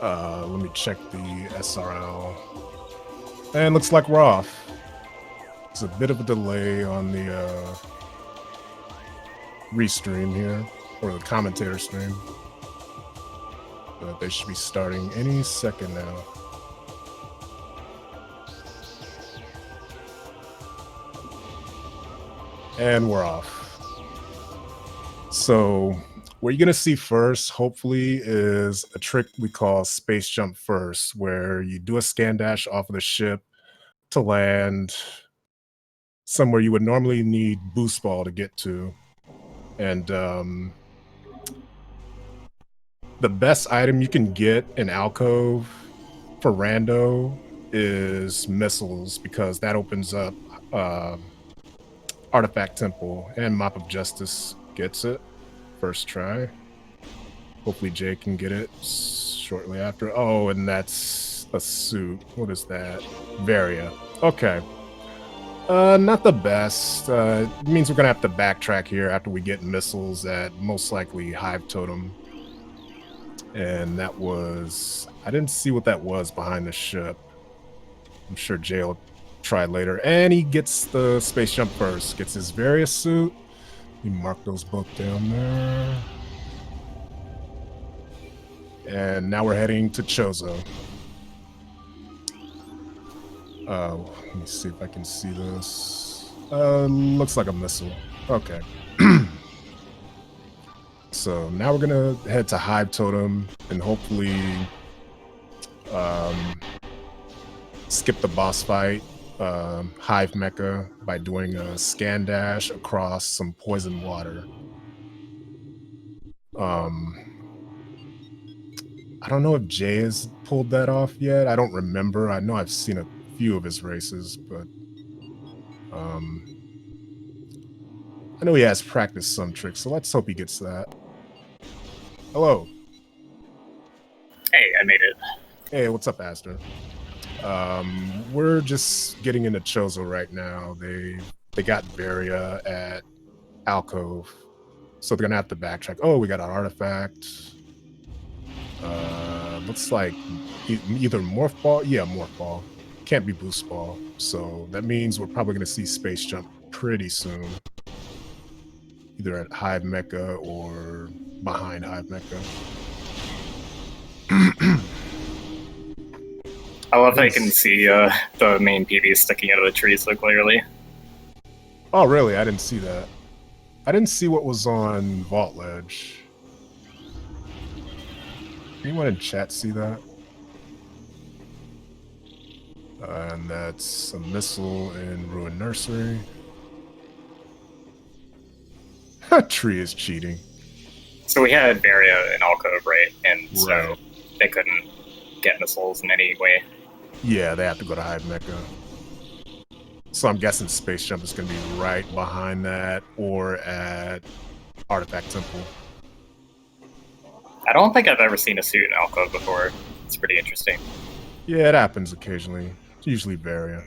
Let me check the SRL. And looks like we're off. There's a bit of a delay on the restream here, or the commentator stream. But they should be starting any second now. And we're off. So what you're going to see first, hopefully, is a trick we call space jump first, where you do a scan dash off of the ship to land somewhere you would normally need boost ball to get to. And the best item you can get in Alcove for rando is missiles, because that opens up Artifact Temple, and MopOfJustice gets it first try. Hopefully Jay can get it shortly after. Oh, and that's a suit. What is that? Varia. Okay. Not the best. It means we're gonna have to backtrack here after we get missiles at most likely Hive Totem. And that was... I didn't see what that was behind the ship. I'm sure Jay will try later. And he gets the space jump first. Gets his Varia suit. We mark those both down there. And now we're heading to Chozo. Let me see if I can see this. Looks like a missile. Okay. So now we're gonna head to Hive Totem and hopefully skip the boss fight, Hive Mecha, by doing a scan dash across some poison water. I don't know if Jay has pulled that off yet. I don't remember. I know I've seen a few of his races, but I know he has practiced some tricks, so let's hope he gets that. Hello. Hey, I made it. Hey, what's up, Aster? We're just getting into Chozo right now. They got Varia at Alcove, so they're gonna have to backtrack. Oh, we got an artifact. Looks like either Morph Ball. Yeah, Morph Ball. Can't be Boost Ball. So that means we're probably gonna see Space Jump pretty soon. Either at Hive Mecha or behind Hive Mecha. I love how you can see the main PV sticking out of the tree so clearly. Oh, really? I didn't see that. I didn't see what was on Vault Ledge. Anyone in chat see that? And that's a missile in Ruin Nursery. Tree is cheating. So we had Varia in Alcove, right? And so they couldn't get missiles in any way. Yeah, they have to go to Hive Mecha. So I'm guessing Space Jump is going to be right behind that or at Artifact Temple. I don't think I've ever seen a suit in Alcove before. It's pretty interesting. Yeah, it happens occasionally. It's usually Varia.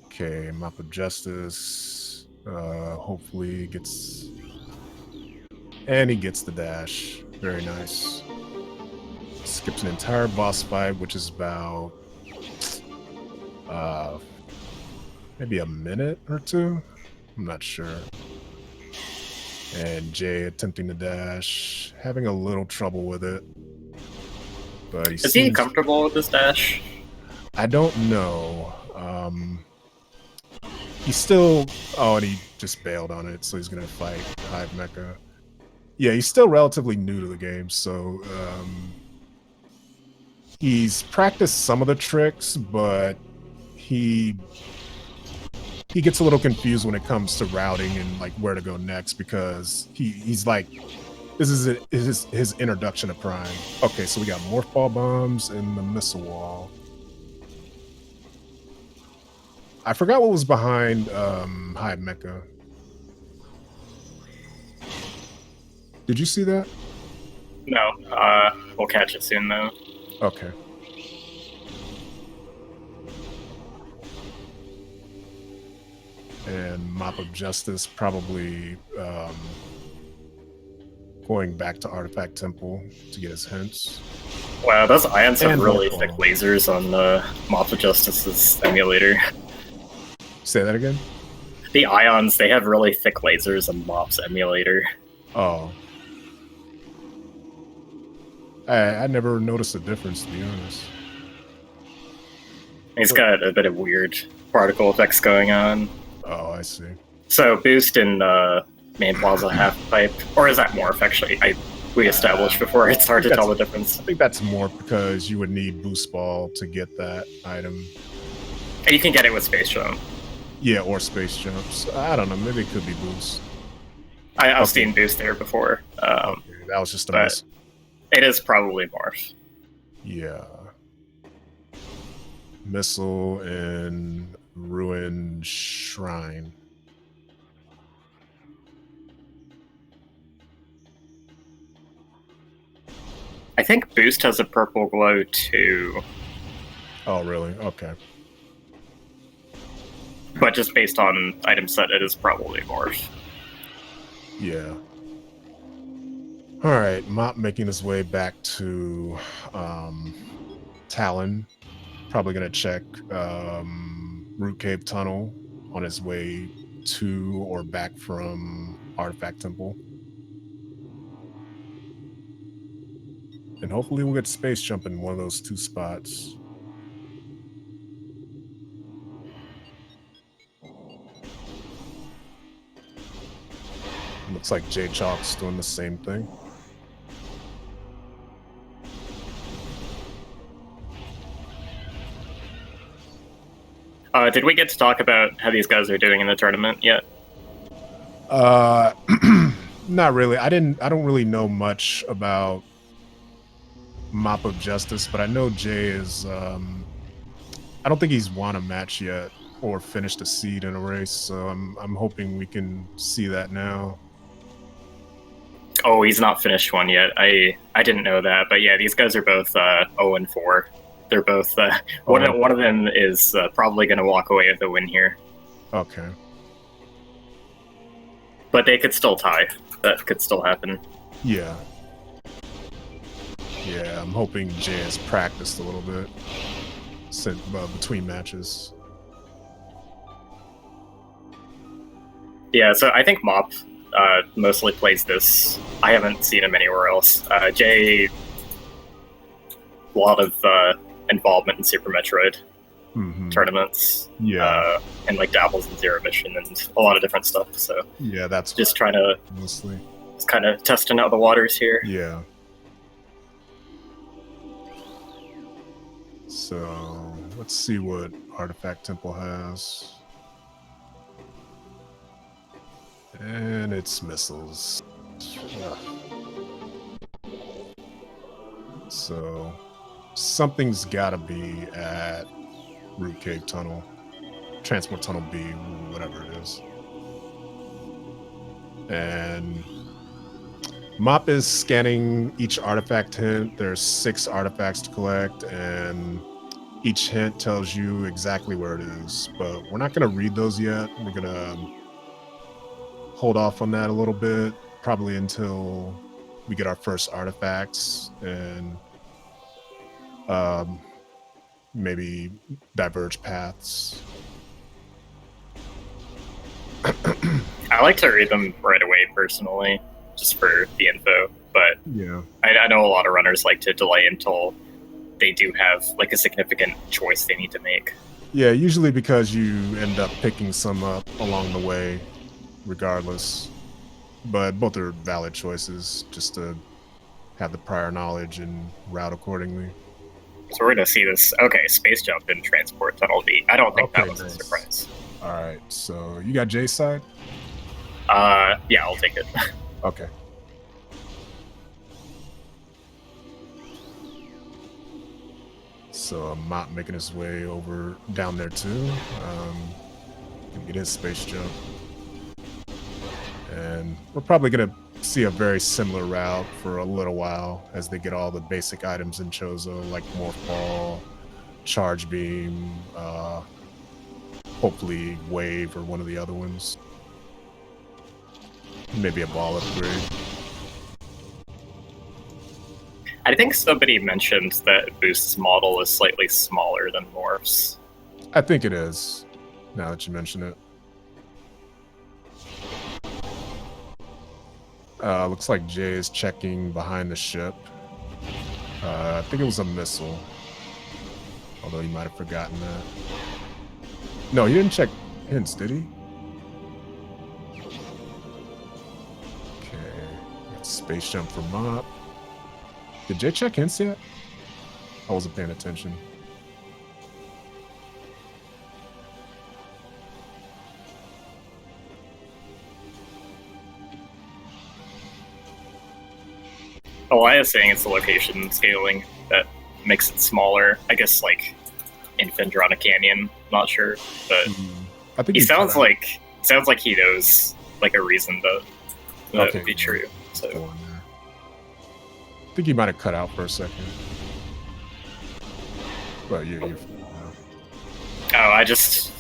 Okay, MopOfJustice. Hopefully gets... And he gets the dash. Very nice. Skips an entire boss fight, which is about... maybe a minute or two? I'm not sure. And Jay attempting to dash, having a little trouble with it. But Is he comfortable with this dash? I don't know. He's still... Oh, and he just bailed on it, so he's gonna fight Hive Mecha. Yeah, he's still relatively new to the game, so he's practiced some of the tricks, but he gets a little confused when it comes to routing and like where to go next, because he's like, this is his introduction to Prime. Okay, so we got Morph Ball bombs and the missile wall. I forgot what was behind Hive Mecha. Did you see that? No. We'll catch it soon though. Okay. And MopOfJustice probably going back to Artifact Temple to get his hints. Wow, those ions have And really roll thick call. lasers on MopOfJustice's emulator. Say that again? The ions, they have really thick lasers on Mop's emulator. Oh. I never noticed a difference, to be honest. He's got a bit of weird particle effects going on. Oh, I see. So boost in main plaza half pipe, or is that morph actually? We established before. It's hard to tell the difference. I think that's more because you would need boost ball to get that item. And you can get it with space jump. Yeah, or space jumps. I don't know. Maybe it could be boost. I've seen boost there before. Okay, that was just a miss. It is probably morph. Yeah. Missile and Ruined Shrine. I think boost has a purple glow too. Oh, really? Okay. But just based on item set, it is probably morph. Yeah. Alright, Mop making his way back to Talon. Probably gonna check Root Cave Tunnel on his way to or back from Artifact Temple. And hopefully we'll get space jump in one of those two spots. Looks like Jaychalke's doing the same thing. Did we get to talk about how these guys are doing in the tournament yet? Not really. I don't really know much about MopOfJustice, but I know Jay is I don't think he's won a match yet or finished a seed in a race, so I'm hoping we can see that now. Oh, he's not finished one yet. I didn't know that, but yeah, these guys are both 0-4. They're both one of them is probably going to walk away with a win here. Okay. But they could still tie. That could still happen. Yeah. Yeah, I'm hoping Jay has practiced a little bit since between matches. Yeah, so I think Mop mostly plays this. I haven't seen him anywhere else. Jay, a lot of involvement in Super Metroid tournaments. Yeah. And like dabbles in Zero Mission and a lot of different stuff. So yeah, that's just trying to mostly just kind of testing out the waters here. Yeah. So let's see what Artifact Temple has. And it's missiles. Ugh. So something's gotta be at Root Cave Tunnel. Transport Tunnel B, whatever it is. And Mop is scanning each artifact hint. There's 6 artifacts to collect, and each hint tells you exactly where it is. But we're not going to read those yet. We're going to hold off on that a little bit, probably until we get our first artifacts and maybe diverge paths. I like to read them right away personally, just for the info, but yeah, I know a lot of runners like to delay until they do have like a significant choice they need to make. Yeah, usually because you end up picking some up along the way regardless, but both are valid choices just to have the prior knowledge and route accordingly. So we're going to see this. Okay, space jump and transport tunnel B. I don't think that was a surprise. All right, so you got Jay's side? Yeah, I'll take it. Okay. So Mop making his way over down there too. Get his space jump. And we're probably gonna see a very similar route for a little while as they get all the basic items in Chozo, like Morph Ball, Charge Beam, hopefully Wave or one of the other ones. Maybe a ball upgrade. I think somebody mentioned that Boost's model is slightly smaller than Morph's. I think it is, now that you mention it. Looks like Jay is checking behind the ship. I think it was a missile. Although he might have forgotten that. No, he didn't check hints, did he? Okay. That's space jump for Mop. Did Jay check hints yet? I wasn't paying attention. I was saying it's the location scaling that makes it smaller. I guess like in Fendrana Canyon, not sure, but I think he sounds like he knows like a reason that would be true. So I think he might have cut out for a second. But you. I just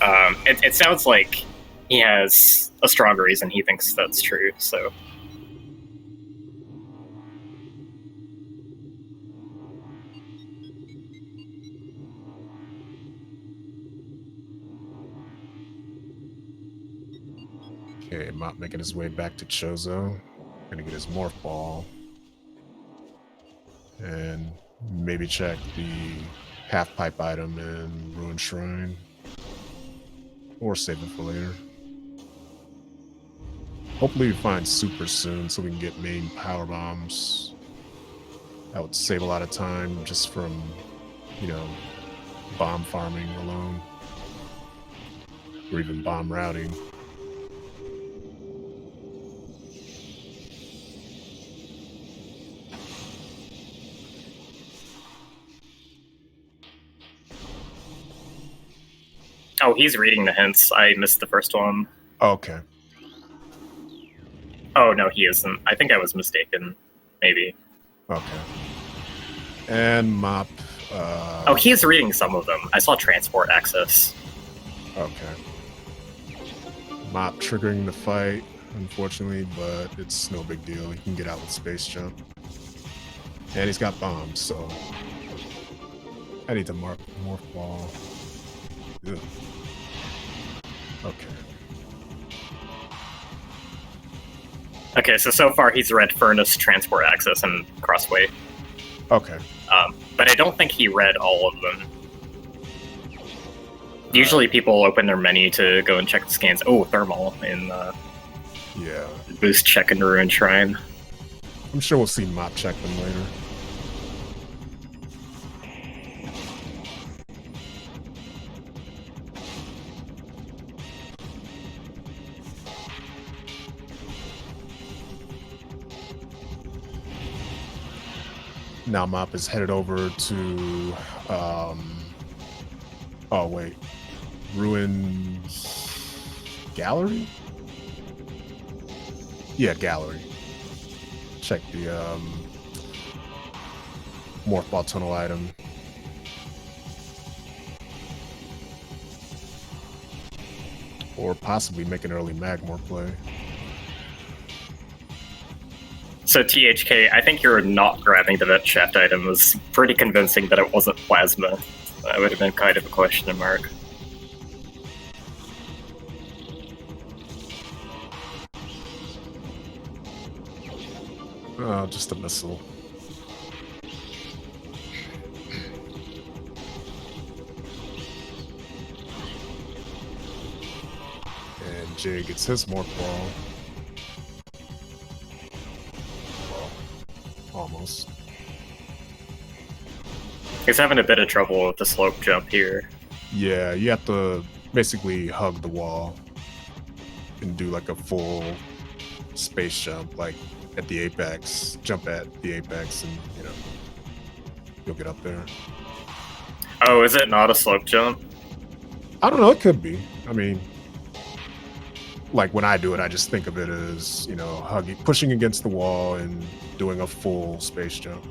it sounds like he has a stronger reason he thinks that's true. So. Okay, Mop making his way back to Chozo. Gonna get his morph ball. And maybe check the half-pipe item in Ruined Shrine. Or save it for later. Hopefully we find super soon so we can get main power bombs. That would save a lot of time just from, bomb farming alone. Or even bomb routing. Oh, he's reading the hints. I missed the first one. Okay. Oh, no, he isn't. I think I was mistaken. Maybe. Okay. And Mop. Oh, he's reading some of them. I saw transport access. Okay. Mop triggering the fight, unfortunately, but it's no big deal. He can get out with space jump. And he's got bombs, so I need to morph ball. Ugh. Okay. Okay, so far he's read Furnace, Transport Access, and Crossway. Okay. But I don't think he read all of them. Usually people open their menu to go and check the scans. Oh, Thermal in yeah. Boost check and Ruined Shrine. I'm sure we'll see Mop check them later. Now Mop is headed over to, oh wait, Ruins Gallery? Yeah, Gallery. Check the Morph Ball Tunnel item. Or possibly make an early Magmore play. So THK, I think you're not grabbing the Vet Shaft item. It was pretty convincing that it wasn't Plasma. That would have been kind of a question mark. Oh, just a missile. And Jay gets his Morph Ball. Almost. He's having a bit of trouble with the slope jump here. Yeah, you have to basically hug the wall and do like a full space jump, like at the apex, jump at the apex, and you'll get up there. Oh, is it not a slope jump? I don't know, it could be. I mean, like when I do it, I just think of it as, hugging, pushing against the wall and doing a full space jump.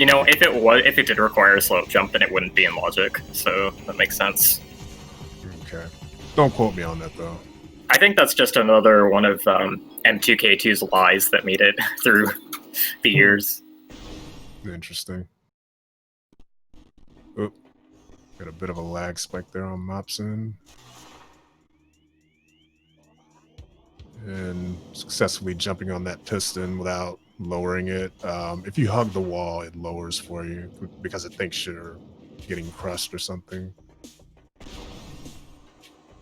If it did require a slope jump, then it wouldn't be in logic, so that makes sense. Okay. Don't quote me on that, though. I think that's just another one of M2K2's lies that made it through the years. Interesting. Oop. Got a bit of a lag spike there on Mopson. And successfully jumping on that piston without lowering it. If you hug the wall, it lowers for you because it thinks you're getting crushed or something.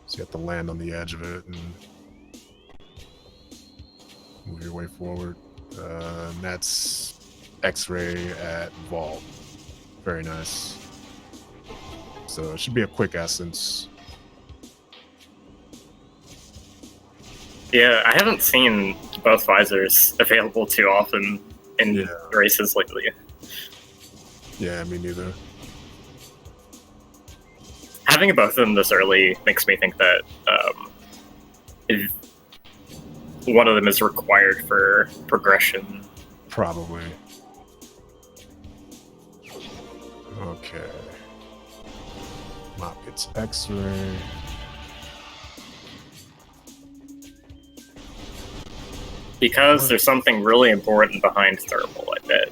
So you have to land on the edge of it and move your way forward. And that's X-ray at vault. Very nice. So it should be a quick essence. Yeah, I haven't seen both visors available too often in races lately. Yeah, me neither. Having both of them this early makes me think that if one of them is required for progression. Probably. Okay. Mop gets X-ray. Because there's something really important behind thermal, I bet.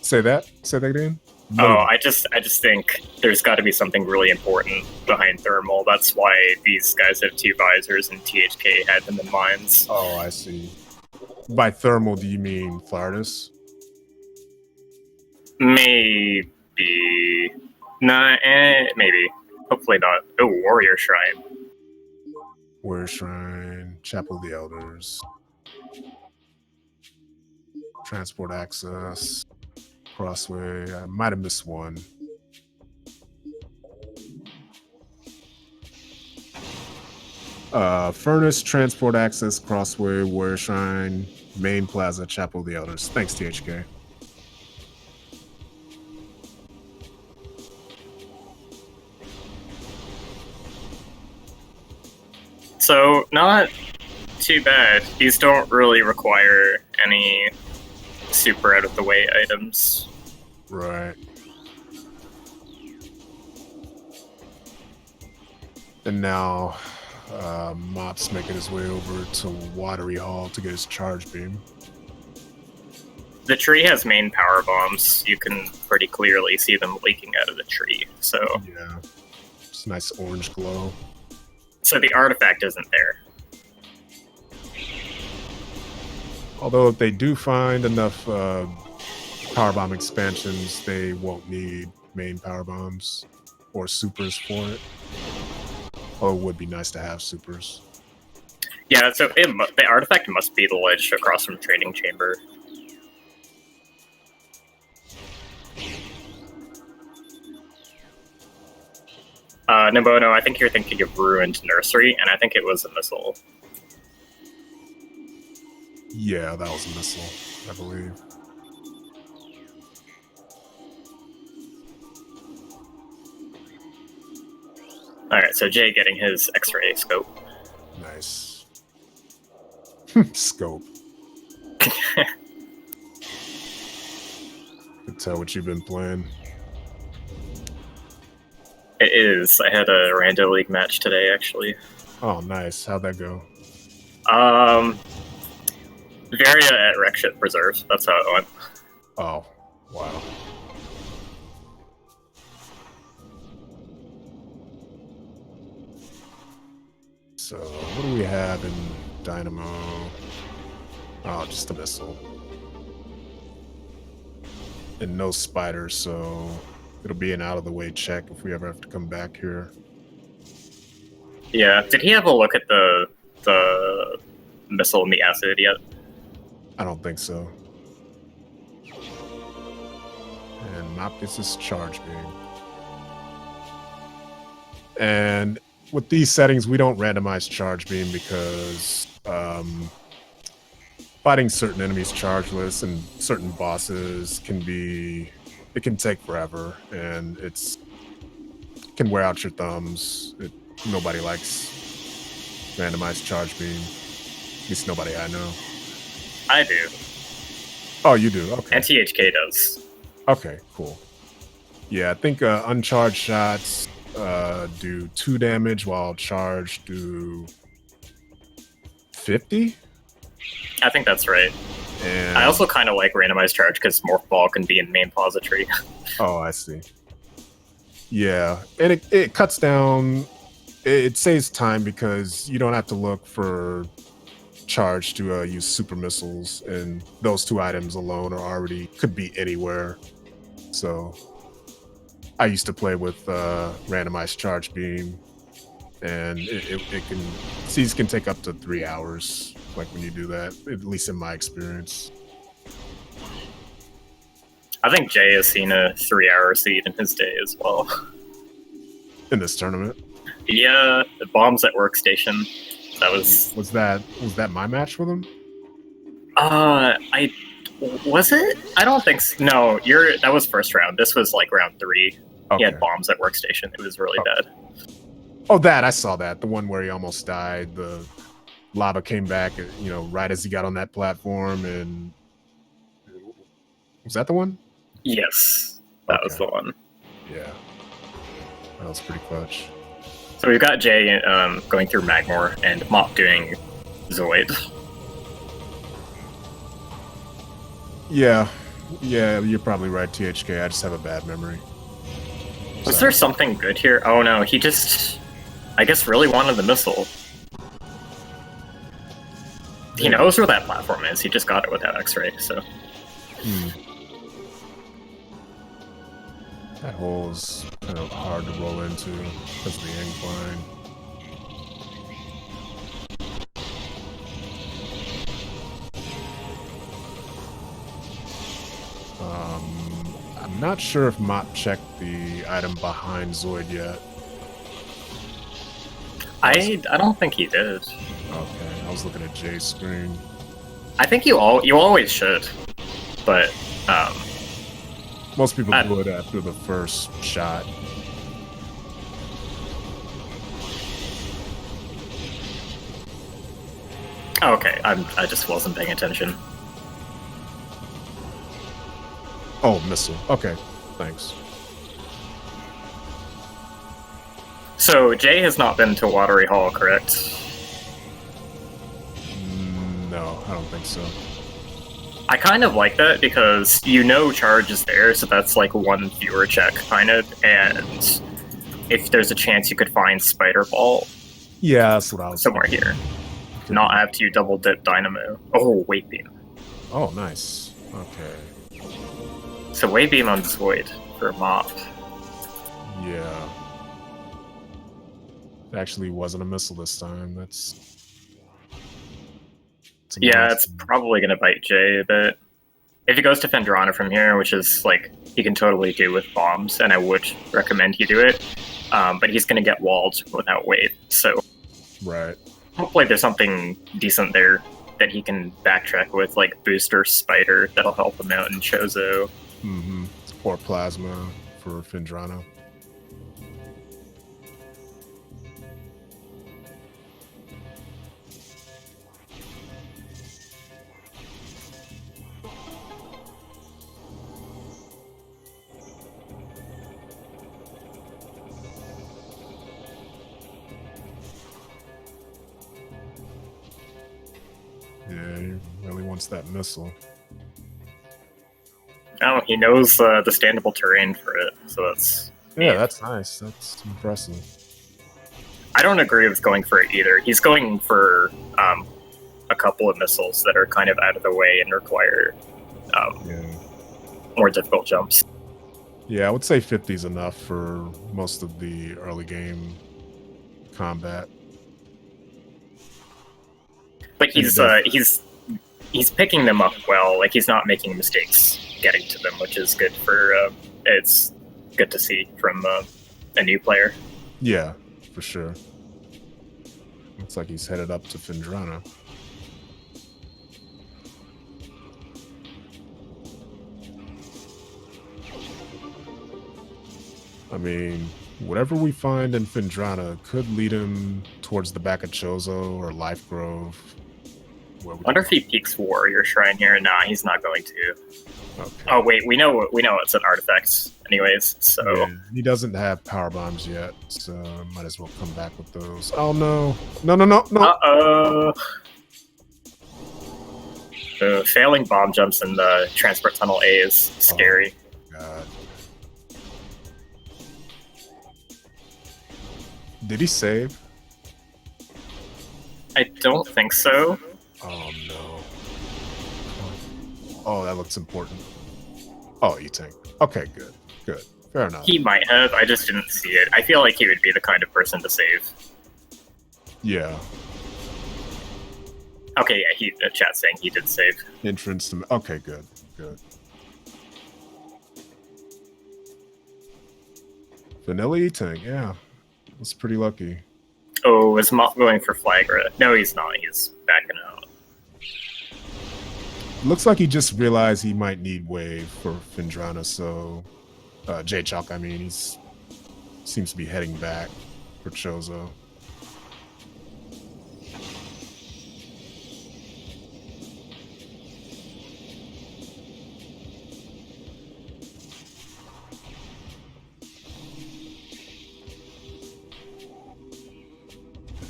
Say that again? Oh, I just think there's got to be something really important behind thermal. That's why these guys have two visors and THK had them in mines. Oh, I see. By thermal, do you mean Flardus? Maybe. Nah, maybe. Hopefully not. Oh, Warrior Shrine. Warrior Shrine, Chapel of the Elders, Transport Access, Crossway. I might have missed one. Furnace, Transport Access, Crossway, Warrior Shrine, Main Plaza, Chapel of the Elders. Thanks, THK. So, not too bad. These don't really require any super out-of-the-way items. Right. And now, Mop's making his way over to Watery Hall to get his charge beam. The tree has main power bombs. You can pretty clearly see them leaking out of the tree, so... Yeah. It's a nice orange glow. So the artifact isn't there. Although if they do find enough power bomb expansions, they won't need main power bombs or supers for it. Oh, it would be nice to have supers. Yeah, so the artifact must be the ledge across from Trading Chamber. Nobono, I think you're thinking of Ruined Nursery, and I think it was a missile. Yeah, that was a missile, I believe. Alright, so Jay getting his X-ray scope. Nice. Scope. Can tell what you've been playing. It is. I had a Rando League match today, actually. Oh, nice. How'd that go? Varia at Wreckship Preserve. That's how it went. Oh, wow. So, what do we have in Dynamo? Oh, just a missile. And no spiders, so it'll be an out-of-the-way check if we ever have to come back here. Yeah. Did he have a look at the missile in the acid yet? I don't think so. And Mop gets his charge beam. And with these settings, we don't randomize charge beam because fighting certain enemies chargeless and certain bosses it can take forever, and it can wear out your thumbs. Nobody likes randomized charge beam. At least nobody I know. I do. Oh, you do? Okay. And THK does. Okay, cool. Yeah, I think uncharged shots do 2 damage, while charged do 50? I think that's right. And I also kind of like randomized charge because Morph Ball can be in main pository. oh, I see. Yeah, and it cuts down. It saves time because you don't have to look for charge to use super missiles, and those two items alone are already could be anywhere. So I used to play with randomized charge beam, and it can seeds can take up to 3 hours. Like when you do that, at least in my experience. I think Jay has seen a 3-hour seed in his day as well. In this tournament, Yeah, the bombs at workstation. That was that my match with him? I was it? I don't think so. No, that was first round. This was like round 3. Okay. He had bombs at workstation. It was really bad. Oh, that I saw that. The one where he almost died. The lava came back, right as he got on that platform, and was that the one? Yes, that was the one. Yeah, that was pretty clutch. So we've got Jay going through Magmor and Mop doing Zoid. Yeah, you're probably right, THK. I just have a bad memory. Was there something good here? Oh no, he just, I guess, really wanted the missile. He knows where that platform is. He just got it without X-ray, so. That hole is kind of hard to roll into because of the incline. I'm not sure if Mop checked the item behind Zoid yet. I don't think he did. Okay, I was looking at Jay's screen. I think you always should, but most people do it after the first shot. Okay, I just wasn't paying attention. Oh, missile. Okay, thanks. So Jay has not been to Watery Hall, correct? No, I don't think so. I kind of like that because charge is there, so that's like one fewer check, kind of, and if there's a chance you could find Spider Ball. Yeah, that's what I was somewhere here. Not have to double dip Dynamo. Oh, Wave Beam. Oh, nice. Okay. So Wave Beam on Zoid for Mop. Yeah. It actually wasn't a missile this time. Yeah, it's probably going to bite Jay a bit. If he goes to Fendrana from here, which is like he can totally do with bombs, and I would recommend he do it, but he's going to get walled without Wave. So right. Hopefully there's something decent there that he can backtrack with, like Booster Spider, that'll help him out in Chozo. Mm-hmm. Or Plasma for Fendrana. Yeah, he really wants that missile. Oh, he knows the standable terrain for it, so that's... Yeah, that's nice. That's impressive. I don't agree with going for it either. He's going for a couple of missiles that are kind of out of the way and require more difficult jumps. Yeah, I would say 50 is enough for most of the early game combat. But he's picking them up well. Like, he's not making mistakes getting to them, which is good for it's good to see from a new player. Yeah, for sure. Looks like he's headed up to Fendrana. I mean, whatever we find in Fendrana could lead him towards the back of Chozo or Life Grove. I wonder if he peeks Warrior Shrine here. Nah, he's not going to. Okay. Oh wait, we know it's an artifact, anyways. So yeah, he doesn't have power bombs yet, so might as well come back with those. Oh no! No! Uh-oh. Failing bomb jumps in the transport tunnel A is scary. Oh, God. Did he save? I don't think so. Oh no. Oh, that looks important. Oh, you think? Okay, good. Good. Fair enough. He might have, I just didn't see it. I feel like he would be the kind of person to save. Yeah. Okay, yeah, the chat saying he did save. Entrance to... Okay, good. Good. Vanilla E-Tank, yeah. That's pretty lucky. Oh, is Mop going for Flagra? No, he's not. He's backing out. Looks like he just realized he might need wave for Phendrana, so... Jaychalke, I mean, he's... Seems to be heading back for Chozo.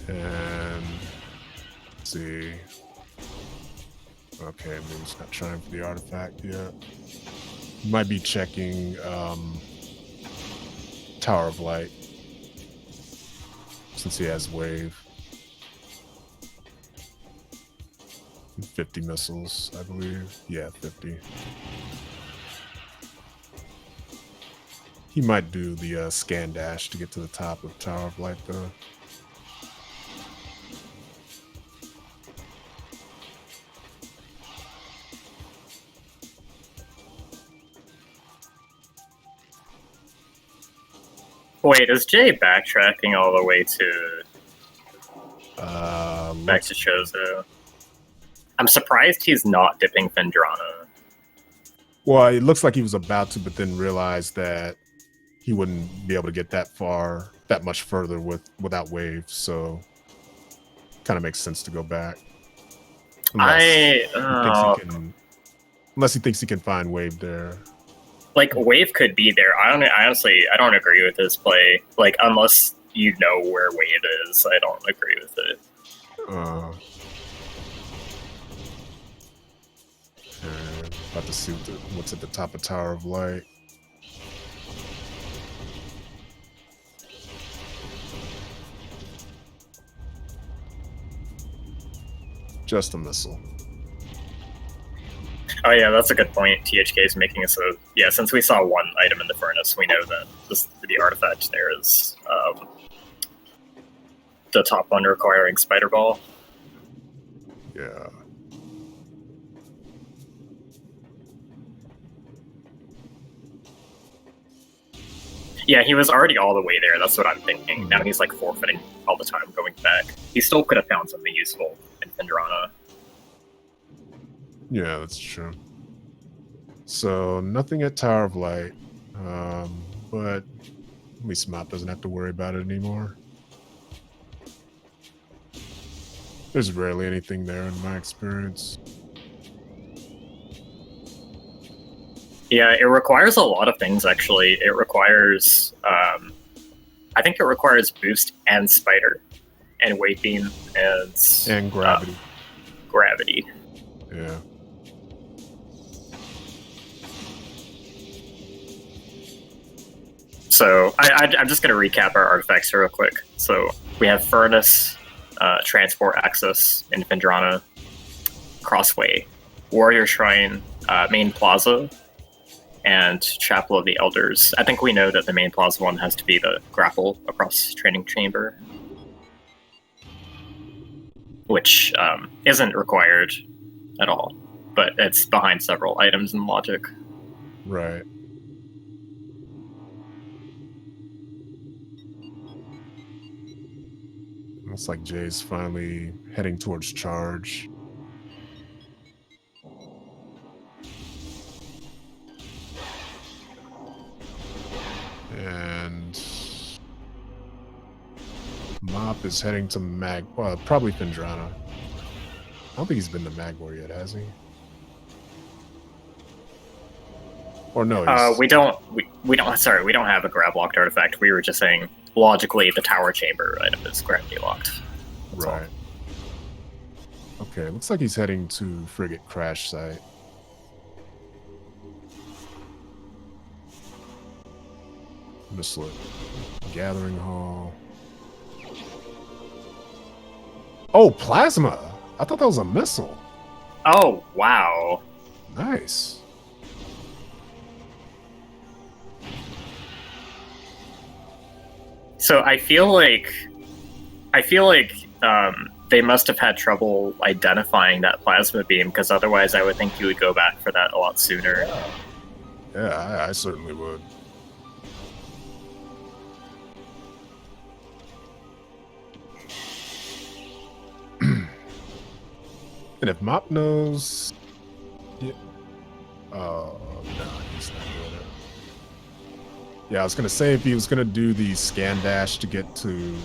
And let's see. Okay, maybe he's not trying for the artifact yet. He might be checking Tower of Light since he has wave. 50 missiles, I believe. Yeah, 50. He might do the scan dash to get to the top of Tower of Light, though. Wait, is Jay backtracking all the way to back to Chozo? I'm surprised he's not dipping Phendrana. Well, it looks like he was about to, but then realized that he wouldn't be able to get that much further without wave. So, kind of makes sense to go back. Unless he thinks he can find wave there. Like, wave could be there. I don't agree with this play. Like, unless you know where wave is, I don't agree with it. About to see what's at the top of Tower of Light. Just a missile. Oh yeah, that's a good point. THK is making us a... Yeah, since we saw one item in the furnace, we know that the artifact there is the top one requiring Spider Ball. Yeah. Yeah, he was already all the way there, that's what I'm thinking. Now he's like forfeiting all the time going back. He still could have found something useful in Phendrana. Yeah, that's true. So, nothing at Tower of Light. But at least Mop doesn't have to worry about it anymore. There's rarely anything there in my experience. Yeah, it requires a lot of things, actually. It requires... I think it requires boost and spider, and weight beam, and gravity. Gravity. Yeah. So I'm just going to recap our artifacts real quick. So we have Furnace, Transport Access in Phendrana, Crossway, Warrior Shrine, Main Plaza, and Chapel of the Elders. I think we know that the Main Plaza one has to be the grapple across Training Chamber, which isn't required at all, but it's behind several items in logic. Right. Looks like Jay's finally heading towards charge. And Mop is heading to probably Phendrana. I don't think he's been to Magwar yet, has he? Or no? We don't have a grab locked artifact. We were just saying logically the tower chamber item is gravity locked. That's right. All. Okay, looks like he's heading to frigate crash site. Missile gathering hall. Oh, plasma! I thought that was a missile. Oh, wow. Nice. So I feel like they must have had trouble identifying that plasma beam, because otherwise I would think you would go back for that a lot sooner. Yeah, I certainly would. And if Mop knows... Yeah. Oh, no, he's not doing it. Yeah, I was going to say if he was going to do the scan dash to get to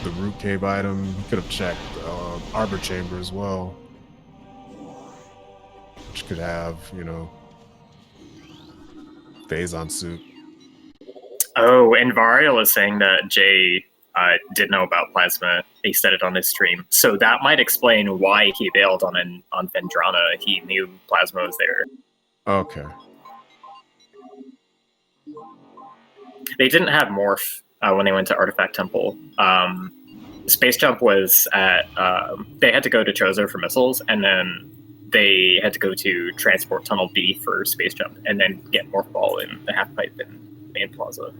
the root cave item, he could have checked Arbor Chamber as well. Which could have, you know, Phazon suit. Oh, and Varial is saying that Jay did know about plasma. He said it on his stream, so that might explain why he bailed on Vendrana. He knew plasma was there. Okay. They didn't have morph when they went to Artifact Temple. Space Jump was at they had to go to Chozo for missiles, and then they had to go to Transport Tunnel B for Space Jump, and then get Morph Ball in the half pipe in Main Plaza.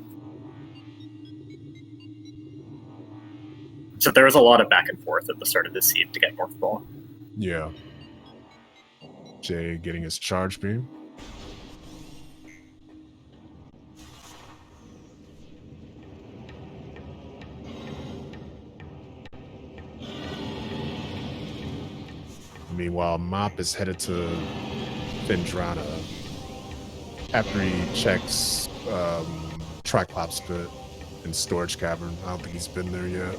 So there was a lot of back and forth at the start of this seed to get Morph Ball. Yeah. Jay getting his charge beam. Meanwhile, Mop is headed to Vendrana after he checks Triclops pit in Storage Cavern. I don't think he's been there yet.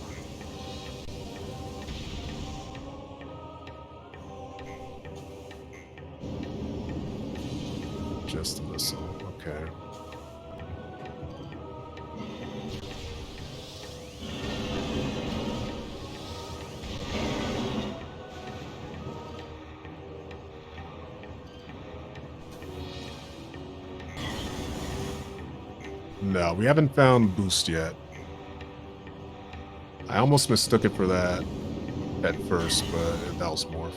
Just a missile, okay. No, we haven't found Boost yet. I almost mistook it for that at first, but that was Morph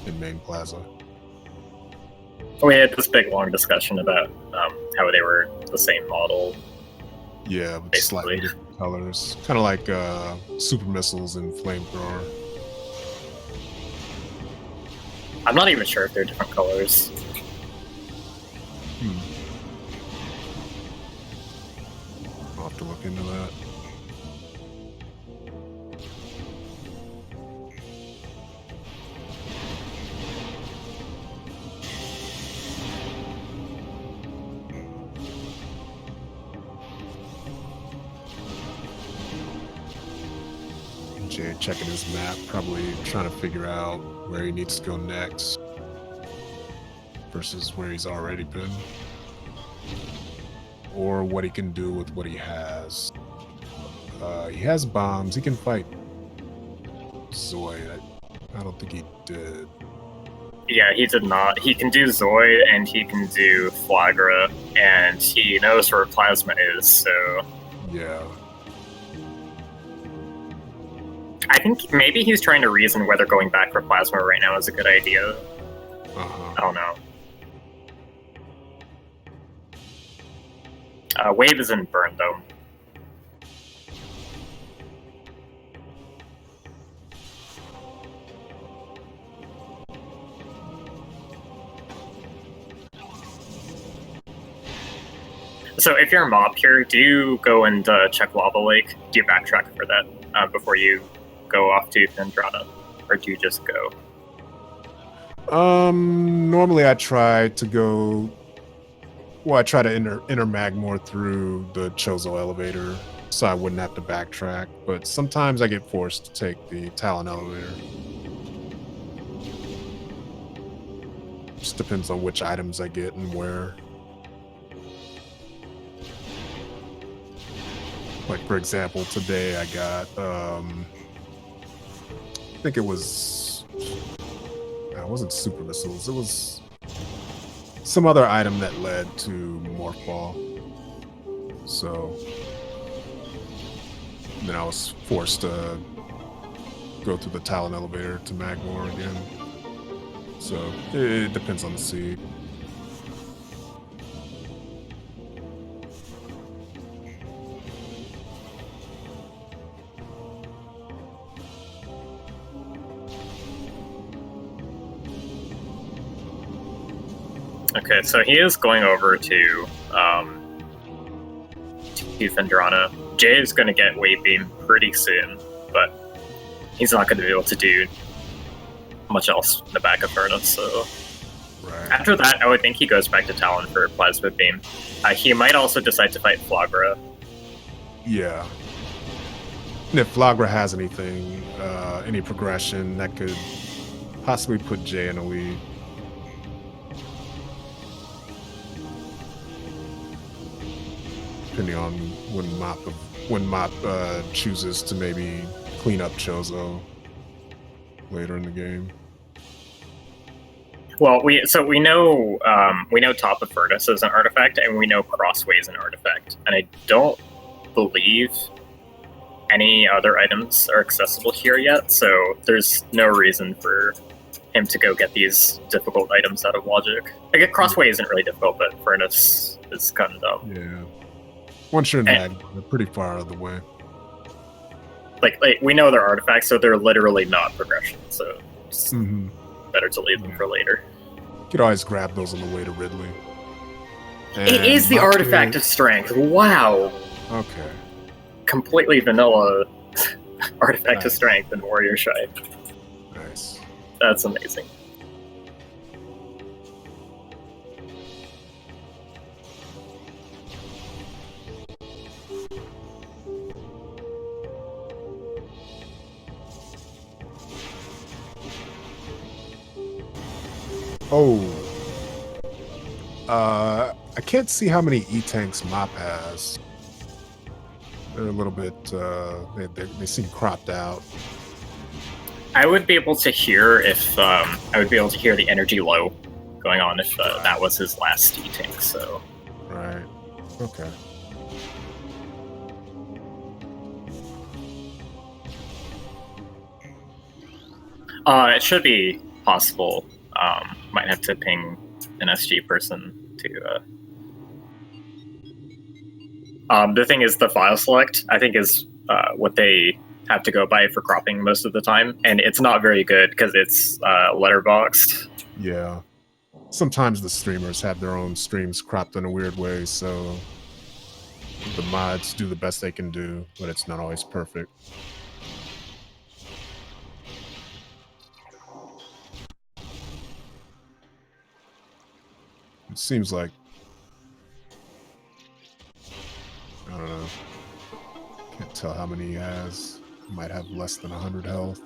in Main Plaza. We had this big long discussion about how they were the same model. Yeah, with slightly different colors. Kind of like super missiles and flamethrower. I'm not even sure if they're different colors. I'll have to look into that. Jay checking his map, probably trying to figure out where he needs to go next versus where he's already been, or what he can do with what he has. He has bombs. He can fight Zoid. I don't think he did. Yeah, he did not. He can do Zoid and he can do Flagra, and he knows where Plasma is, so... Yeah. I think maybe he's trying to reason whether going back for Plasma right now is a good idea. I don't know. Wave is in Burn, though. So if you're a mob here, do you go and check Lava Lake? Do you backtrack for that before you go off to Vendrana? Or do you just go? Normally I try to go... Well, I try to enter Magmore through the Chozo elevator, so I wouldn't have to backtrack, but sometimes I get forced to take the Talon elevator. Just depends on which items I get and where. Like, for example, today I got, I think it was it wasn't super missiles. It was some other item that led to Morph Ball. So then I was forced to go through the Talon elevator to Magmor again. So it depends on the seed. Okay, so he is going over to Vendrana. Jay is going to get Wave Beam pretty soon, but he's not going to be able to do much else in the back of Furnace, so... Right. After that, I would think he goes back to Talon for Plasma Beam. He might also decide to fight Flagra. Yeah. And if Flagra has anything, any progression, that could possibly put Jay in a lead. Depending on when Mop chooses to maybe clean up Chozo later in the game. Well, we know Top of Furnace is an artifact, and we know Crossway is an artifact, and I don't believe any other items are accessible here yet. So there's no reason for him to go get these difficult items out of Logic. Like Crossway isn't really difficult, but Furnace is kind of dumb. Yeah. Once you're in Mag, they're pretty far out of the way. Like we know they're artifacts, so they're literally not progression. So it's better to leave them for later. You could always grab those on the way to Ridley. And it is the artifact of strength. Wow. Okay. Completely vanilla artifact of strength in Warrior Shrine. Nice. That's amazing. Oh. I can't see how many E-tanks Mop has. They're a little bit, they seem cropped out. I would be able to hear if, I would be able to hear the energy low going on if that was his last E-tank, so. Right. Okay. It should be possible. Might have to ping an SG person to, the thing is, the file select, I think, is what they have to go by for cropping most of the time, and it's not very good because it's letterboxed. Yeah. Sometimes the streamers have their own streams cropped in a weird way, so the mods do the best they can do, but it's not always perfect. It seems like, I don't know, can't tell how many he has. He might have less than 100 health.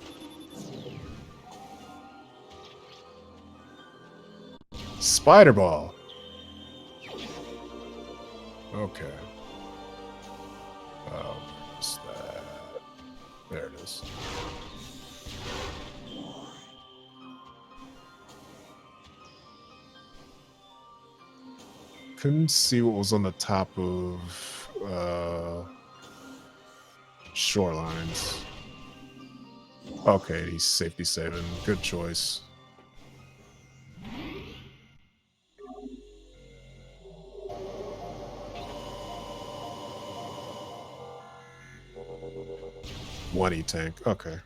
Spider Ball. Okay. What's that? There it is. Couldn't see what was on the top of Shorelines. Okay, he's safety saving. Good choice. One E-tank. Okay.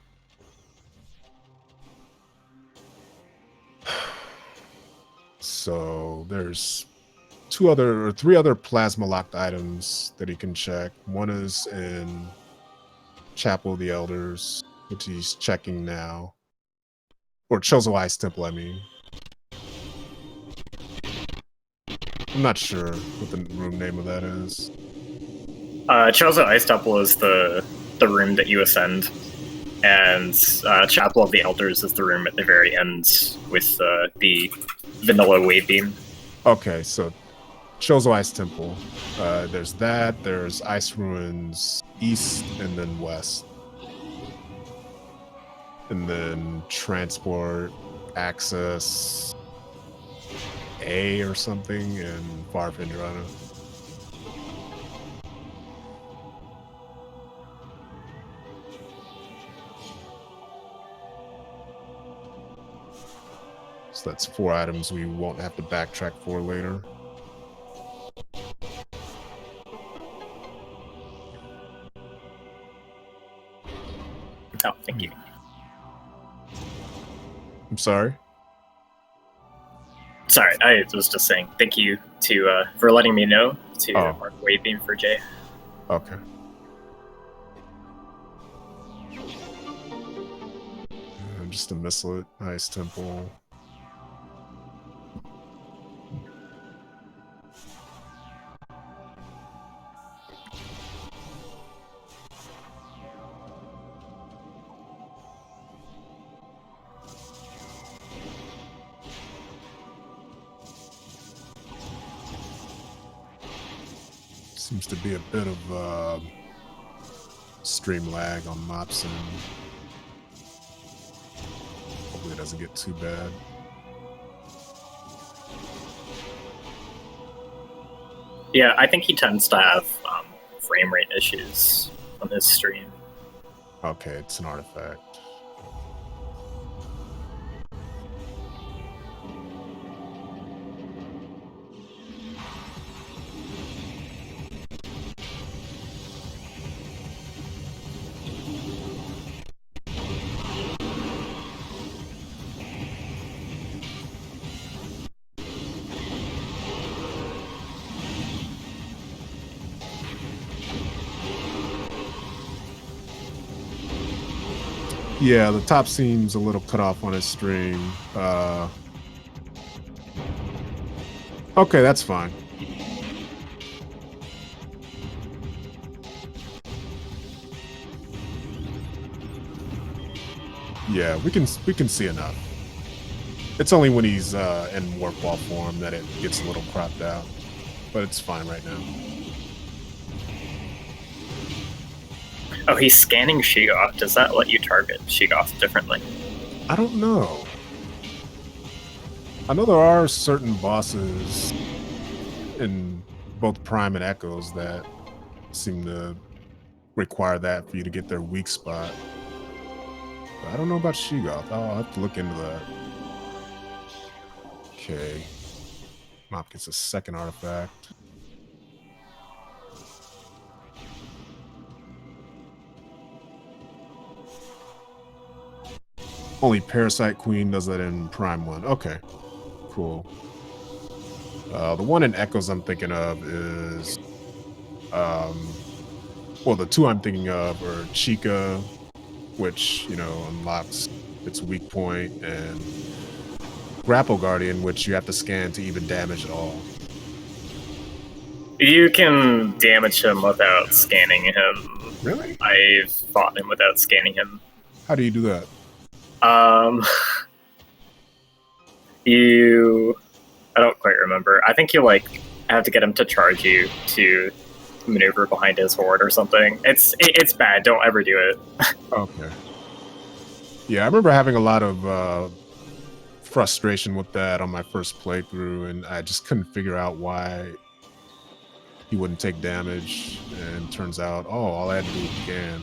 So there's three other plasma locked items that he can check. One is in Chapel of the Elders, which he's checking now. Or Chozo Ice Temple, I mean. I'm not sure what the room name of that is. Chozo Ice Temple is the room that you ascend, and Chapel of the Elders is the room at the very end with the vanilla wave beam. Okay, so Chozo Ice Temple. There's that. There's Ice Ruins east and then west. And then transport access A or something in Far Findrana. So that's 4 items we won't have to backtrack for later. Oh, thank you. I'm sorry? Sorry, I was just saying thank you to for letting me know to mark Wave Beam for Jay. Okay. Just a missile, nice temple. Seems to be a bit of stream lag on Mopson. Hopefully it doesn't get too bad. Yeah, I think he tends to have frame rate issues on his stream. Okay, it's an artifact. Yeah, the top seems a little cut off on his stream. Okay, that's fine. Yeah, we can see enough. It's only when he's in warp wall form that it gets a little cropped out, but it's fine right now. Oh, he's scanning Sheegoth. Does that let you target Sheegoth differently? I don't know. I know there are certain bosses in both Prime and Echoes that seem to require that for you to get their weak spot. But I don't know about Sheegoth. I'll have to look into that. Okay. Mop gets a second artifact. Only Parasite Queen does that in Prime 1. Okay, cool. The one in Echoes I'm thinking of is... well, the two I'm thinking of are Chica, which, you know, unlocks its weak point, and Grapple Guardian, which you have to scan to even damage at all. You can damage him without scanning him. Really? I've fought him without scanning him. How do you do that? I don't quite remember. I think you like have to get him to charge you to maneuver behind his horde or something. It's bad. Don't ever do it. Okay. Yeah, I remember having a lot of frustration with that on my first playthrough, and I just couldn't figure out why he wouldn't take damage. And turns out, all I had to do was scan.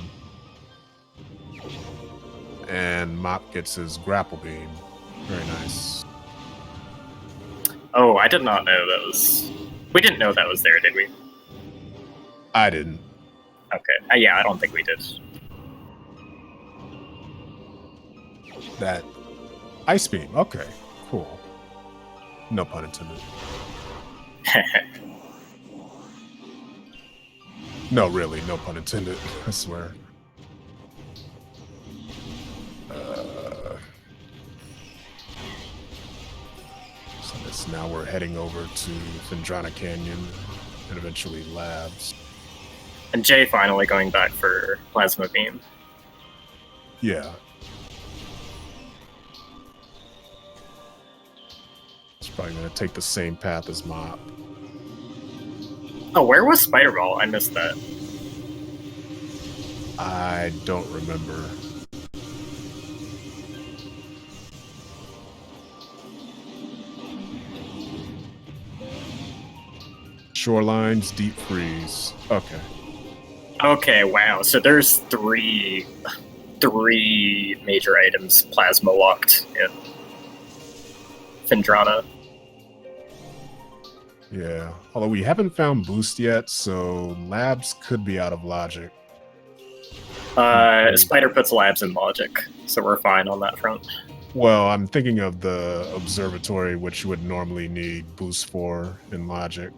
And Mop gets his grapple beam. Very nice. Oh, I did not know that was... We didn't know that was there, did we? I didn't. Okay. Yeah, I don't think we did. That ice beam. Okay, cool. No pun intended. No, really, no pun intended. I swear. So now we're heading over to Findrana Canyon and eventually Labs. And Jay finally going back for Plasma Beam. Yeah. It's probably going to take the same path as Mop. Oh, where was Spider-Ball? I missed that. I don't remember. Shorelines, deep freeze. Okay. Okay, wow. So there's three major items plasma locked in Phendrana. Yeah. Although we haven't found boost yet, so labs could be out of logic. Spider puts labs in logic, so we're fine on that front. Well, I'm thinking of the observatory, which you would normally need boost for in logic.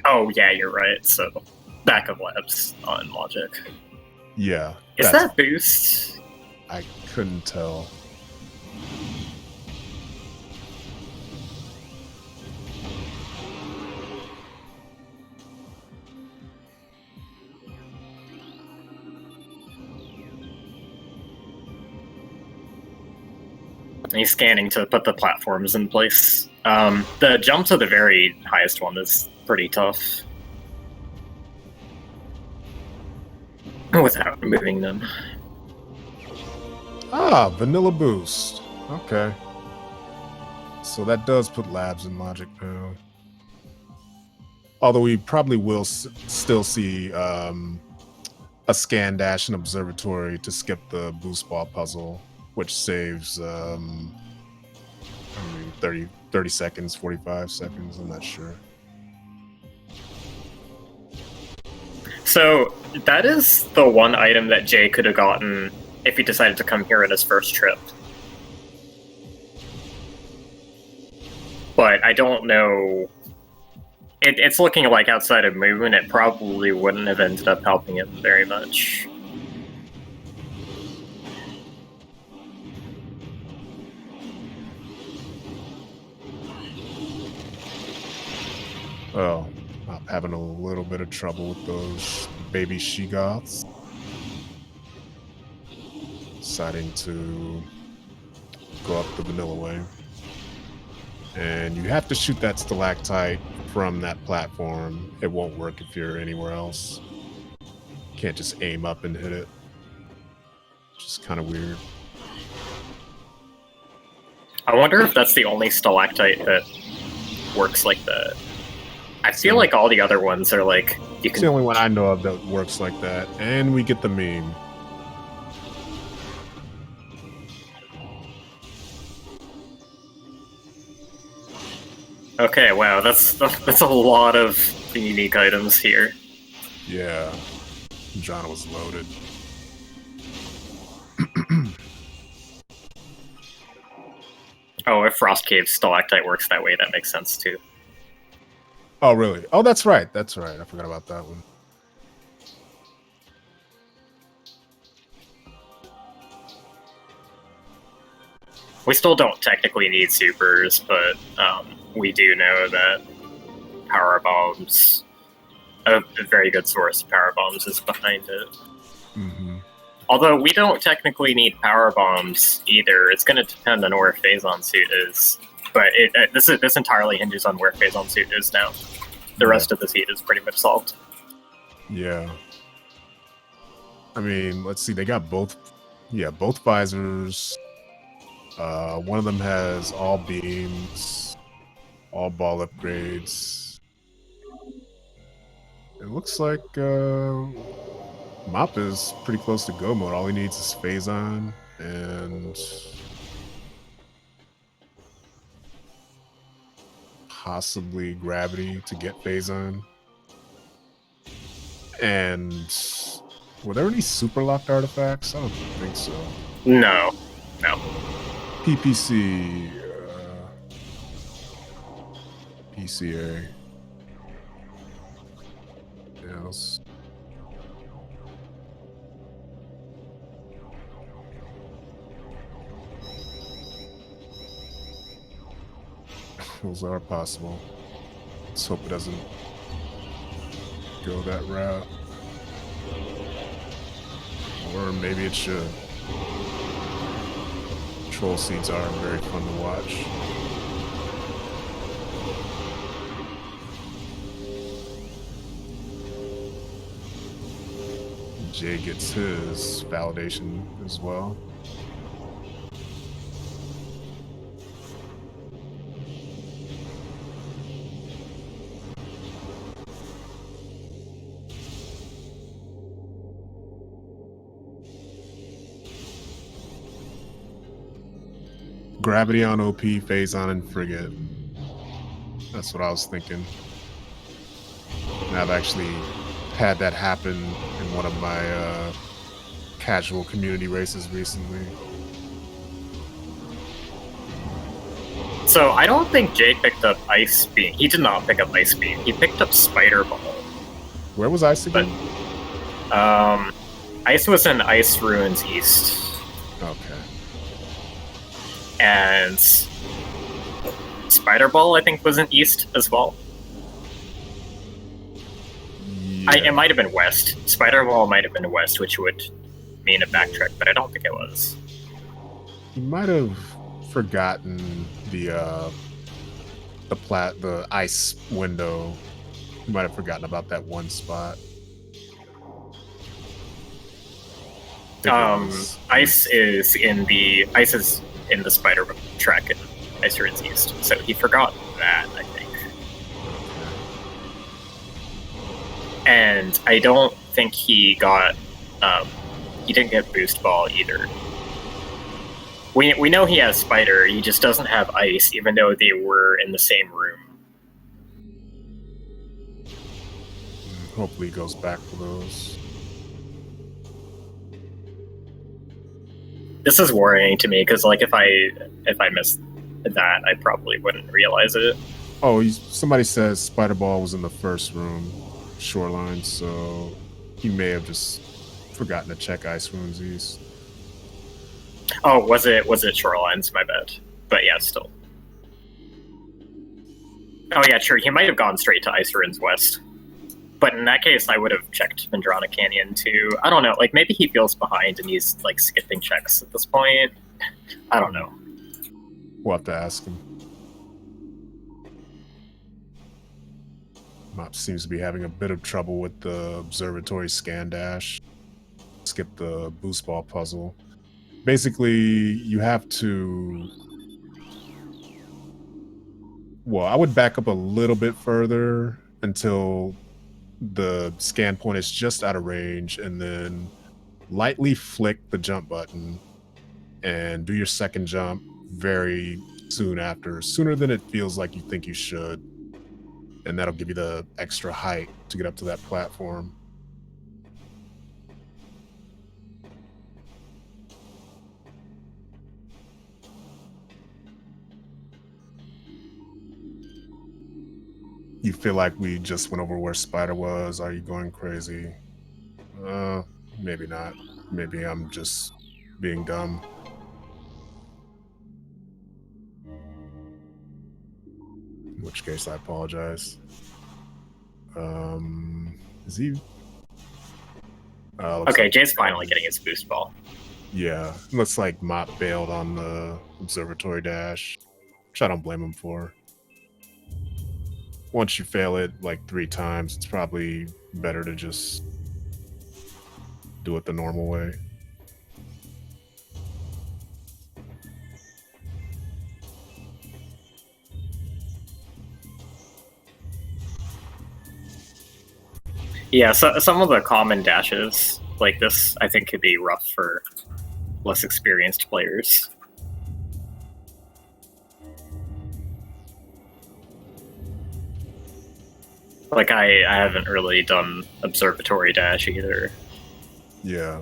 Oh yeah, you're right. So back of labs on logic. Yeah. Is that boost? I couldn't tell. He's scanning to put the platforms in place. The jump to the very highest one is pretty tough without removing them. Ah, vanilla boost. Okay. So that does put labs in logic now. Although we probably will still see a scan dash and observatory to skip the boost ball puzzle, which saves 30 seconds, 45 seconds, I'm not sure. So that is the one item that Jay could have gotten if he decided to come here on his first trip. But I don't know. It's looking like outside of movement, it probably wouldn't have ended up helping him very much. Oh, I'm having a little bit of trouble with those baby she-goths. Deciding to go up the vanilla way. And you have to shoot that stalactite from that platform. It won't work if you're anywhere else. Can't just aim up and hit it. Which is kind of weird. I wonder if that's the only stalactite that works like that. I feel like all the other ones are like you can. It's the only one I know of that works like that, and we get the meme. Okay, wow, that's a lot of unique items here. Yeah, John was loaded. Oh, if Frost Cave stalactite works that way, that makes sense too. Oh, really? Oh, that's right. That's right. I forgot about that one. We still don't technically need supers, but we do know that power bombs, a very good source of power bombs, is behind it. Mm-hmm. Although we don't technically need power bombs either. It's going to depend on where Phazon Suit is. But this entirely hinges on where Phazon Suit is now. The rest of the seed is pretty much solved. Yeah. I mean, let's see. They got both visors. One of them has all beams, all ball upgrades. It looks like Mop is pretty close to go mode. All he needs is Phazon and possibly Gravity to get Phazon. And were there any super locked artifacts? I don't think so. No. PPC, PCA. Yes. Those are possible. Let's hope it doesn't go that route. Or maybe it should. Troll seeds are very fun to watch. Jay gets his validation as well. Gravity on OP, phase on, and frigate. That's what I was thinking. And I've actually had that happen in one of my casual community races recently. So I don't think Jay picked up Ice Beam. He did not pick up Ice Beam. He picked up Spider Ball. Where was Ice again? But Ice was in Ice Ruins East. Okay. And Spider Ball, I think, was in East as well. Yeah. It might have been West. Spider Ball might have been West, which would mean a backtrack, but I don't think it was. You might have forgotten the ice window. You might have forgotten about that one spot. Ice is in the Spider track in Ice Ruins East, so he forgot that, I think. And I don't think he got he didn't get Boost Ball either. We know he has Spider, he just doesn't have Ice, even though they were in the same room. Hopefully he goes back for those. This is worrying to me because, like, if I missed that, I probably wouldn't realize it. Oh, somebody says Spider Ball was in the first room, Shoreline, so he may have just forgotten to check Ice Ruins East. Oh, was it Shorelines? My bad. But yeah, still. Oh yeah, sure. He might have gone straight to Ice Ruins West. But in that case, I would have checked Vendrana Canyon too. I don't know. Like, maybe he feels behind and he's like skipping checks at this point. I don't know. We'll have to ask him. Mop seems to be having a bit of trouble with the observatory scan dash. Skip the boost ball puzzle. Basically, you have to... Well, I would back up a little bit further until the scan point is just out of range, and then lightly flick the jump button and do your second jump very soon after, sooner than it feels like you think you should. And that'll give you the extra height to get up to that platform. You feel like we just went over where Spider was? Are you going crazy? Maybe not. Maybe I'm just being dumb. In which case, I apologize. Is he... Okay, Jay's finally getting his boost ball. Yeah, looks like Mop bailed on the observatory dash, which I don't blame him for. Once you fail it like 3 times, it's probably better to just do it the normal way. Yeah, so some of the common dashes like this, I think, could be rough for less experienced players. Like, I haven't really done Observatory Dash either. Yeah.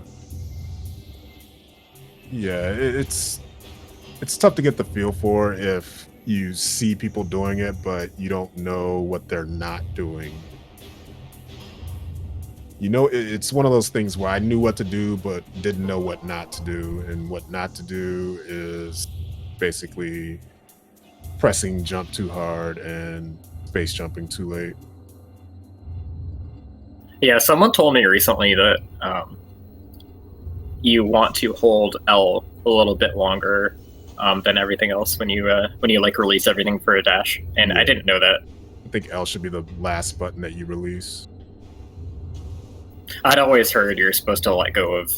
Yeah, it's tough to get the feel for if you see people doing it, but you don't know what they're not doing. You know, it's one of those things where I knew what to do, but didn't know what not to do. And what not to do is basically pressing jump too hard and space jumping too late. Yeah, someone told me recently that you want to hold L a little bit longer than everything else when you like release everything for a dash, and I didn't know that. I think L should be the last button that you release. I'd always heard you're supposed to let go of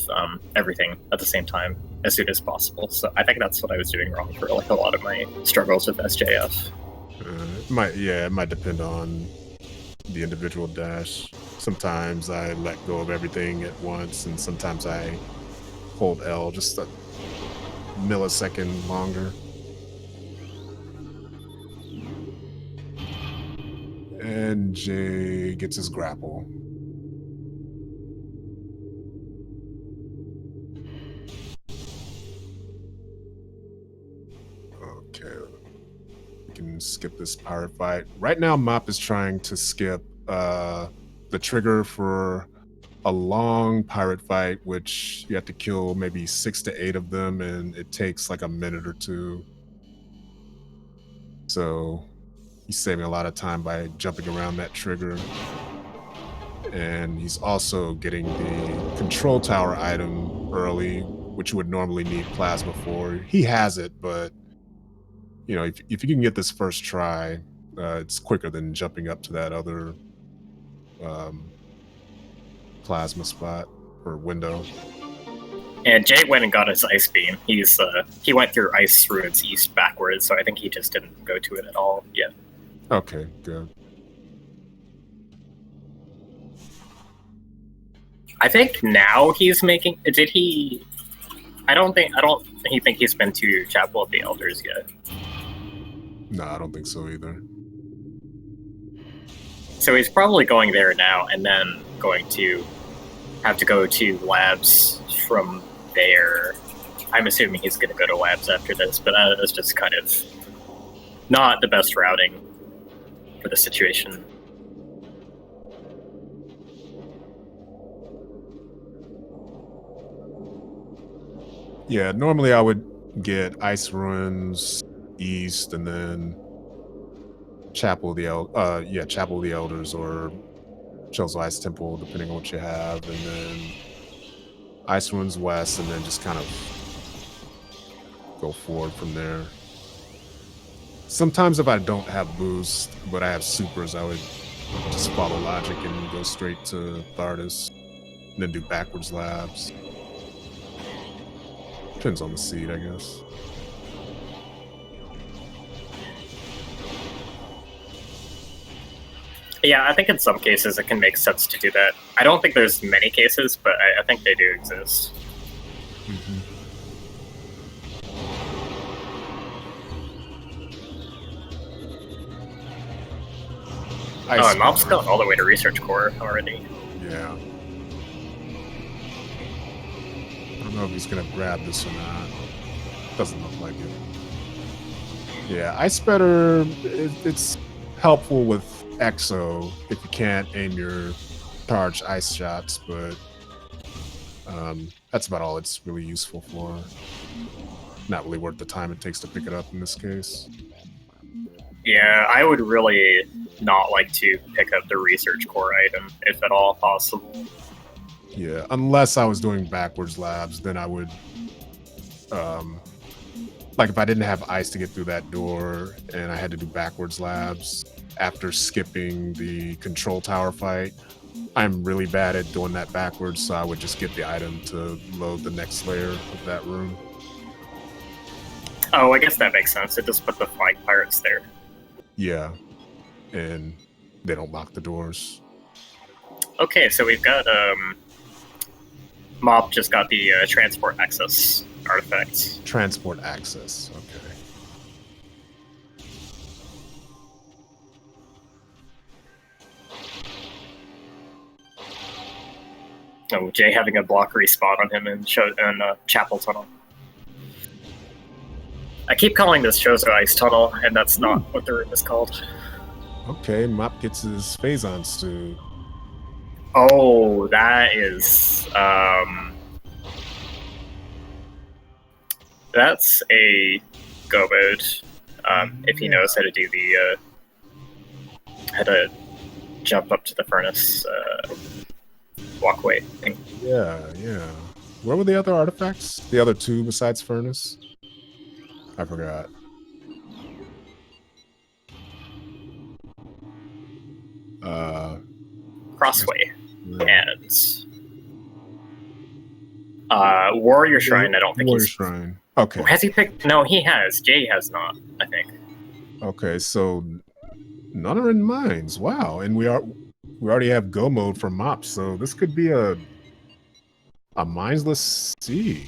everything at the same time as soon as possible, so I think that's what I was doing wrong for like a lot of my struggles with SJF. It might depend on the individual dash. Sometimes I let go of everything at once, and sometimes I hold L just a millisecond longer. and Jay gets his grapple. Okay. We can skip this pirate fight. Right now, Mop is trying to skip the trigger for a long pirate fight, which you have to kill maybe 6 to 8 of them, and it takes like a minute or two. So he's saving a lot of time by jumping around that trigger. And he's also getting the control tower item early, which you would normally need plasma for. He has it, but you know, if you can get this first try, it's quicker than jumping up to that other plasma spot or window. And Jay went and got his ice beam. He went through ice ruins east backwards, so I think he just didn't go to it at all yet. Okay, good. I think now he's making. Did he? I don't think he's been to Chapel of the Elders yet. No, I don't think so either. So he's probably going there now, and then going to have to go to labs from there. I'm assuming he's going to go to labs after this, but that's just kind of not the best routing for the situation. Yeah, normally I would get Ice Ruins East and then Chapel of the Elders or Chozo Ice Temple, depending on what you have, and then Ice Ruins West, and then just kind of go forward from there. Sometimes if I don't have boost, but I have supers, I would just follow logic and go straight to Thardis, and then do backwards labs. Depends on the seed, I guess. Yeah, I think in some cases it can make sense to do that. I don't think there's many cases, but I think they do exist. Mm-hmm. Oh, and Mob's going all the way to Research Core already. Yeah. I don't know if he's gonna grab this or not. Doesn't look like it. Yeah, Ice Spreader, it's helpful with Exo if you can't aim your charged ice shots, but that's about all it's really useful for. Not really worth the time it takes to pick it up in this case. Yeah, I would really not like to pick up the Research Core item, if at all possible. Yeah, unless I was doing backwards labs, then I would, like if I didn't have ice to get through that door and I had to do backwards labs after skipping the control tower fight, I'm really bad at doing that backwards, so I would just get the item to load the next layer of that room. Oh, I guess that makes sense. It just put the flying pirates there. Yeah, and they don't lock the doors. Okay, so we've got Mob just got the transport access artifact. Transport access, okay. Oh, Jay having a block respawn on him in Chapel Tunnel. I keep calling this Chozo Ice Tunnel, and that's not what the room is called. Okay, Mop gets his Phazon suit. Oh, that is that's a go mode. If he knows how to do the how to jump up to the furnace walkway thing. Yeah. What were the other artifacts? The other two besides furnace? I forgot. Crossway and Warrior Shrine. I don't think Warrior he's. Shrine. Okay. Has he picked? No, he has. Jay has not, I think. Okay, so none are in mines. Wow, and we already have go mode for Mop, so this could be a minesless sea.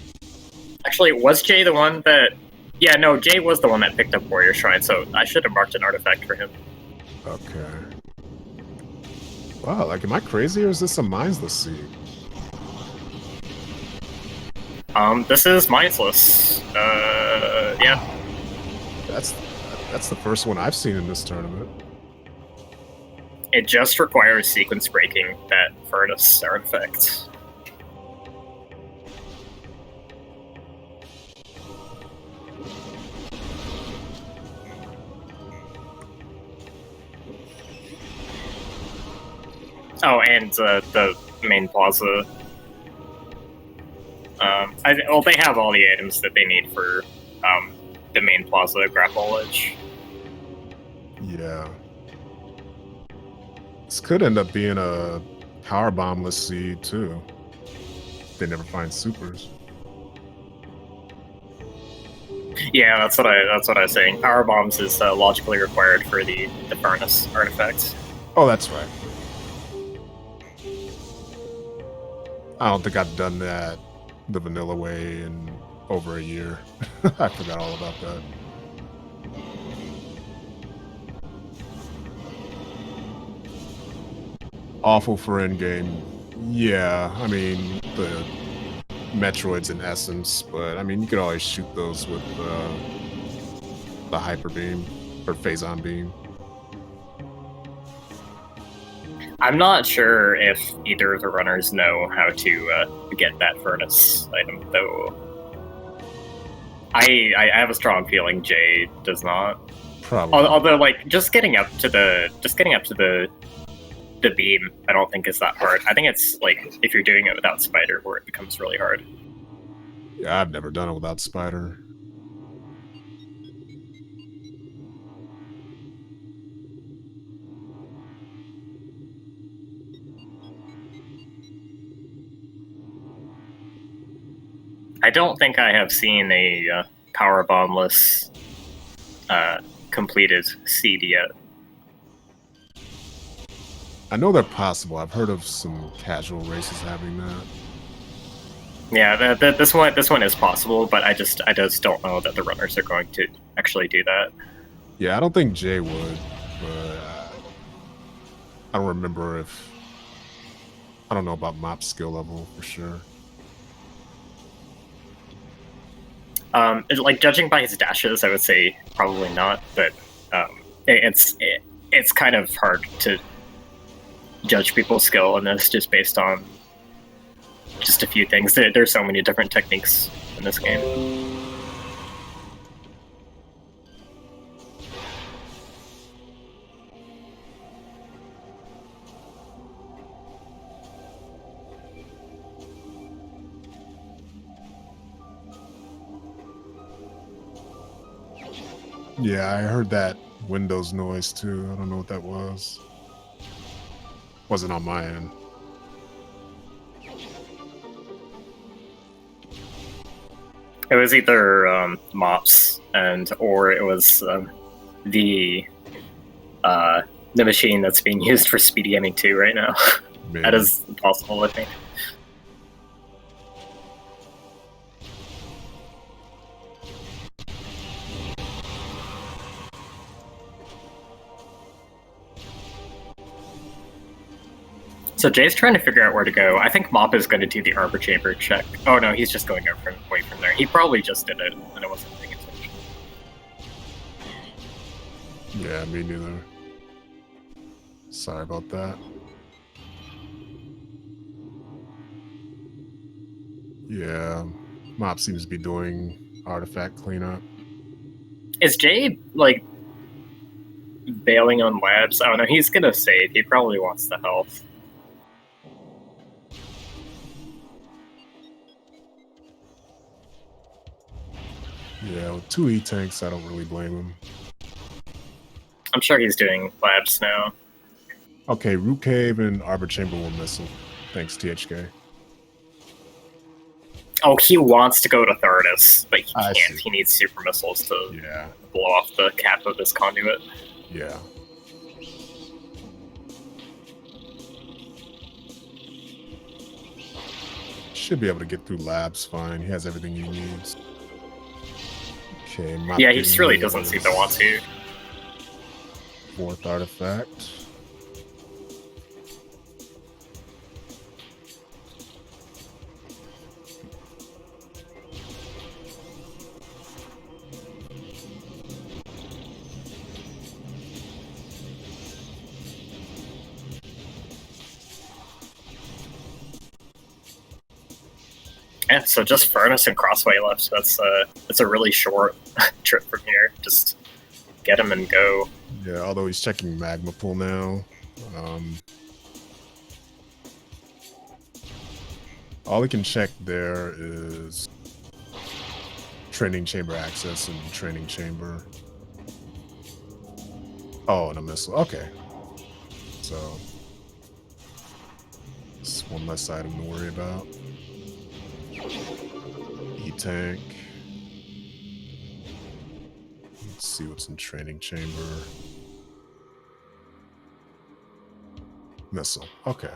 Actually, was Jay the one that? Yeah, no, Jay was the one that picked up Warrior Shrine, so I should have marked an artifact for him. Okay. Wow, like, am I crazy or is this a mindless seed? This is mindless. Yeah. That's the first one I've seen in this tournament. It just requires sequence breaking that furnace artifact. Oh, and the main plaza. Well, they have all the items that they need for the main plaza grapple edge. Yeah. This could end up being a power bombless seed too. They never find supers. Yeah, that's what I was saying. Power bombs is logically required for the furnace artifact. Oh, that's right. I don't think I've done that the vanilla way in over a year. I forgot all about that. Awful for endgame. Yeah, I mean, the Metroids in essence, but I mean, you could always shoot those with the hyper beam or phazon beam. I'm not sure if either of the runners know how to get that furnace item, though. I have a strong feeling Jay does not. Probably. Although, like, just getting up to the beam, I don't think is that hard. I think it's like if you're doing it without Spider, where it becomes really hard. Yeah, I've never done it without Spider. I don't think I have seen a power bombless completed seed yet. I know they're possible. I've heard of some casual races having that. Yeah, this one is possible, but I just don't know that the runners are going to actually do that. Yeah, I don't think Jay would, but I don't remember if I don't know about Mop's skill level for sure. Like judging by his dashes, I would say probably not, but it's kind of hard to judge people's skill in this just based on just a few things. There's so many different techniques in this game. Yeah, I heard that Windows noise too. I don't know what that was. Wasn't on my end. It was either mops or it was the machine that's being used for SpeedGaming 2 right now. That is possible, I think. So Jay's trying to figure out where to go. I think Mop is going to do the arbor chamber check. Oh no, he's just going away from there. He probably just did it, and I wasn't paying attention. Yeah, me neither. Sorry about that. Yeah, Mop seems to be doing artifact cleanup. Is Jay, like, bailing on labs? Oh no, he's gonna save. He probably wants the health. Yeah, with 2 E-tanks, I don't really blame him. I'm sure he's doing labs now. Okay, Root Cave and Arbor Chamber will miss him. Thanks, THK. Oh, he wants to go to Thardus, but he I can't. see. He needs super missiles to Yeah, blow off the cap of his conduit. yeah. Should be able to get through labs fine. He has everything he needs. Okay, Yeah, he just really doesn't seem to want to. 4th artifact. Yeah, so just furnace and crossway left. That's a really short trip from here. Just get him and go. Yeah, although he's checking magma pool now. All he can check there is training chamber access and training chamber. Oh, and a missile. Okay. So it's one less item to worry about. E-tank. Let's see what's in training chamber. Missile. Okay.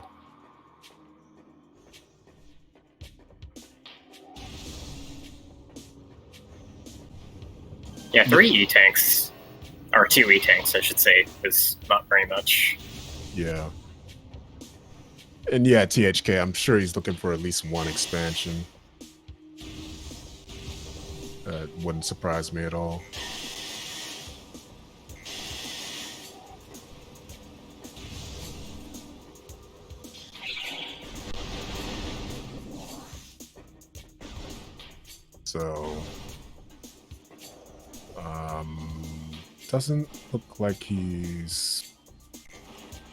Yeah, 3 E-tanks, or 2 E-tanks, I should say, is not very much. Yeah. And yeah, THK, I'm sure he's looking for at least one expansion. That wouldn't surprise me at all. So, doesn't look like he's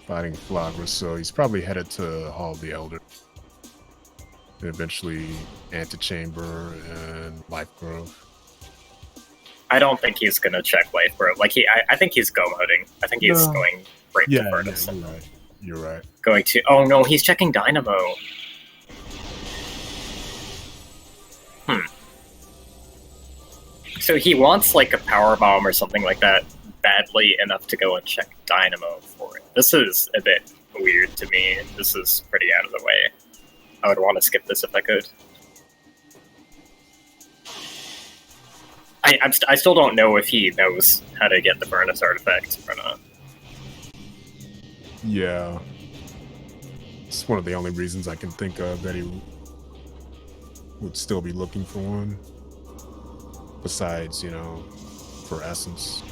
fighting Flagra, so he's probably headed to Hall of the Elder. And eventually Antechamber and Life Grove. I don't think he's gonna check Life Grove. Like I think he's go-moding. I think he's going right to Furnace. Yeah, you're right. Going to. Oh no, he's checking Dynamo. So he wants like a power bomb or something like that badly enough to go and check Dynamo for it. This is a bit weird to me. This is pretty out of the way. I would want to skip this if I could. I still don't know if he knows how to get the Furnace artifact or not. Yeah. It's one of the only reasons I can think of that he would still be looking for one. Besides, you know, for Essence.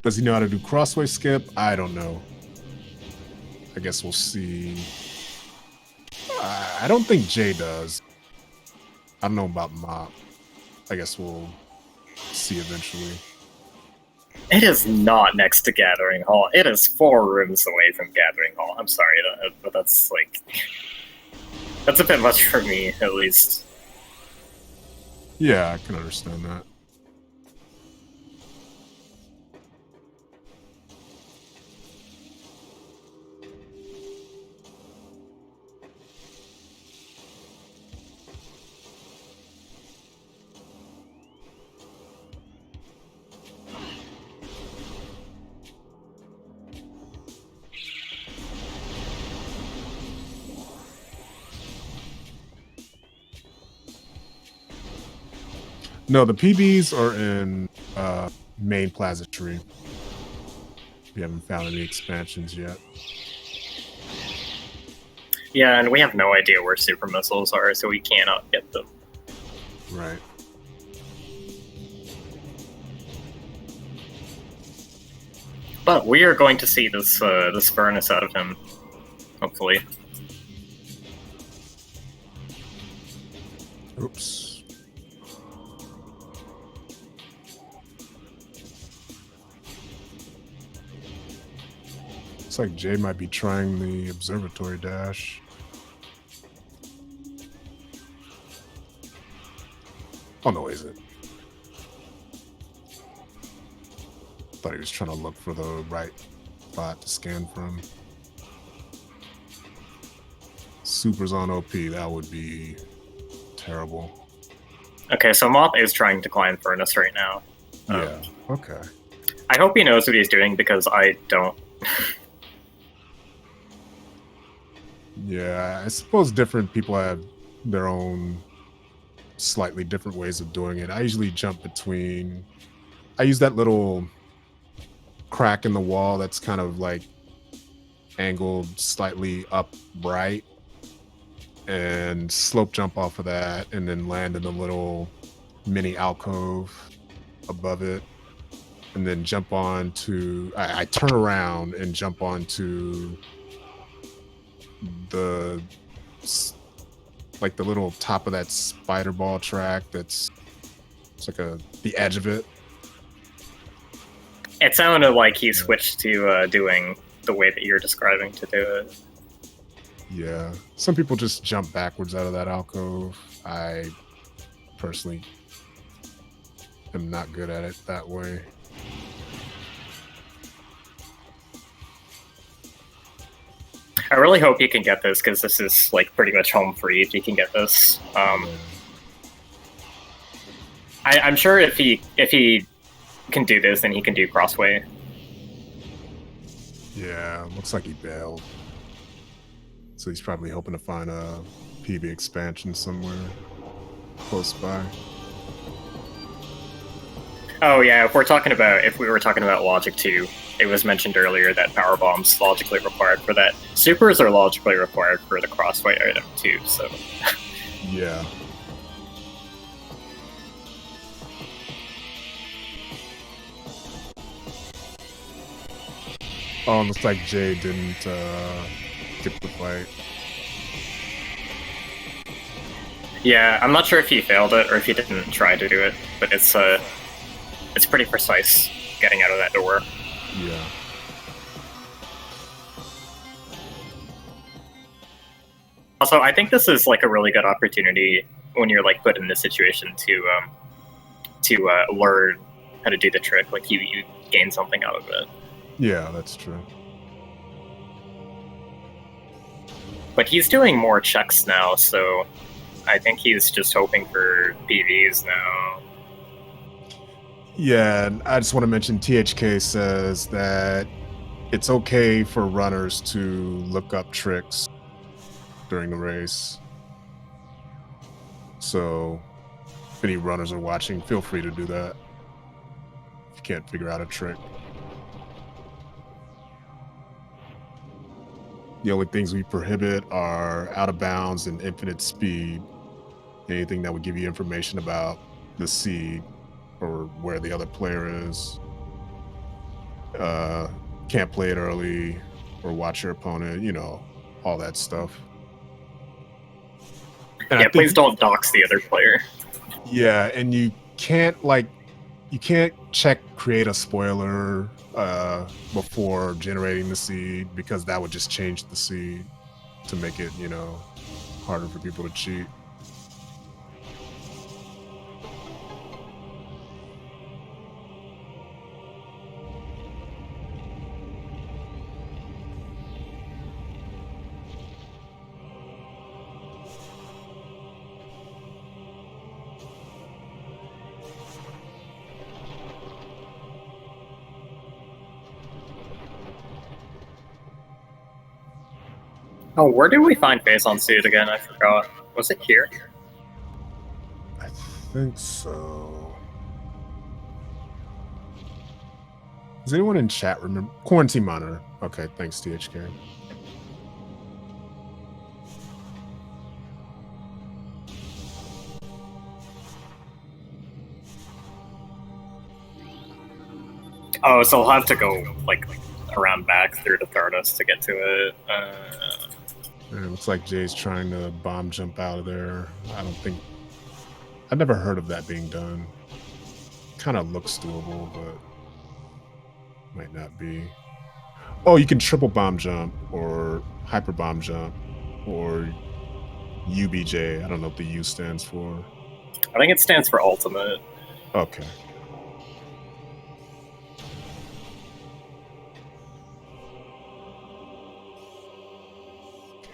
Does he know how to do crossway skip? I don't know. I guess we'll see. I don't think Jay does. I don't know about Mop. I guess we'll see eventually. It is not next to Gathering Hall. It is 4 rooms away from Gathering Hall. I'm sorry, but that's like... That's a bit much for me, at least. Yeah, I can understand that. No, the PBs are in main Plaza Tree. We haven't found any expansions yet. Yeah, and we have no idea where super missiles are, so we cannot get them. Right. But we are going to see this this furnace out of him, hopefully. Oops. Looks like Jay might be trying the observatory dash. Oh no, is it? Thought he was trying to look for the right spot to scan from. Super's on OP, that would be terrible. Okay, so Mop is trying to climb Furnace right now. Yeah, okay. I hope he knows what he's doing, because I don't. Yeah, I suppose different people have their own slightly different ways of doing it. I usually jump between... I use that little crack in the wall that's kind of like angled slightly upright and slope jump off of that and then land in a little mini alcove above it, and then jump on to. I turn around and jump onto the like the little top of that spider ball track. It's like the edge of it. It sounded like he switched to doing the way that you're describing to do it. Yeah, some people just jump backwards out of that alcove. I personally am not good at it that way. I really hope you can get this, because this is like pretty much home free if you can get this. I'm sure if he can do this, then he can do Crossway. Yeah, looks like he bailed. So he's probably hoping to find a PB expansion somewhere close by. Oh yeah, if we were talking about Logic 2, it was mentioned earlier that power bombs logically required for that. Supers are logically required for the Crossway item too, so yeah. Oh, looks like Jay didn't skip the fight. yeah, I'm not sure if he failed it or if he didn't try to do it, but it's pretty precise getting out of that door. Yeah. Also, I think this is like a really good opportunity when you're like put in this situation to learn how to do the trick. Like you gain something out of it. Yeah, that's true. But he's doing more checks now, so I think he's just hoping for PVs now. Yeah, and I just want to mention THK says that it's okay for runners to look up tricks during the race. So if any runners are watching, feel free to do that if you can't figure out a trick. The only things we prohibit are out of bounds and infinite speed. Anything that would give you information about the seed or where the other player is. Can't play it early or watch your opponent, all that stuff. And yeah, please don't dox the other player. Yeah, and you can't check create a spoiler before generating the seed, because that would just change the seed to make it, harder for people to cheat. Oh, where did we find Face on Suit again? I forgot. Was it here? I think so. Does anyone in chat remember? Quarantine Monitor. Okay, thanks, THK. Oh, so I'll have to go like around back through the TARDIS to get to it. It looks like Jay's trying to bomb jump out of there. I've never heard of that being done. Kind of looks doable, but might not be. Oh, you can triple bomb jump or hyper bomb jump or UBJ. I don't know what the U stands for. I think it stands for ultimate. Okay.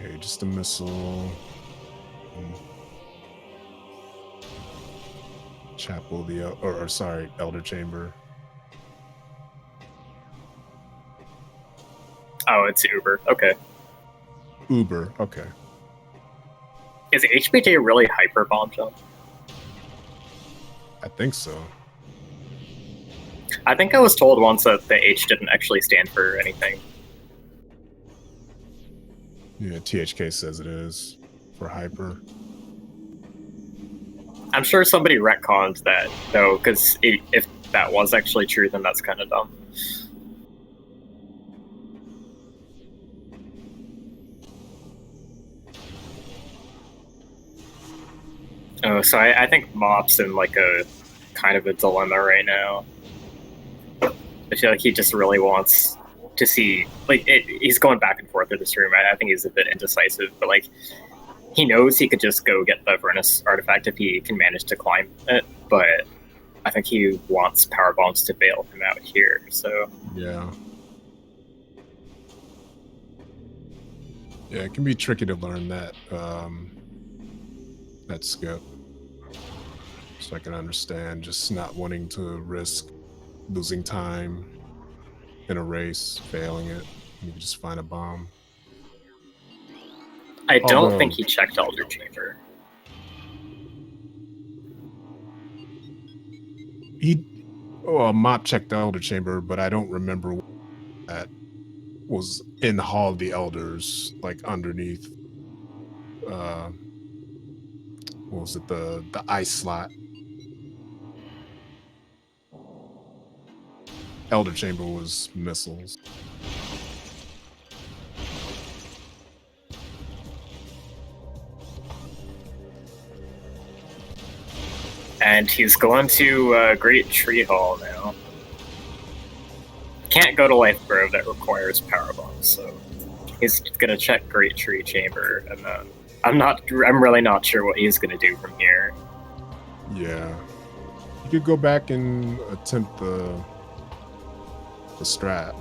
Okay, just a missile. Chapel, Elder Chamber. Oh, it's Uber. Okay. Uber, okay. Is HBJ really hyper bomb jump? I think so. I think I was told once that the H didn't actually stand for anything. Yeah, THK says it is for hyper. I'm sure somebody retconned that though, because if that was actually true, then that's kind of dumb. Oh, so I think Mop's in like a kind of a dilemma right now. I feel like he just really wants to see, like, he's going back and forth in this room. I think he's a bit indecisive, but like, he knows he could just go get the Avernus artifact if he can manage to climb it, but I think he wants power bombs to bail him out here. So yeah, it can be tricky to learn that that skip. So I can understand just not wanting to risk losing time in a race, failing it. You can just find a bomb. I don't think he checked Elder Chamber. Mop checked the Elder Chamber, but I don't remember that was in the Hall of the Elders, like underneath. What was it? The ice slot. Elder Chamber was missiles. And he's going to Great Tree Hall now. Can't go to Life Grove, that requires power bombs, so he's gonna check Great Tree Chamber, and then I'm really not sure what he's gonna do from here. Yeah, you could go back and attempt the strat,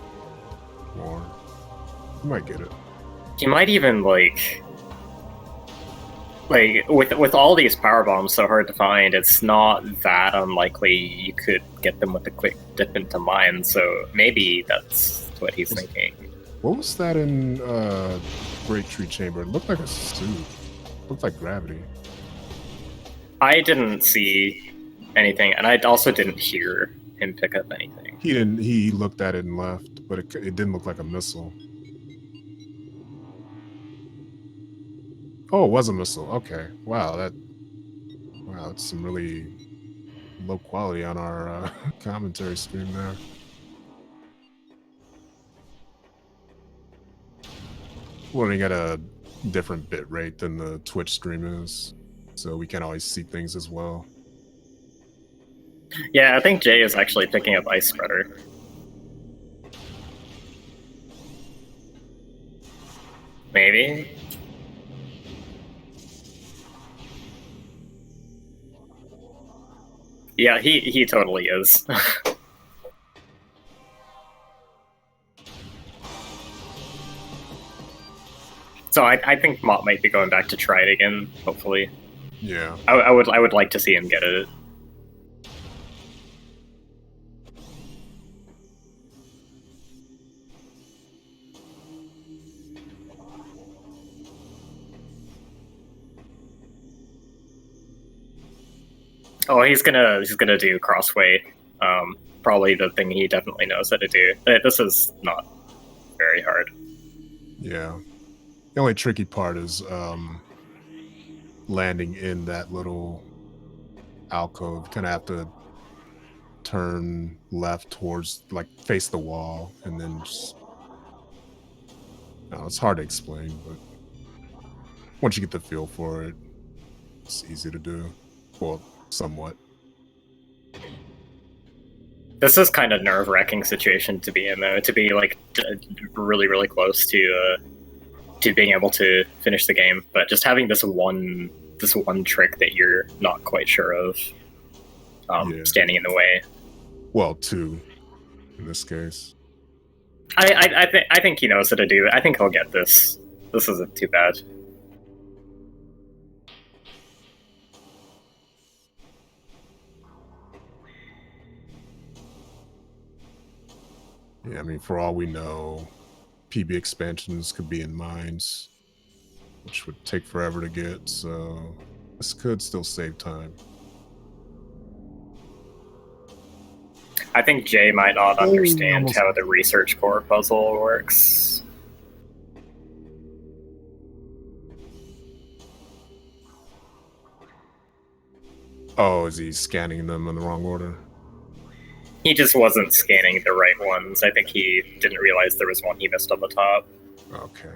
or you might get it. He might even like with all these power bombs so hard to find, it's not that unlikely you could get them with a quick dip into mine. So maybe that's what he's thinking. What was that in Great Tree Chamber? It looked like a suit. It looked like gravity. I didn't see anything, and I also didn't hear him pick up anything. He didn't. He looked at it and left, but it didn't look like a missile. Oh, it was a missile. Okay. Wow, that's some really low quality on our commentary stream there. We're running at a different bit rate than the Twitch stream is, so we can't always see things as well. Yeah, I think Jay is actually picking up Ice Spreader. Maybe? Yeah, he totally is. So I think Mop might be going back to try it again, hopefully. Yeah. I would like to see him get it. Oh, he's gonna do Crossway. Probably the thing he definitely knows how to do. This is not very hard. Yeah. The only tricky part is landing in that little alcove. Kind of have to turn left towards, like, face the wall, and then just... No, it's hard to explain, but once you get the feel for it, it's easy to do. Well, somewhat. This is kind of nerve-wracking situation to be in, though. To be like really, really close to being able to finish the game, but just having this one trick that you're not quite sure of, standing in the way. Well, two, in this case. I think he knows how to do it. I think he'll get this. This isn't too bad. Yeah, I mean, for all we know, PB expansions could be in mines, which would take forever to get, so this could still save time. I think Jay might not understand how the research core puzzle works. Oh, is he scanning them in the wrong order? He just wasn't scanning the right ones. I think he didn't realize there was one he missed on the top. Okay.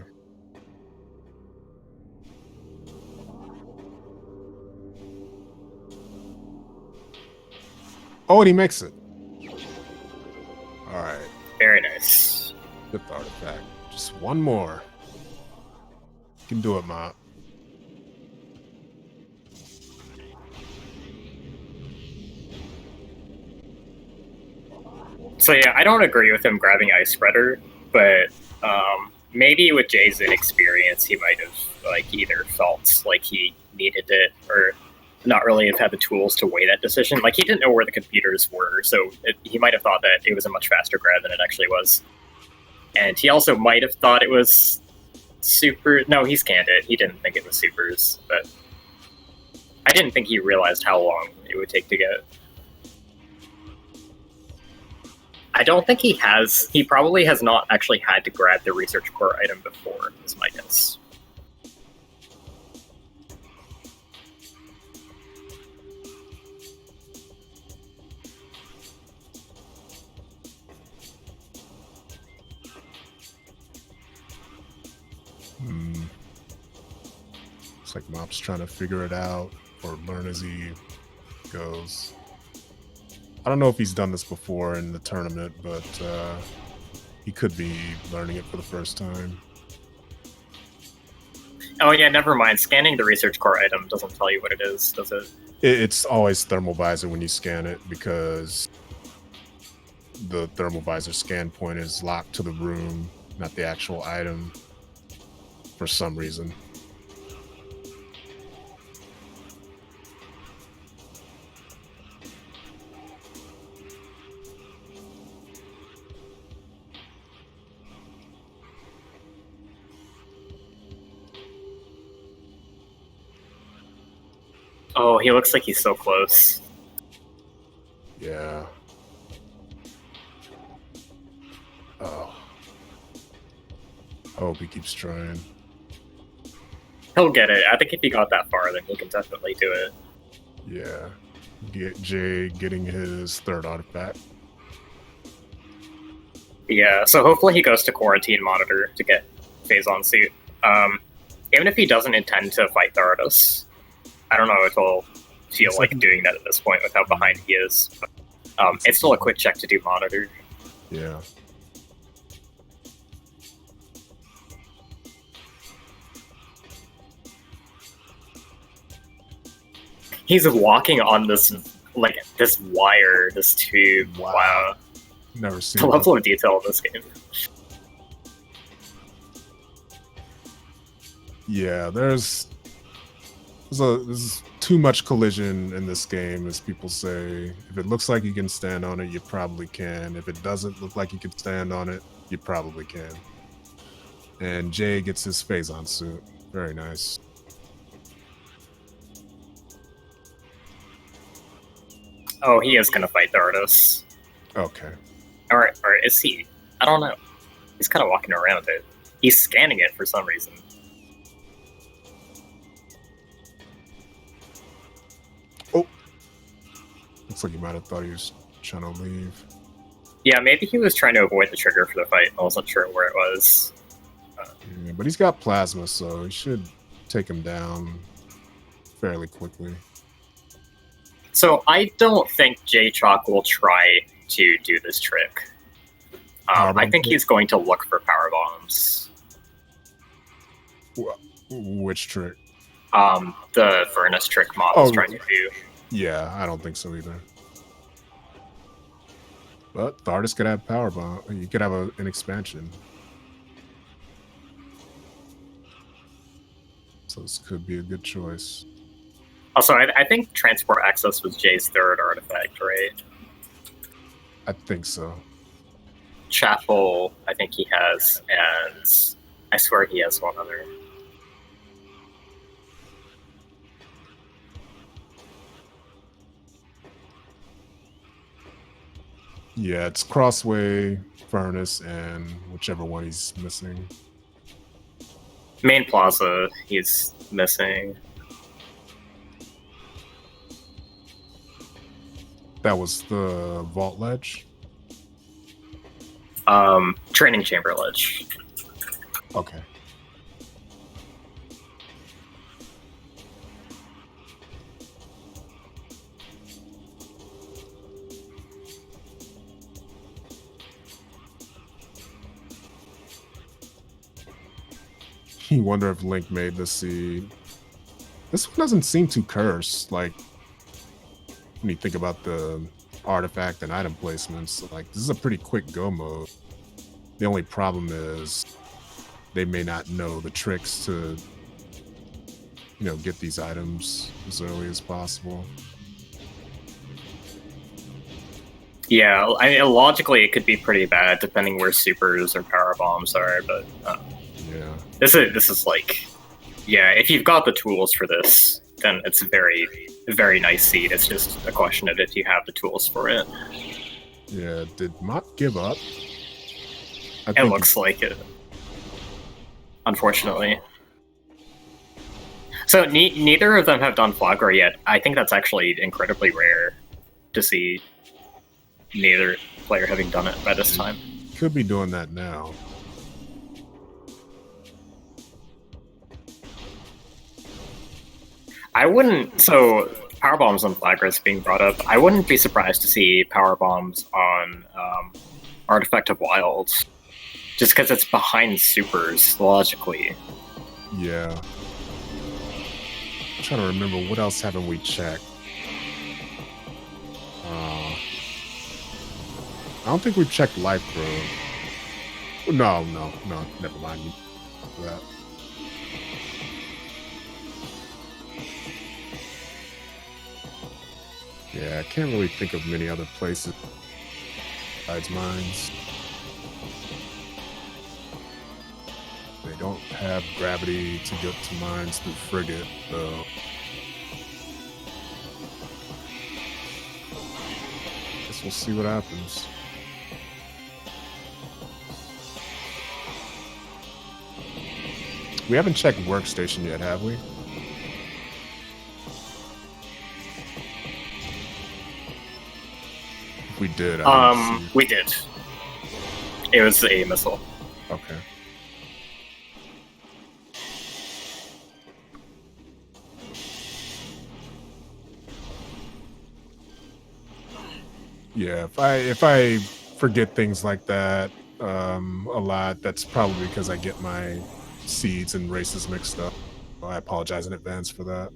Oh, and he makes it. All right. Very nice. Fifth artifact. Just one more. You can do it, Mop. So yeah, I don't agree with him grabbing Ice Spreader, but maybe with Jay's inexperience, he might have like either felt like he needed it or not really have had the tools to weigh that decision. Like he didn't know where the computers were, so he might have thought that it was a much faster grab than it actually was. And he also might have thought it was super. No, he scanned it. He didn't think it was supers, but I didn't think he realized how long it would take to get. I don't think he has. He probably has not actually had to grab the research core item before, is my guess. Looks like Mop's trying to figure it out or learn as he goes. I don't know if he's done this before in the tournament, but he could be learning it for the first time. Oh yeah, never mind. Scanning the research core item doesn't tell you what it is, does it? It's always thermal visor when you scan it because the thermal visor scan point is locked to the room, not the actual item, for some reason. Oh, he looks like he's so close. Yeah. Oh. I hope he keeps trying. He'll get it. I think if he got that far, then he can definitely do it. Yeah. Jay getting his third artifact. Yeah, so hopefully he goes to Quarantine Monitor to get Phazon Suit. Even if he doesn't intend to fight Tharados, I don't know if he'll feel like doing that at this point with how behind he is. But, it's still a quick check to do Monitor. Yeah. He's walking on this, like, this wire, this tube. Wow. Never seen The level of detail of this game. Yeah, there's too much collision in this game, as people say. If it looks like you can stand on it, you probably can. If it doesn't look like you can stand on it, you probably can. And Jay gets his Phazon suit. Very nice. Oh, he is gonna fight Tharados. Okay. Or is he? I don't know. He's kind of walking around it. He's scanning it for some reason. Oh! Looks like he might have thought he was trying to leave. Yeah, maybe he was trying to avoid the trigger for the fight. I wasn't sure where it was. Yeah, but he's got plasma, so he should take him down fairly quickly. So I don't think Jaychalke will try to do this trick. I think he's going to look for power bombs. Which trick? The furnace trick Mop is trying to do. Yeah, I don't think so either. But the artist could have power bomb. You could have an expansion. So this could be a good choice. Also, I think transport access was Jay's third artifact, right? I think so. Chapel, I think he has, and I swear he has one other. Yeah, it's Crossway, Furnace, and whichever one he's missing. Main Plaza, he's missing. That was the vault ledge? Training chamber ledge. Okay. You wonder if Link made the seed. This one doesn't seem too cursed. Like, when you think about the artifact and item placements, like, this is a pretty quick go mode. The only problem is they may not know the tricks to, you know, get these items as early as possible. Yeah, I mean, logically it could be pretty bad depending where supers or power bombs are, but Yeah. this is like, yeah, if you've got the tools for this, then it's a very, very nice seed. It's just a question of if you have the tools for it. Yeah, did Mop give up? It looks like it, unfortunately. So neither of them have done Flagger yet. I think that's actually incredibly rare to see neither player having done it by this time. Could be doing that now. I wouldn't. So power bombs on Flaggers being brought up. I wouldn't be surprised to see power bombs on Artifact of Wilds, just because it's behind supers logically. Yeah. I'm trying to remember what else haven't we checked. I don't think we've checked Life Grove. No, never mind. That. Yeah, I can't really think of many other places besides mines. They don't have gravity to get to mines through Frigate, though. Guess we'll see what happens. We haven't checked Workstation yet, have we? If we did. We did. It was a missile. Okay. Yeah, if I forget things like that a lot, that's probably because I get my seeds and races mixed up. I apologize in advance for that.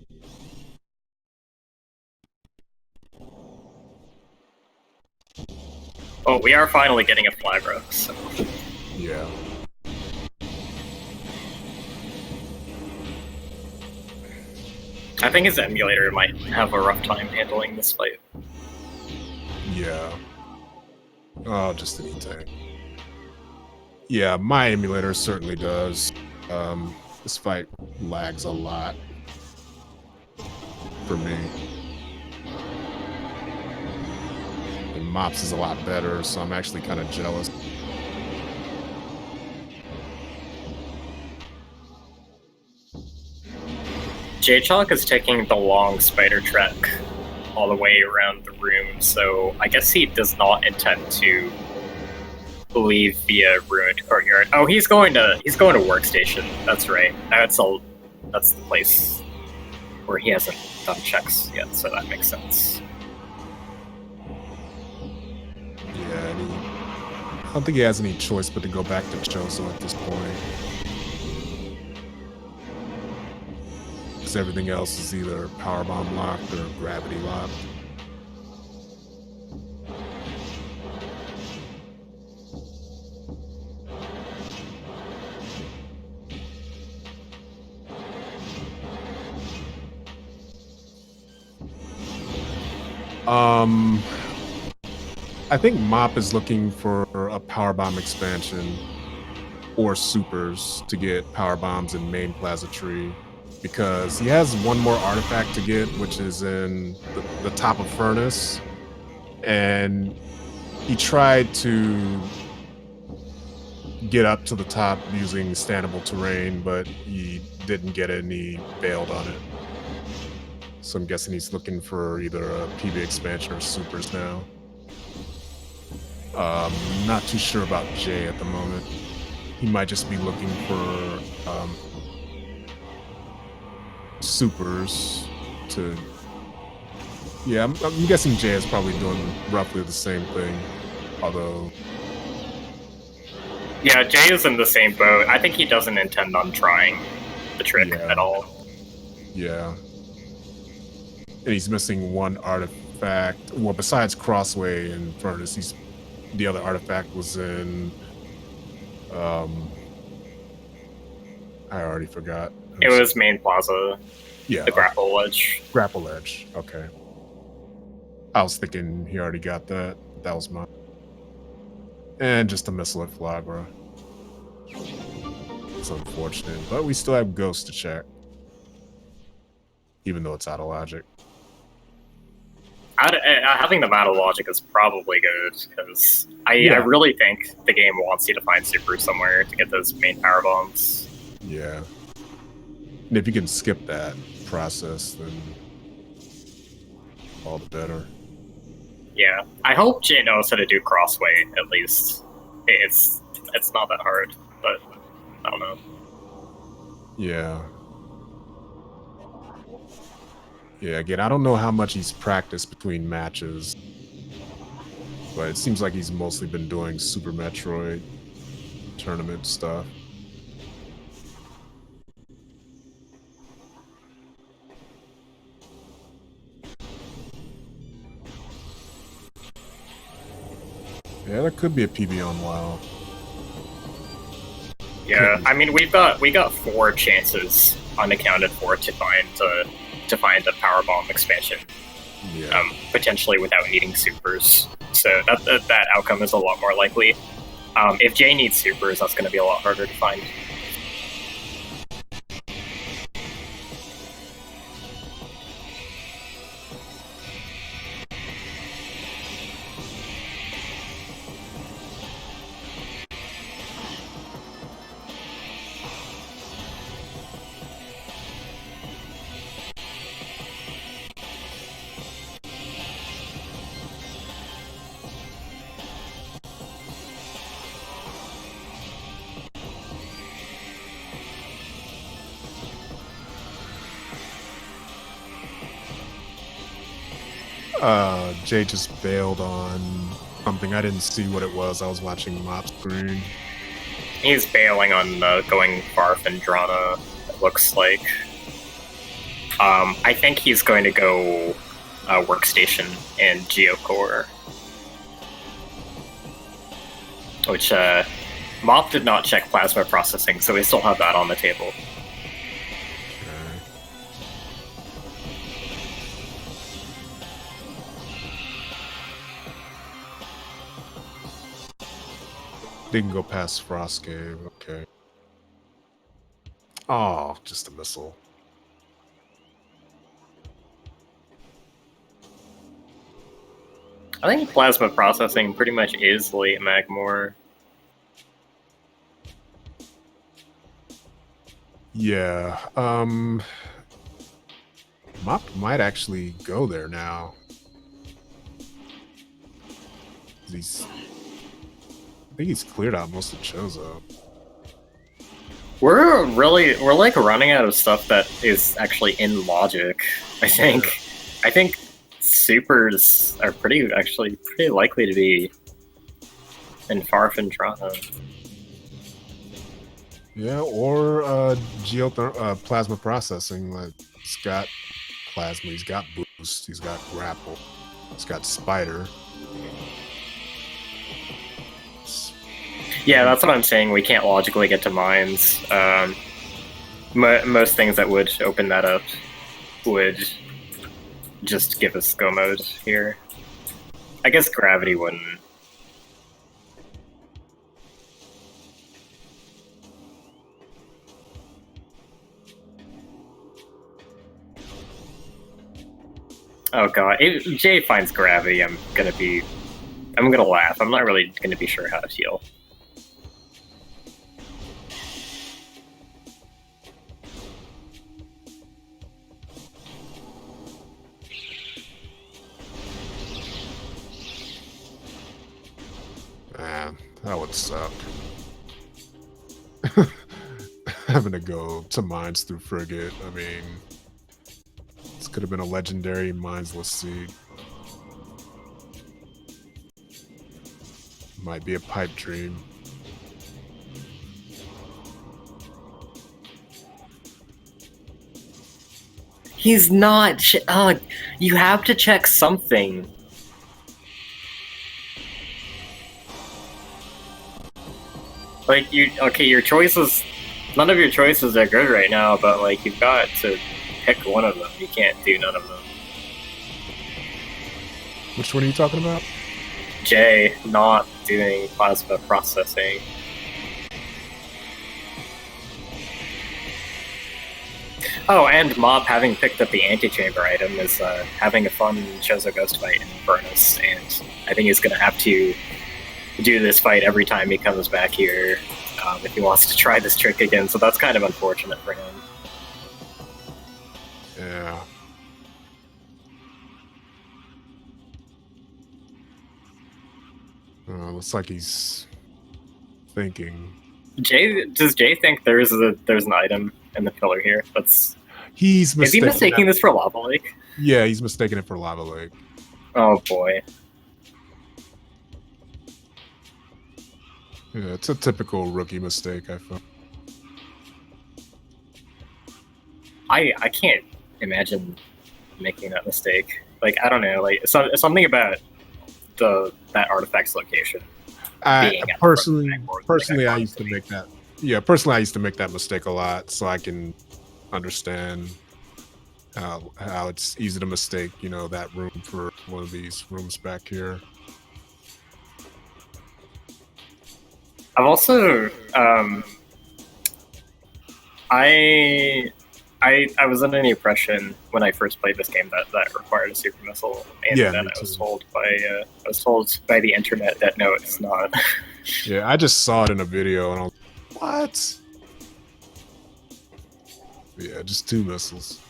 Oh, we are finally getting a Flagra, so. Yeah. I think his emulator might have a rough time handling this fight. Yeah. Oh, just an E-tank. Yeah, my emulator certainly does. This fight lags a lot for me. And Mops is a lot better, so I'm actually kind of jealous. Jaychalke is taking the long spider trek all the way around the room, so I guess he does not intend to leave via ruined courtyard. Oh, he's going to workstation. That's right. That's the place where he hasn't done checks yet, so that makes sense. Yeah, I don't think he has any choice but to go back to Chozo at this point. Because everything else is either powerbomb locked or gravity locked. I think Mop is looking for a powerbomb expansion or supers to get powerbombs in main Plaza Tree, because he has one more artifact to get, which is in the top of Furnace, and he tried to get up to the top using standable terrain, but he didn't get it and he bailed on it. So I'm guessing he's looking for either a PB expansion or supers now. Not too sure about Jay at the moment. He might just be looking for supers to... Yeah, I'm guessing Jay is probably doing roughly the same thing, although... Yeah, Jay is in the same boat. I think he doesn't intend on trying the trick at all. Yeah. And he's missing one artifact. Well, besides Crossway and Furnace, the other artifact was in... I already forgot. It was Main Plaza. Yeah. The grapple ledge. Grapple ledge, okay. I was thinking he already got that. That was mine. And just a missile at Flagra. It's unfortunate, but we still have Ghost to check. Even though it's out of logic. Having them out of logic is probably good, because I really think the game wants you to find super somewhere to get those main power bombs. Yeah. And if you can skip that process, then all the better. Yeah. I hope Jay knows how to do Crossway, at least. It's not that hard, but I don't know. Yeah. Yeah, again, I don't know how much he's practiced between matches, but it seems like he's mostly been doing Super Metroid tournament stuff. Yeah, that could be a PB on WoW. Yeah, I mean we got 4 chances unaccounted for to find a power bomb expansion. Yeah. Potentially without needing supers. So that outcome is a lot more likely. If Jay needs supers, that's going to be a lot harder to find. Jay just bailed on something. I didn't see what it was. I was watching Mop's screen. He's bailing on going Farf and Drana, it looks like. I think he's going to go Workstation and Geocore. Which, Mop did not check plasma processing, so we still have that on the table. Didn't go past Frost Cave, okay. Oh, just a missile. I think plasma processing pretty much is late Magmore. Yeah, Mop might actually go there now. I think he's cleared out most of Chozo. We're like running out of stuff that is actually in logic. I think supers are pretty likely to be in Farf and Drana. Yeah, or plasma processing. Like, he's got plasma, he's got boost, he's got grapple, he's got spider. Yeah, that's what I'm saying. We can't logically get to mines. Most things that would open that up would just give us go mode here. I guess gravity wouldn't. Oh god, if Jay finds gravity, I'm gonna laugh. I'm not really gonna be sure how to feel. That would suck. Having to go to mines through Frigate. I mean, this could have been a legendary minesless seed. Might be a pipe dream. He's not. You have to check something. Like your choices. None of your choices are good right now, but like you've got to pick one of them. You can't do none of them. Which one are you talking about? Jay not doing plasma processing. Oh, and Mob having picked up the antechamber item is having a fun Chozo Ghost fight in Furnace, and I think he's going to have to do this fight every time he comes back here if he wants to try this trick again, so that's kind of unfortunate for him. Yeah. Looks like he's thinking. Does Jay think there's an item in the pillar here? Is he mistaking this for Lava Lake? Yeah, he's mistaking it for Lava Lake. Oh boy. Yeah, it's a typical rookie mistake, I feel. I can't imagine making that mistake. Like, I don't know, like something about that artifact's location. Personally, I used to make that. Yeah, personally, I used to make that mistake a lot, so I can understand how it's easy to mistake, you know, that room for one of these rooms back here. I've also I was under the impression when I first played this game that required a super missile, and then I was told by the internet that no, it's not. Yeah, I just saw it in a video and I was like, what? Yeah, just 2 missiles.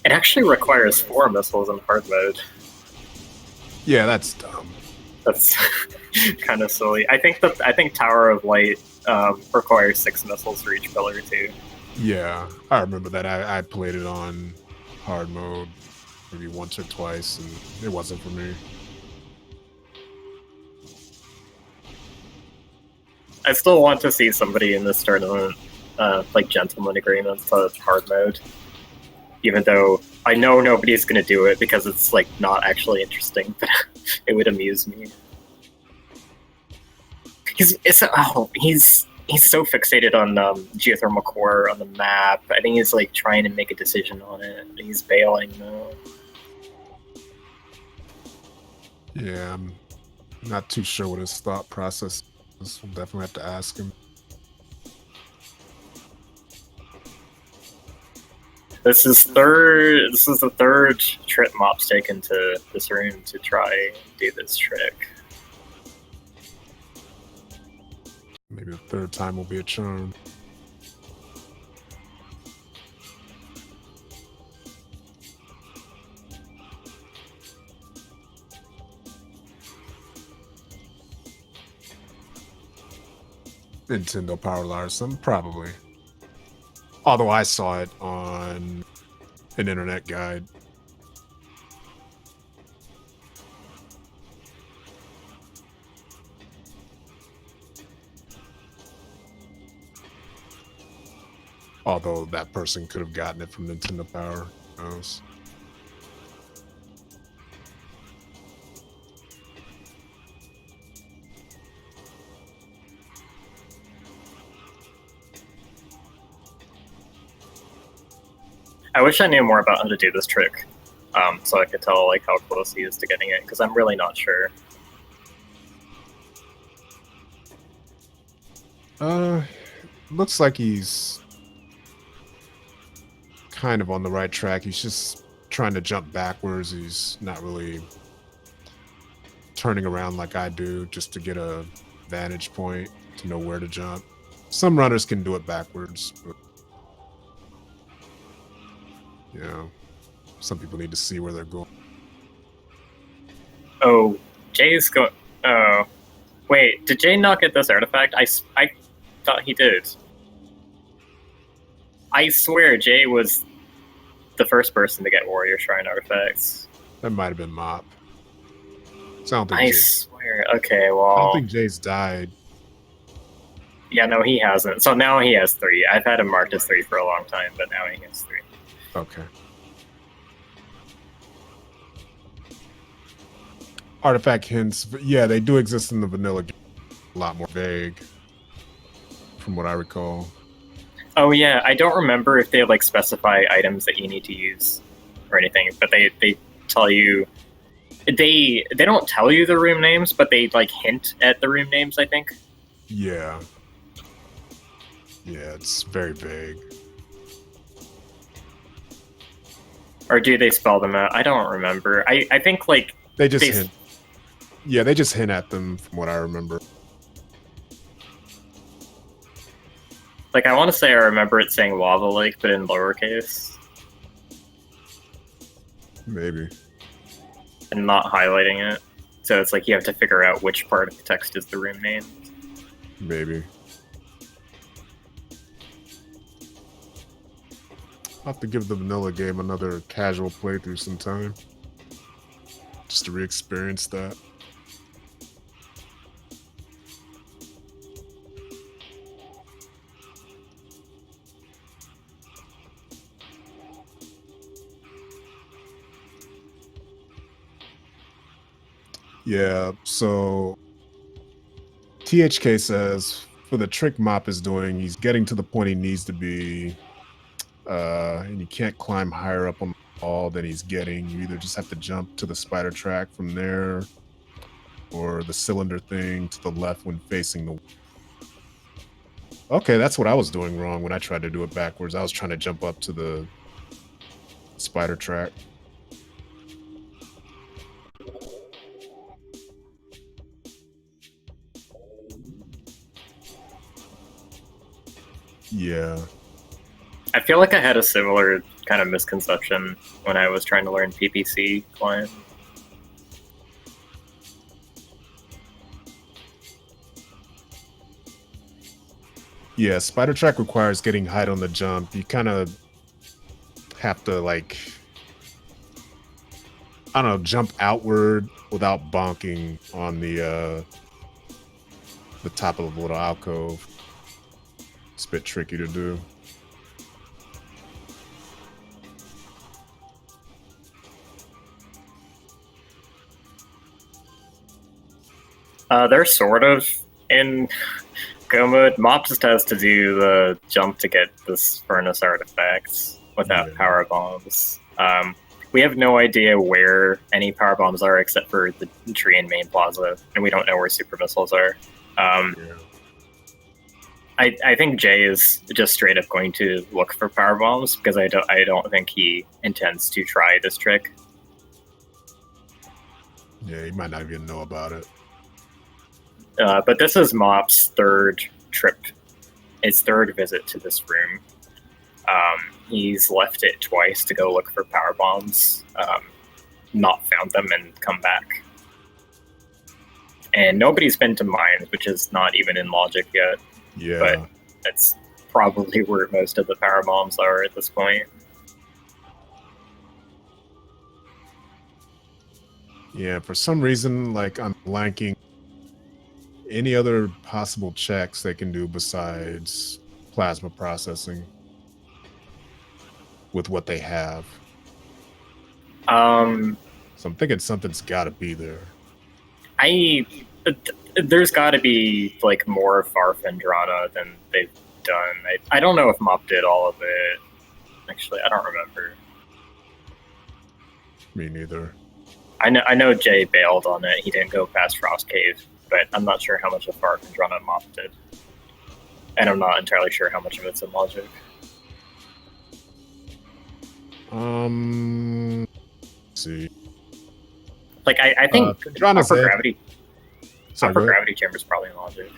It actually requires 4 missiles in hard mode. Yeah, that's dumb. That's kind of silly. I think Tower of Light requires 6 missiles for each pillar too. Yeah, I remember that. I played it on hard mode maybe once or twice, and it wasn't for me. I still want to see somebody in this tournament like gentleman agreements on hard mode, even though I know nobody's going to do it because it's like not actually interesting, but it would amuse me. He's so fixated on geothermal core on the map. I think he's like trying to make a decision on it. He's bailing though. Yeah, I'm not too sure what his thought process is. We'll definitely have to ask him. This is the third trip Mop's taken to this room to try and do this trick. Maybe the 3rd time will be a charm. Nintendo Power Larson, probably. Although I saw it on an internet guide. Although that person could have gotten it from Nintendo Power. Who knows? I wish I knew more about how to do this trick, so I could tell like how close he is to getting it, because I'm really not sure. Looks like he's kind of on the right track. He's just trying to jump backwards. He's not really turning around like I do just to get a vantage point to know where to jump. Some runners can do it backwards, but you know, some people need to see where they're going. Oh, Jay's going. Oh, Wait, did Jay not get this artifact? I thought he did. I swear Jay was the first person to get Warrior Shrine artifacts. That might have been Mop. So I don't think I Jay. swear. Okay, well. I don't think Jay's died. Yeah, no, he hasn't. So now he has 3. I've had him marked as 3 for a long time, but now he has 3. Okay. Artifact hints, but yeah, they do exist in the vanilla game. A lot more vague, from what I recall. Oh yeah, I don't remember if they like specify items that you need to use or anything, but they tell you. They don't tell you the room names, but they like hint at the room names, I think. Yeah. Yeah, it's very vague. Or do they spell them out? I don't remember. I think like they just hint. Yeah, they just hint at them from what I remember. Like I want to say I remember it saying Lava Lake, but in lowercase. Maybe. And not highlighting it. So it's like you have to figure out which part of the text is the room name. Maybe. I'll have to give the vanilla game another casual playthrough sometime. Just to re-experience that. Yeah, so THK says for the trick Mop is doing, he's getting to the point he needs to be, and you can't climb higher up on the wall than he's getting. You either just have to jump to the spider track from there, or the cylinder thing to the left when facing the. Okay, that's what I was doing wrong when I tried to do it backwards. I was trying to jump up to the spider track. Yeah. I feel like I had a similar kind of misconception when I was trying to learn PPC climb. Yeah, spider track requires getting height on the jump. You kind of have to, like, I don't know, jump outward without bonking on the top of the little alcove. It's a bit tricky to do. They're sort of in go mode. Mop just has to do the jump to get this furnace artifacts without power bombs. We have no idea where any power bombs are except for the tree in main plaza, and we don't know where super missiles are. I think Jay is just straight up going to look for power bombs because I don't think he intends to try this trick. Yeah, he might not even know about it. But this is Mop's third trip, his third visit to this room. He's left it twice to go look for power bombs, not found them, and come back. And nobody's been to mines, which is not even in logic yet. Yeah. But that's probably where most of the power bombs are at this point. Yeah, for some reason, like, I'm blanking any other possible checks they can do besides plasma processing with what they have. So I'm thinking something's got to be there. There's got to be like more Farfendrana than they've done. I don't know if Mop did all of it. Actually, I don't remember. Me neither. I know Jay bailed on it. He didn't go past Frost Cave, but I'm not sure how much of Farfendrana Mop did. And I'm not entirely sure how much of it's in logic. Let's see. Like I think upper gravity chamber is probably in logic.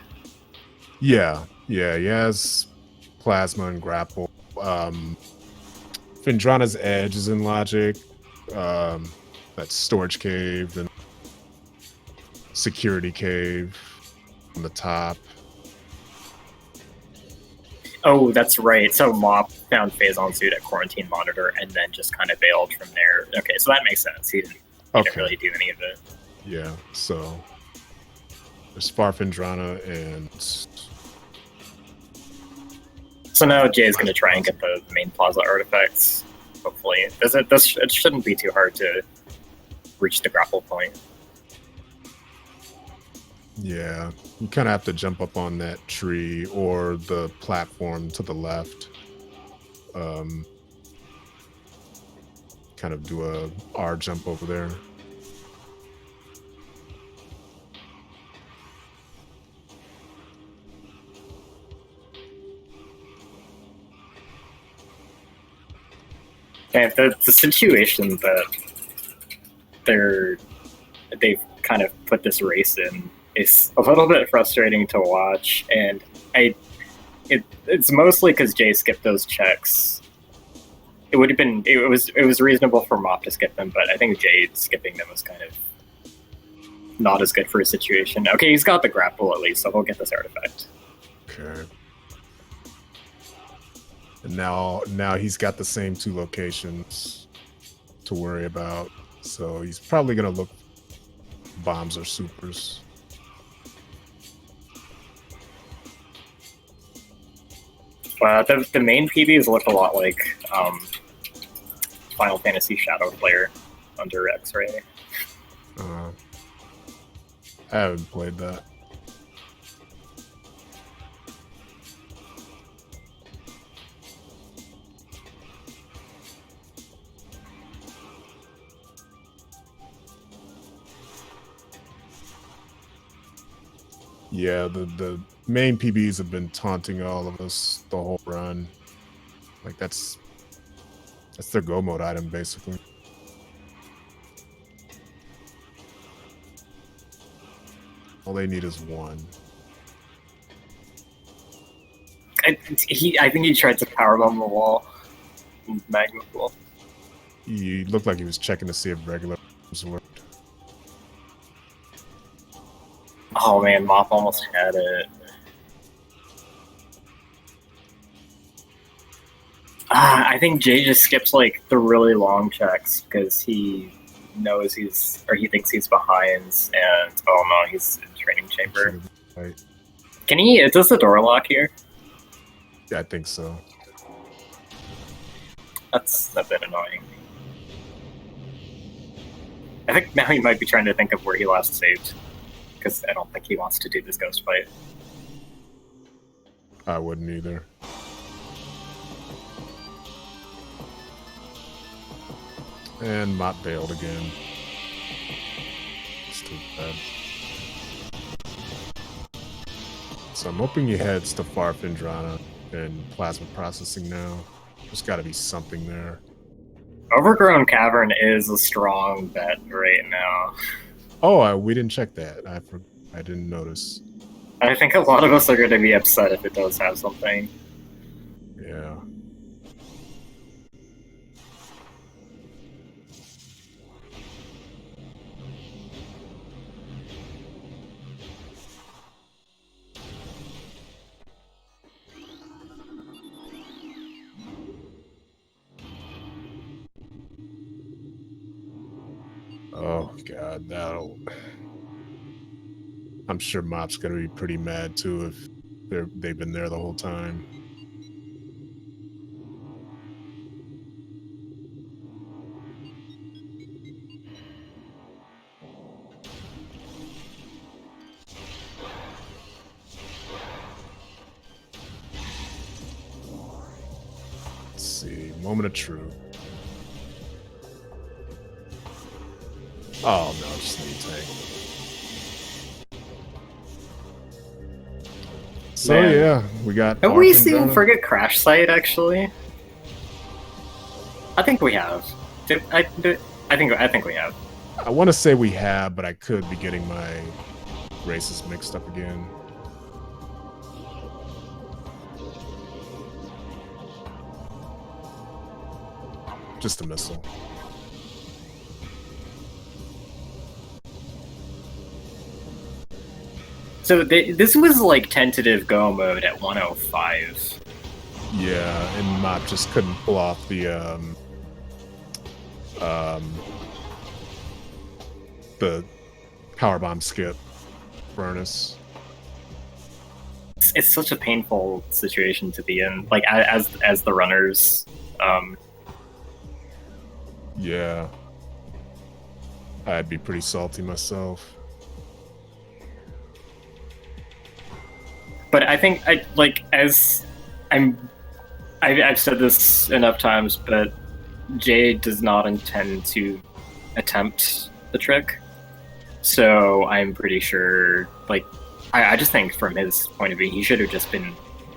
Yeah, he has plasma and grapple. Fendrana's edge is in logic. That's storage cave and security cave. on the top. Oh, that's right. So Mop found Phase on suit at Quarantine Monitor and then just kind of bailed from there. Okay, so that makes sense. He didn't really do any of it. Yeah, so there's Farfindrana and... So now Jay's going to try and get the main plaza artifacts, hopefully. It shouldn't be too hard to reach the grapple point. Yeah, you kind of have to jump up on that tree or the platform to the left. Kind of do a R jump over there. And the situation that they've kind of put this race in is a little bit frustrating to watch, and it's mostly because Jay skipped those checks. It was reasonable for Mop to skip them, but I think Jay skipping them was kind of not as good for his situation. Okay, he's got the grapple at least, so he'll get this artifact. Okay. And now he's got the same 2 locations to worry about. So he's probably going to look bombs or supers. The main PBs look a lot like Final Fantasy Shadow Flare under X-Ray. I haven't played that. Yeah, the main PBs have been taunting all of us the whole run. Like that's their go mode item basically. All they need is 1. I think he tried to powerbomb the wall in Magma Pool. He looked like he was checking to see if regular worked. Oh man, Mop almost had it. I think Jay just skips like the really long checks because he knows he thinks he's behind, and oh no, he's in training chamber. Right. Can he? Does the door lock here? Yeah, I think so. That's a bit annoying. I think now he might be trying to think of where he last saved, because I don't think he wants to do this ghost fight. I wouldn't either. And Mott bailed again. It's too bad. So I'm hoping he heads to Farfindrana and plasma processing now. There's got to be something there. Overgrown Cavern is a strong bet right now. Oh, we didn't check that. I didn't notice. I think a lot of us are going to be upset if it does have something. Yeah. Oh god, I'm sure Mop's gonna be pretty mad too if they've been there the whole time. Let's see, moment of truth. Oh no, just need tank. So Man. yeah, we got. Have we seen Frigate Crash Site actually? I think we have. I think we have. I want to say we have, but I could be getting my races mixed up again. Just a missile. So this was like tentative go mode at 105. Yeah, and Mop just couldn't pull off the powerbomb skip furnace. It's such a painful situation to be in, like as the runners. Yeah, I'd be pretty salty myself. But I think I've said this enough times, but Jay does not intend to attempt the trick. So I'm pretty sure, like, I just think from his point of view, he should have just been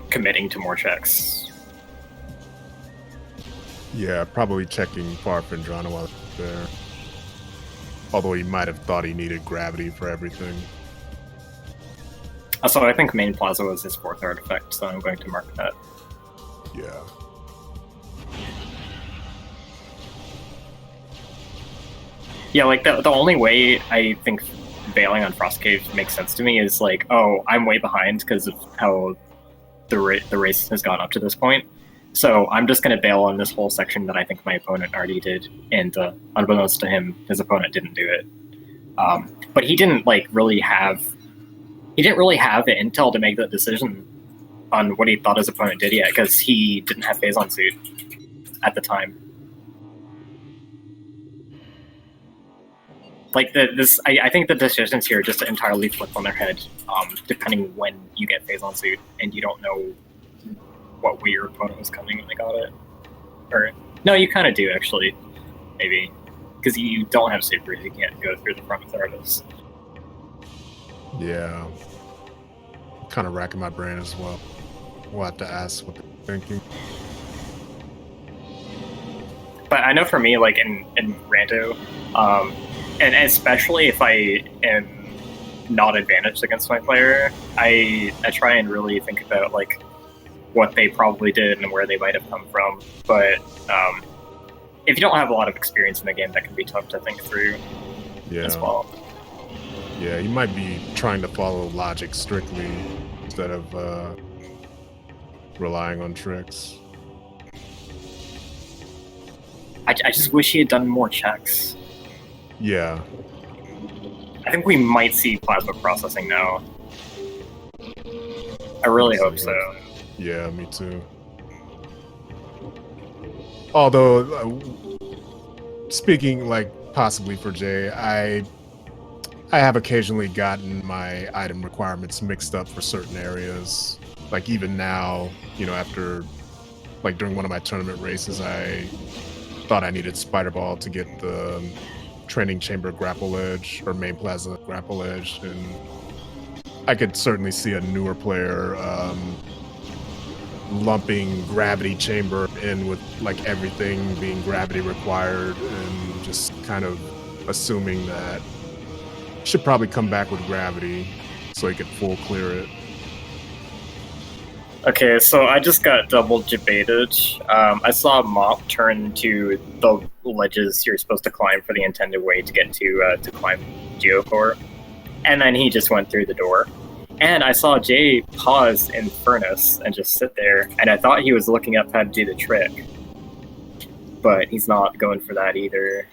committing to more checks. Yeah, probably checking Farfendrana while there. Although he might have thought he needed gravity for everything. Also, I think Main Plaza was his fourth artifact, so I'm going to mark that. Yeah. Yeah, like the only way I think bailing on Frost Cave makes sense to me is like, oh, I'm way behind because of how the race has gone up to this point. So I'm just going to bail on this whole section that I think my opponent already did, and unbeknownst to him, his opponent didn't do it. But he didn't really have the intel to make that decision on what he thought his opponent did yet, because he didn't have Phazon suit at the time. Like I think the decisions here just entirely flip on their head, depending when you get Phazon suit, and you don't know what way your opponent was coming when they got it. Or no, you kind of do actually, maybe, because you don't have supers, you can't go through the front with artists. Yeah, kind of racking my brain as well. We'll have to ask what they're thinking. But I know for me, like in Rando, and especially if I am not advantaged against my player, I try and really think about like what they probably did and where they might have come from. But if you don't have a lot of experience in the game, that can be tough to think through as well. Yeah, you might be trying to follow logic strictly instead of relying on tricks. I just wish he had done more checks. Yeah. I think we might see plasma processing now. I really hope so. Yeah, me too. Although, speaking like possibly for Jay, I have occasionally gotten my item requirements mixed up for certain areas. Like even now, after like during one of my tournament races, I thought I needed Spider Ball to get the training chamber grapple edge or main plaza grapple edge, and I could certainly see a newer player lumping gravity chamber in with like everything being gravity required and just kind of assuming that should probably come back with gravity so he could full clear it. Okay, so I just got double debated. I saw Mop turn to the ledges you're supposed to climb for the intended way to get to climb Geocore, and then he just went through the door. And I saw Jay pause in Furnace and just sit there, and I thought he was looking up how to do the trick, but he's not going for that either.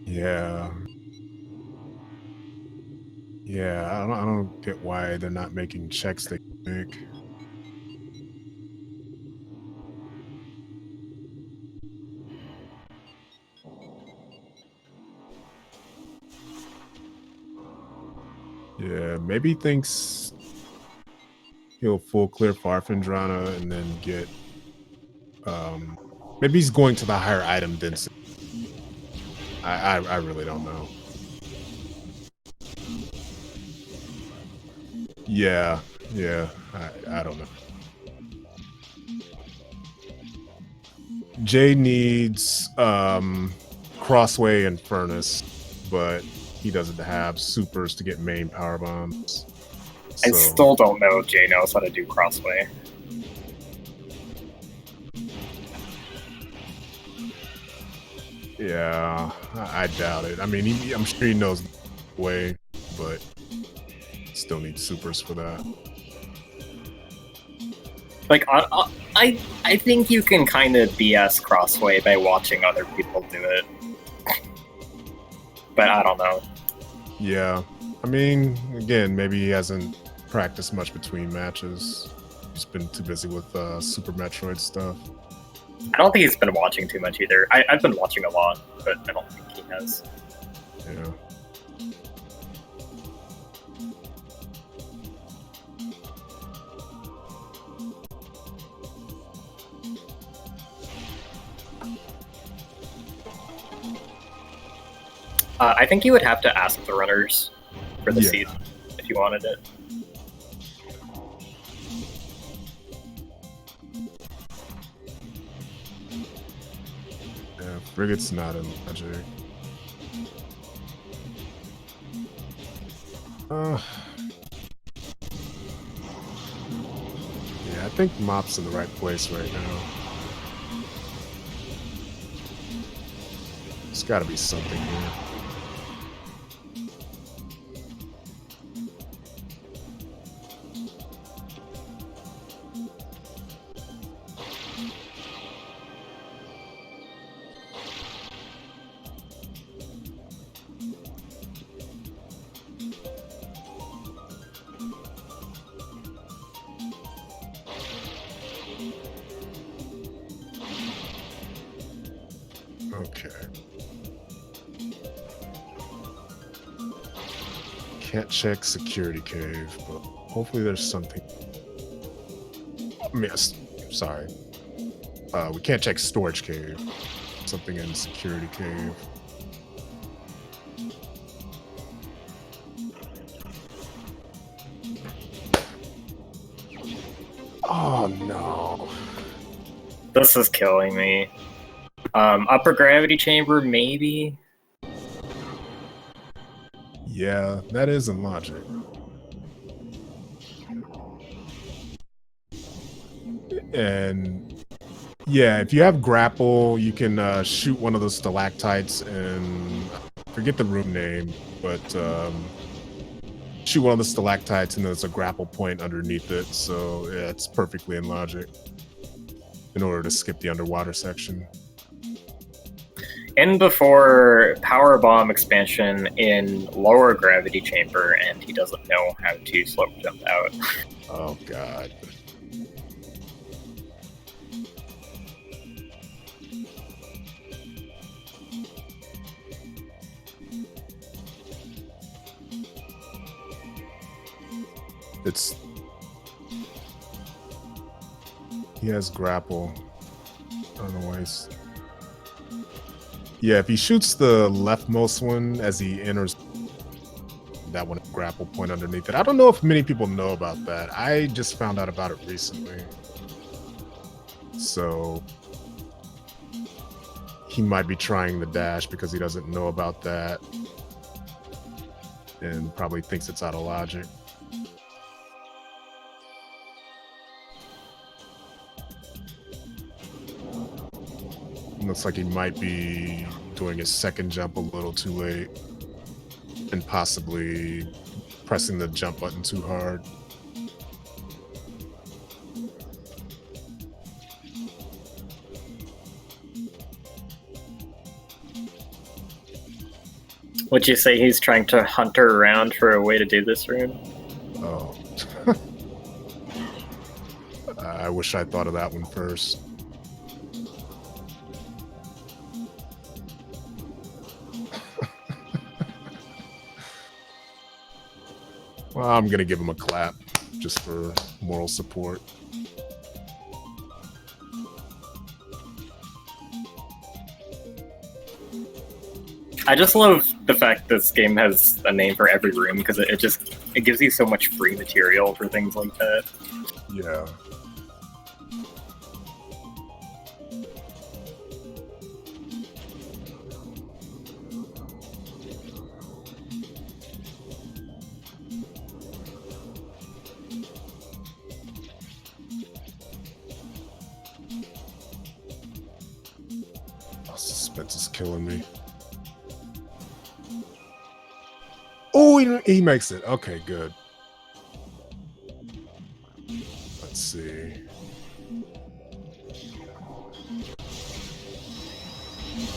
Yeah, I don't get why they're not making checks they make. Yeah, maybe he thinks he'll full clear Farfendrana and then get maybe he's going to the higher item density. I really don't know. Yeah, I don't know. Jay needs Crossway and Furnace, but he doesn't have supers to get main power bombs. I still don't know if Jay knows how to do Crossway. Yeah, I doubt it. I mean, I'm sure he knows the way, but still needs supers for that. Like, I think you can kind of BS Crossway by watching other people do it. But I don't know. Yeah, I mean, again, maybe he hasn't practiced much between matches. He's been too busy with Super Metroid stuff. I don't think he's been watching too much either. I've been watching a lot, but I don't think he has. Yeah. I think you would have to ask the runners for the Yeah. seed if you wanted it. Yeah, Frigate's not in Logic. Yeah, I think Mop's in the right place right now. There's got to be something here. Okay. Can't check security cave, but hopefully there's something. Yes, sorry. We can't check storage cave. Something in security cave. Oh no. This is killing me. Upper gravity chamber, maybe? Yeah, that is in Logic. And yeah, if you have grapple, you can shoot one of the stalactites and I forget the room name, but shoot one of the stalactites and there's a grapple point underneath it. So yeah, it's perfectly in Logic in order to skip the underwater section. In before power bomb expansion in lower gravity chamber, and he doesn't know how to slope jump out. Oh god. It's he has grapple. I don't know why he's. Yeah, if he shoots the leftmost one as he enters, that one grapple point underneath it. I don't know if many people know about that. I just found out about it recently. So he might be trying the dash because he doesn't know about that and probably thinks it's out of Logic. Looks like he might be doing his second jump a little too late and possibly pressing the jump button too hard. Would you say he's trying to hunter around for a way to do this rune? Oh. I wish I thought of that one first. Well, I'm going to give him a clap just for moral support. I just love the fact this game has a name for every room because it gives you so much free material for things like that. Yeah. That's just killing me. Oh, he makes it. Okay, good. Let's see.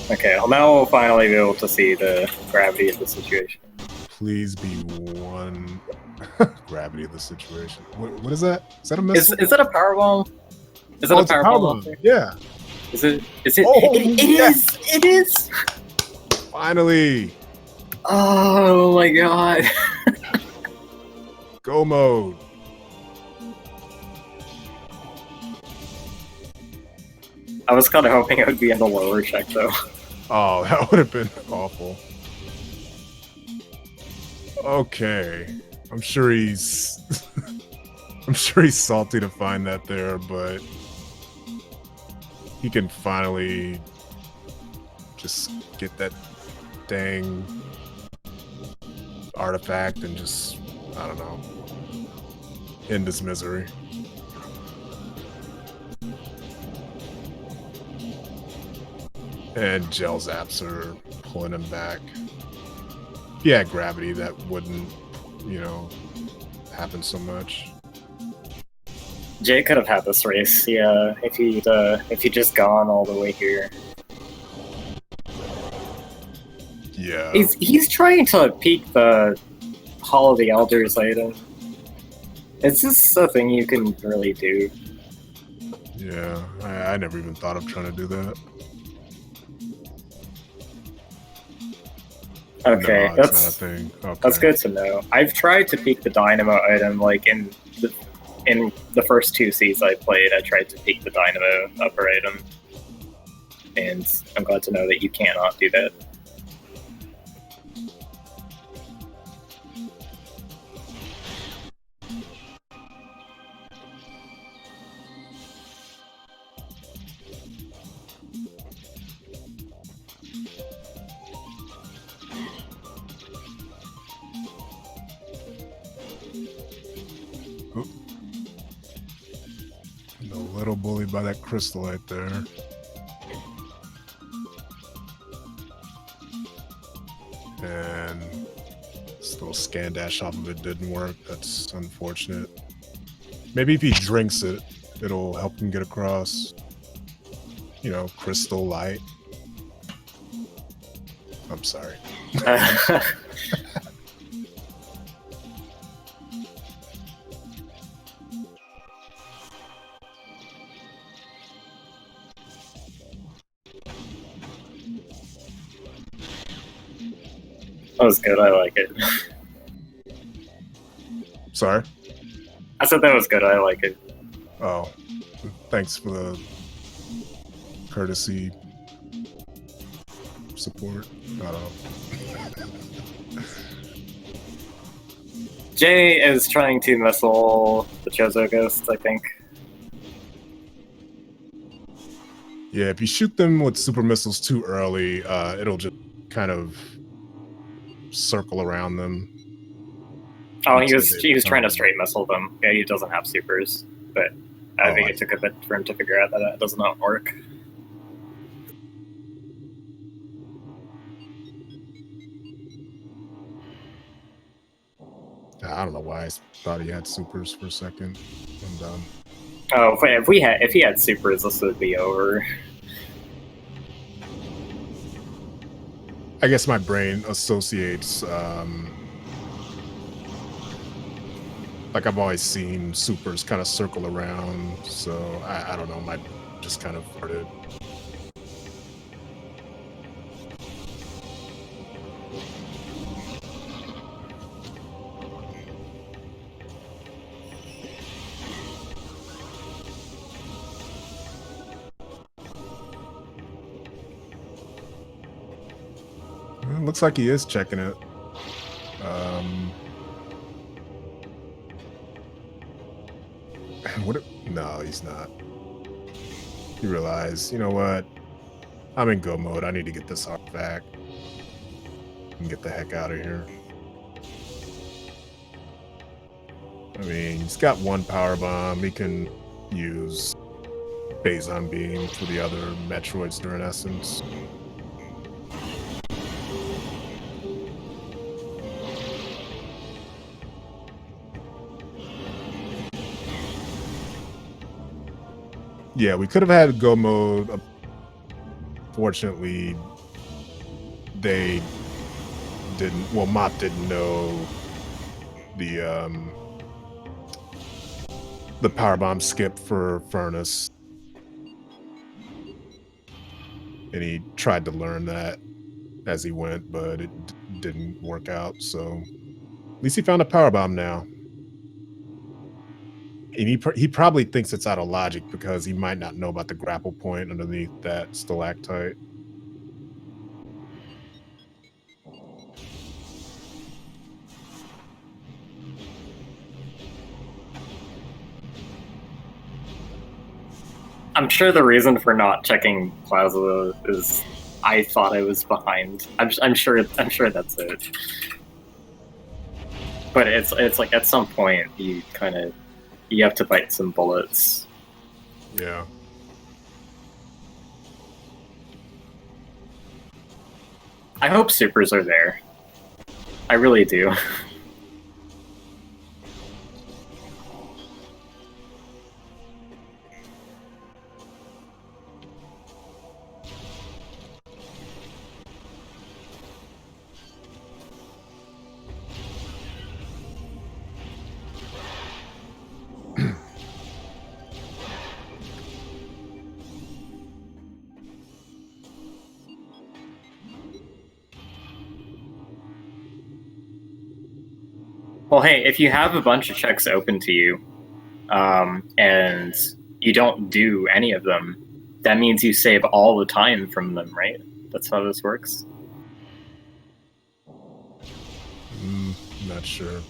Okay, I'll now finally be able to see the gravity of the situation. Please be one gravity of the situation. What is that? Is that a missile? Is it a power bomb? Is it a power bomb? Yeah. Is it? Is it? Oh, it yes. is! It is! Finally. Oh my god. Go mode. I was kind of hoping it would be in the lower check though. Oh, that would have been awful. Okay. I'm sure he's I'm sure he's salty to find that there, but he can finally just get that dang artifact and just, I don't know, end his misery. And gel zaps are pulling him back. If he had gravity, that wouldn't, you know, happen so much. Jay could have had this race, yeah, if he'd just gone all the way here. Yeah. He's trying to peek the Hall of the Elders item. It's just a thing you can really do. Yeah, I never even thought of trying to do that. Okay, no, that's not a thing. Okay. That's good to know. I've tried to peek the Dynamo item, like in the first 2 seeds I played. I tried to peek the Dynamo upper item, and I'm glad to know that you cannot do that. A little bullied by that crystal right there. And this little scan dash off of it didn't work. That's unfortunate. Maybe if he drinks it, it'll help him get across. You know, crystal light. I'm sorry. That was good, I like it. Sorry? I said that was good, I like it. Oh, thanks for the courtesy support. I don't know. Jay is trying to missile the Chozo Ghost, I think. Yeah, if you shoot them with super missiles too early, it'll just kind of circle around them. Oh, he was trying to straight missile them. Yeah, he doesn't have supers, but I think it took a bit for him to figure out that that does not work. I don't know why I thought he had supers for a second. I'm done. Oh, if he had supers, this would be over. I guess my brain associates, like I've always seen supers kind of circle around, so I don't know, my just kind of farted. It looks like he is checking it. No, he's not. You realize, you know what? I'm in go mode. I need to get this artifact and get the heck out of here. I mean, he's got one power bomb. He can use Phazon Beam for the other Metroids during Essence. Yeah, we could have had go mode. Fortunately, they didn't. Well, Mop didn't know the powerbomb skip for Furnace, and he tried to learn that as he went, but it didn't work out. So at least he found a powerbomb now. And he probably thinks it's out of logic because he might not know about the grapple point underneath that stalactite. I'm sure the reason for not checking Plaza is I thought I was behind. I'm sure that's it. But it's like at some point you have to bite some bullets. Yeah. I hope supers are there. I really do. Well, hey, if you have a bunch of checks open to you, and you don't do any of them, that means you save all the time from them, right? That's how this works? Not sure.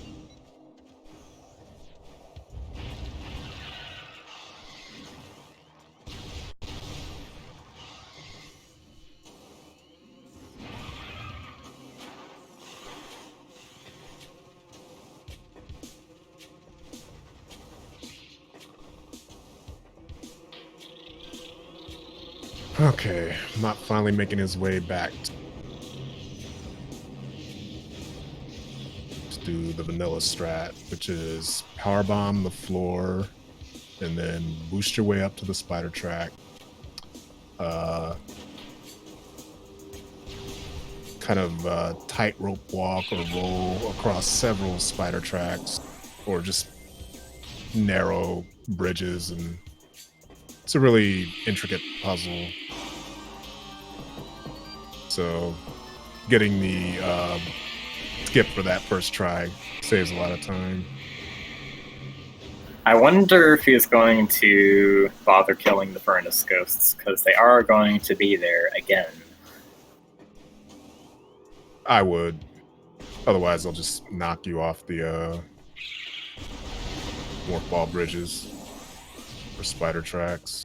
Okay, Mop finally making his way back to do the vanilla strat, which is powerbomb the floor and then boost your way up to the spider track. Kind of tightrope walk or roll across several spider tracks or just narrow bridges, and it's a really intricate puzzle. So getting the skip for that first try saves a lot of time. I wonder if he's going to bother killing the furnace ghosts, because they are going to be there again. I would. Otherwise, they'll just knock you off the morph ball bridges or spider tracks.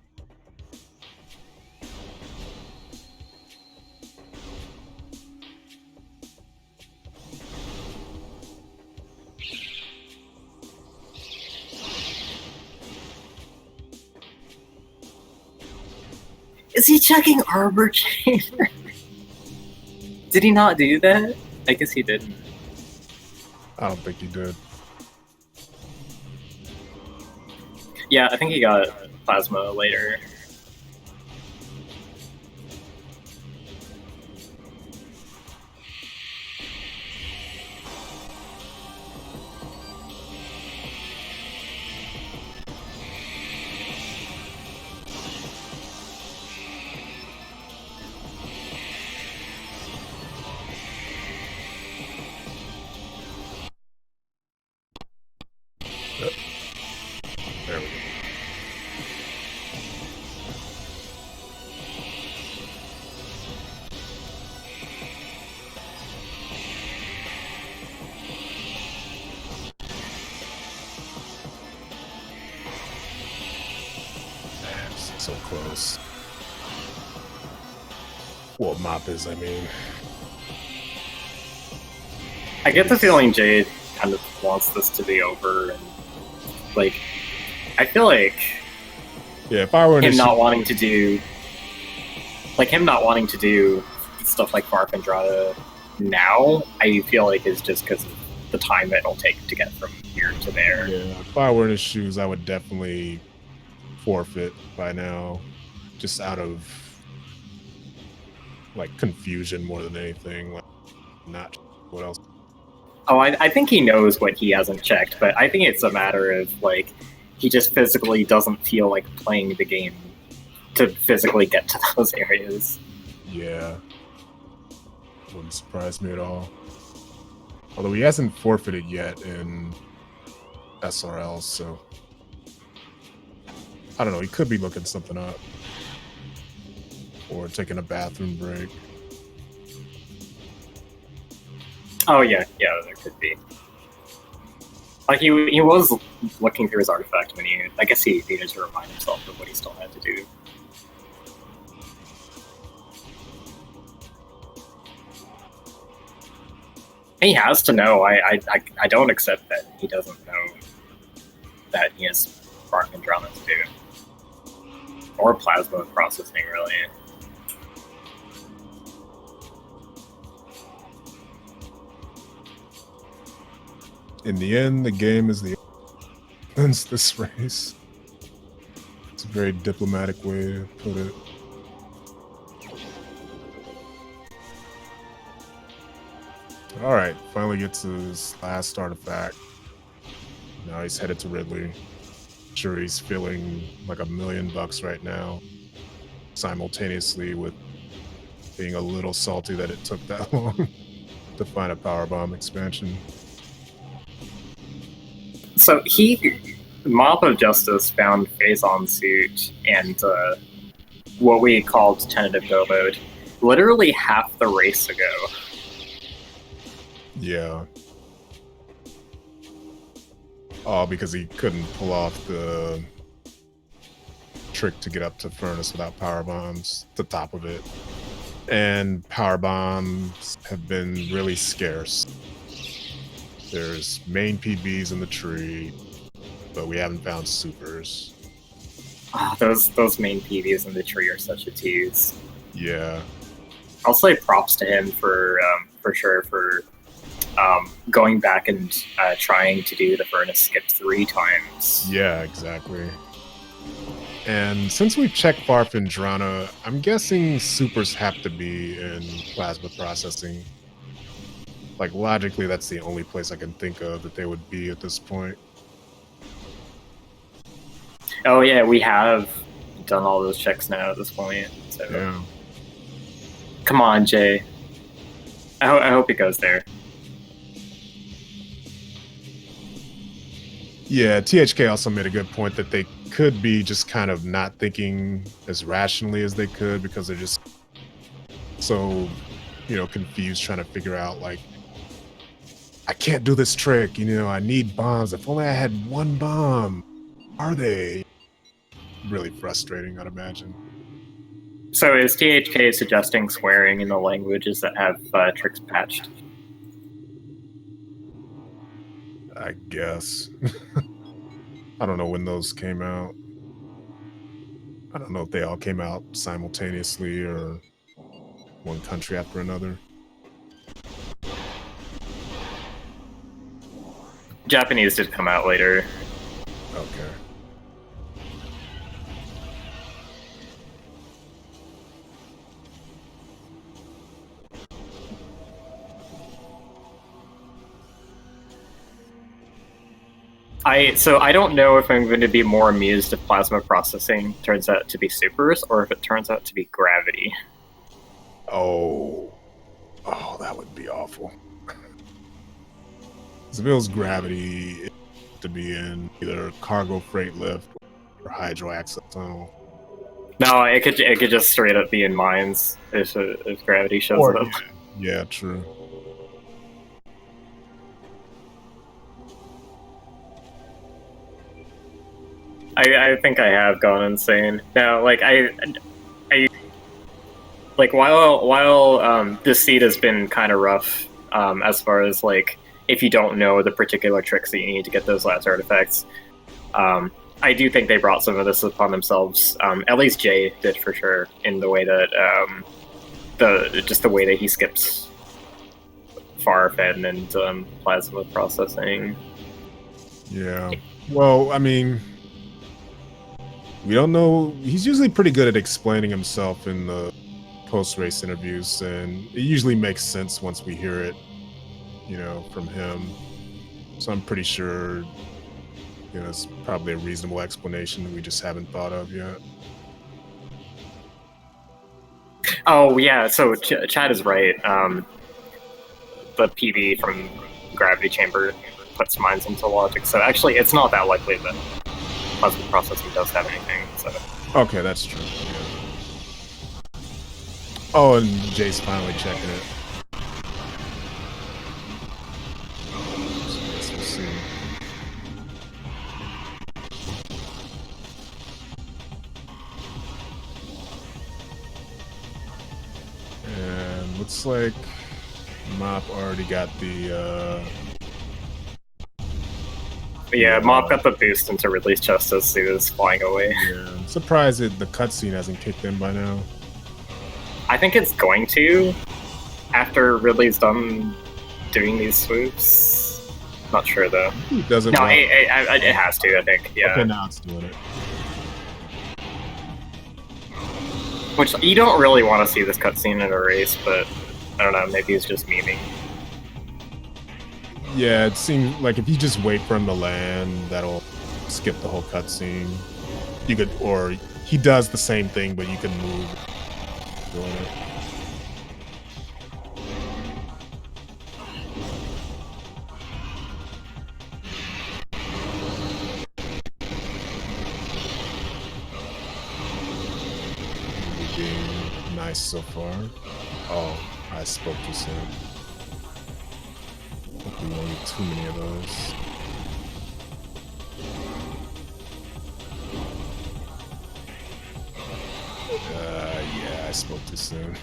Is he checking Arbor Chamber? Did he not do that? I guess he didn't. I don't think he did. Yeah, I think he got Plasma later. There we go. So close. Well, Mop is, I mean. I get the feeling Jade kind of wants this to be over, and like, I feel like Yeah, if I were him not wanting to do stuff like Farfandrada now, I feel like is just because of the time it'll take to get from here to there. Yeah, if I were in his shoes, I would definitely forfeit by now, just out of like confusion more than anything. Like, not what else. Oh, I think he knows what he hasn't checked, but I think it's a matter of like he just physically doesn't feel like playing the game to physically get to those areas. Yeah, wouldn't surprise me at all. Although he hasn't forfeited yet in SRL, so I don't know. He could be looking something up or taking a bathroom break. Oh yeah, there could be. Like he was looking through his artifact when I guess he needed to remind himself of what he still had to do. He has to know. I don't accept that he doesn't know that he has Spark and Drama to do. Or plasma processing, really. In the end, the game is the ends this race. It's a very diplomatic way to put it. All right, finally gets his last artifact. Now he's headed to Ridley. Sure, he's feeling like $1 million right now, simultaneously with being a little salty that it took that long to find a powerbomb expansion. So MopOfJustice found Phazon Suit and what we called tentative go mode literally half the race ago. Yeah. Oh, because he couldn't pull off the trick to get up to Furnace without power bombs, the top of it. And power bombs have been really scarce. There's main PBs in the tree, but we haven't found supers. Those main PVs in the tree are such a tease. Yeah. I'll say props to him for sure for going back and trying to do the Furnace skip 3 times. Yeah, exactly. And since we've checked Barf and Drana, I'm guessing supers have to be in plasma processing. Like, logically, that's the only place I can think of that they would be at this point. Oh yeah, we have done all those checks now at this point. So. Yeah. Come on, Jay. I hope it goes there. Yeah, THK also made a good point that they could be just kind of not thinking as rationally as they could because they're just so, confused trying to figure out, like, I can't do this trick, I need bombs. If only I had one bomb. Are they? Really frustrating, I'd imagine. So is THK suggesting swearing in the languages that have tricks patched? I guess. I don't know when those came out. I don't know if they all came out simultaneously or one country after another. Japanese did come out later. Okay. I don't know if I'm going to be more amused if plasma processing turns out to be supers or if it turns out to be gravity. Oh, that would be awful. If it was gravity, to be in either cargo freight lift or hydroaxle tunnel. No, it could just straight up be in mines if gravity shows up. Yeah, true. I think I have gone insane. Now, like while this seed has been kind of rough, as far as like if you don't know the particular tricks that you need to get those last artifacts, I do think they brought some of this upon themselves. At least Jay did for sure, in the way that the way that he skips Farfen and plasma processing. Yeah. Well, I mean, We don't know. He's usually pretty good at explaining himself in the post-race interviews, and it usually makes sense once we hear it, from him. So I'm pretty sure, it's probably a reasonable explanation that we just haven't thought of yet. Oh yeah, so Chad is right. The PV from Gravity Chamber puts mines into logic, so actually it's not that likely that plasma processing does have anything. So okay, that's true. Yeah. Oh, and Jay's finally checking it. So I guess we'll see. And looks like Mop already got the yeah, Mop got the boost into Release Justice. He was flying away. Yeah, I'm surprised that the cutscene hasn't kicked in by now. I think it's going to after Ridley's done doing these swoops. Not sure though. Does it? No, it has to. I think. Yeah. Okay, now it's doing it. Which you don't really want to see this cutscene in a race, but I don't know. Maybe it's just memeing. Yeah, it seems like if you just wait for him to land, that'll skip the whole cutscene. You could, or he does the same thing, but you can move doing it. Being nice so far. Oh, I spoke too soon. Hopefully we won't get too many of those. Yeah, I spoke too soon.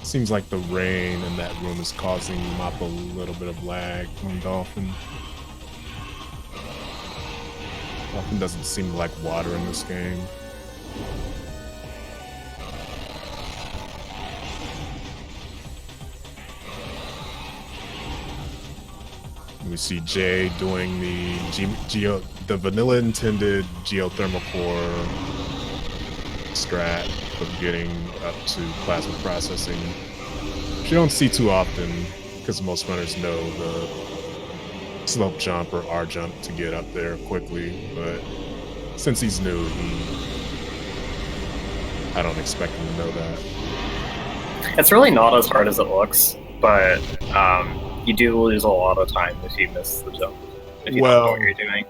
Seems like the rain in that room is causing Mop a little bit of lag on Dolphin. Dolphin doesn't seem like water in this game. We see Jay doing the vanilla intended geothermal core strat of getting up to plasma processing, which you don't see too often because most runners know the slope jump or R jump to get up there quickly, but since he's new, I don't expect him to know that. It's really not as hard as it looks, but you do lose a lot of time if you miss the jump, if you don't know what you're doing.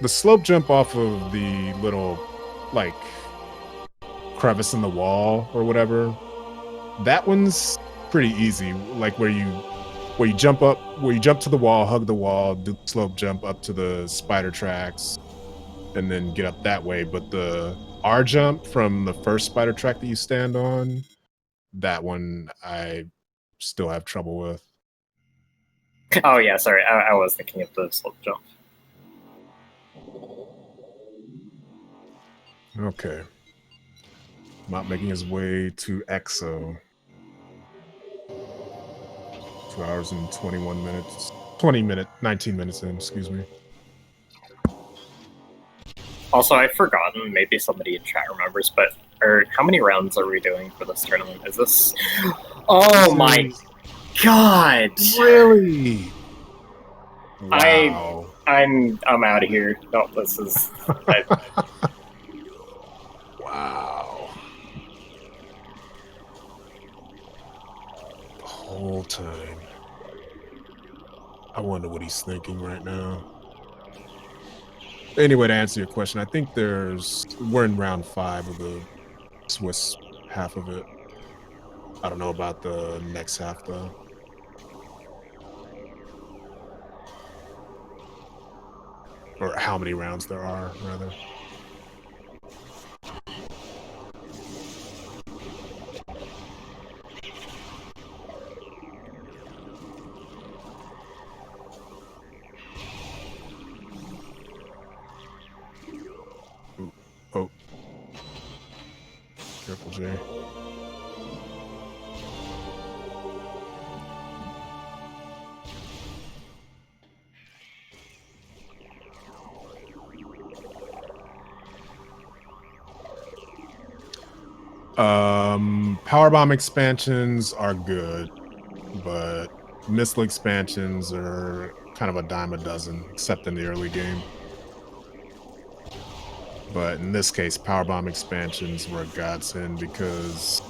The slope jump off of the little, like, crevice in the wall or whatever, that one's pretty easy. Like where you jump to the wall, hug the wall, do the slope jump up to the spider tracks, and then get up that way. But the R jump from the first spider track that you stand on, that one I still have trouble with. Oh yeah, sorry, I was thinking of the slope jump. Okay. Not making his way to EXO. 2 hours and 21 minutes. 19 minutes in, excuse me. Also, I've forgotten, maybe somebody in chat remembers, but how many rounds are we doing for this tournament? Is this... Oh my god! Really? Wow. I'm out of here. No, this is... Wow. The whole time. I wonder what he's thinking right now. Anyway, to answer your question, I think we're in round 5 of the Swiss half of it. I don't know about the next half though. Or how many rounds there are, rather. Jay. Powerbomb expansions are good, but missile expansions are kind of a dime a dozen, except in the early game. But in this case, powerbomb expansions were a godsend because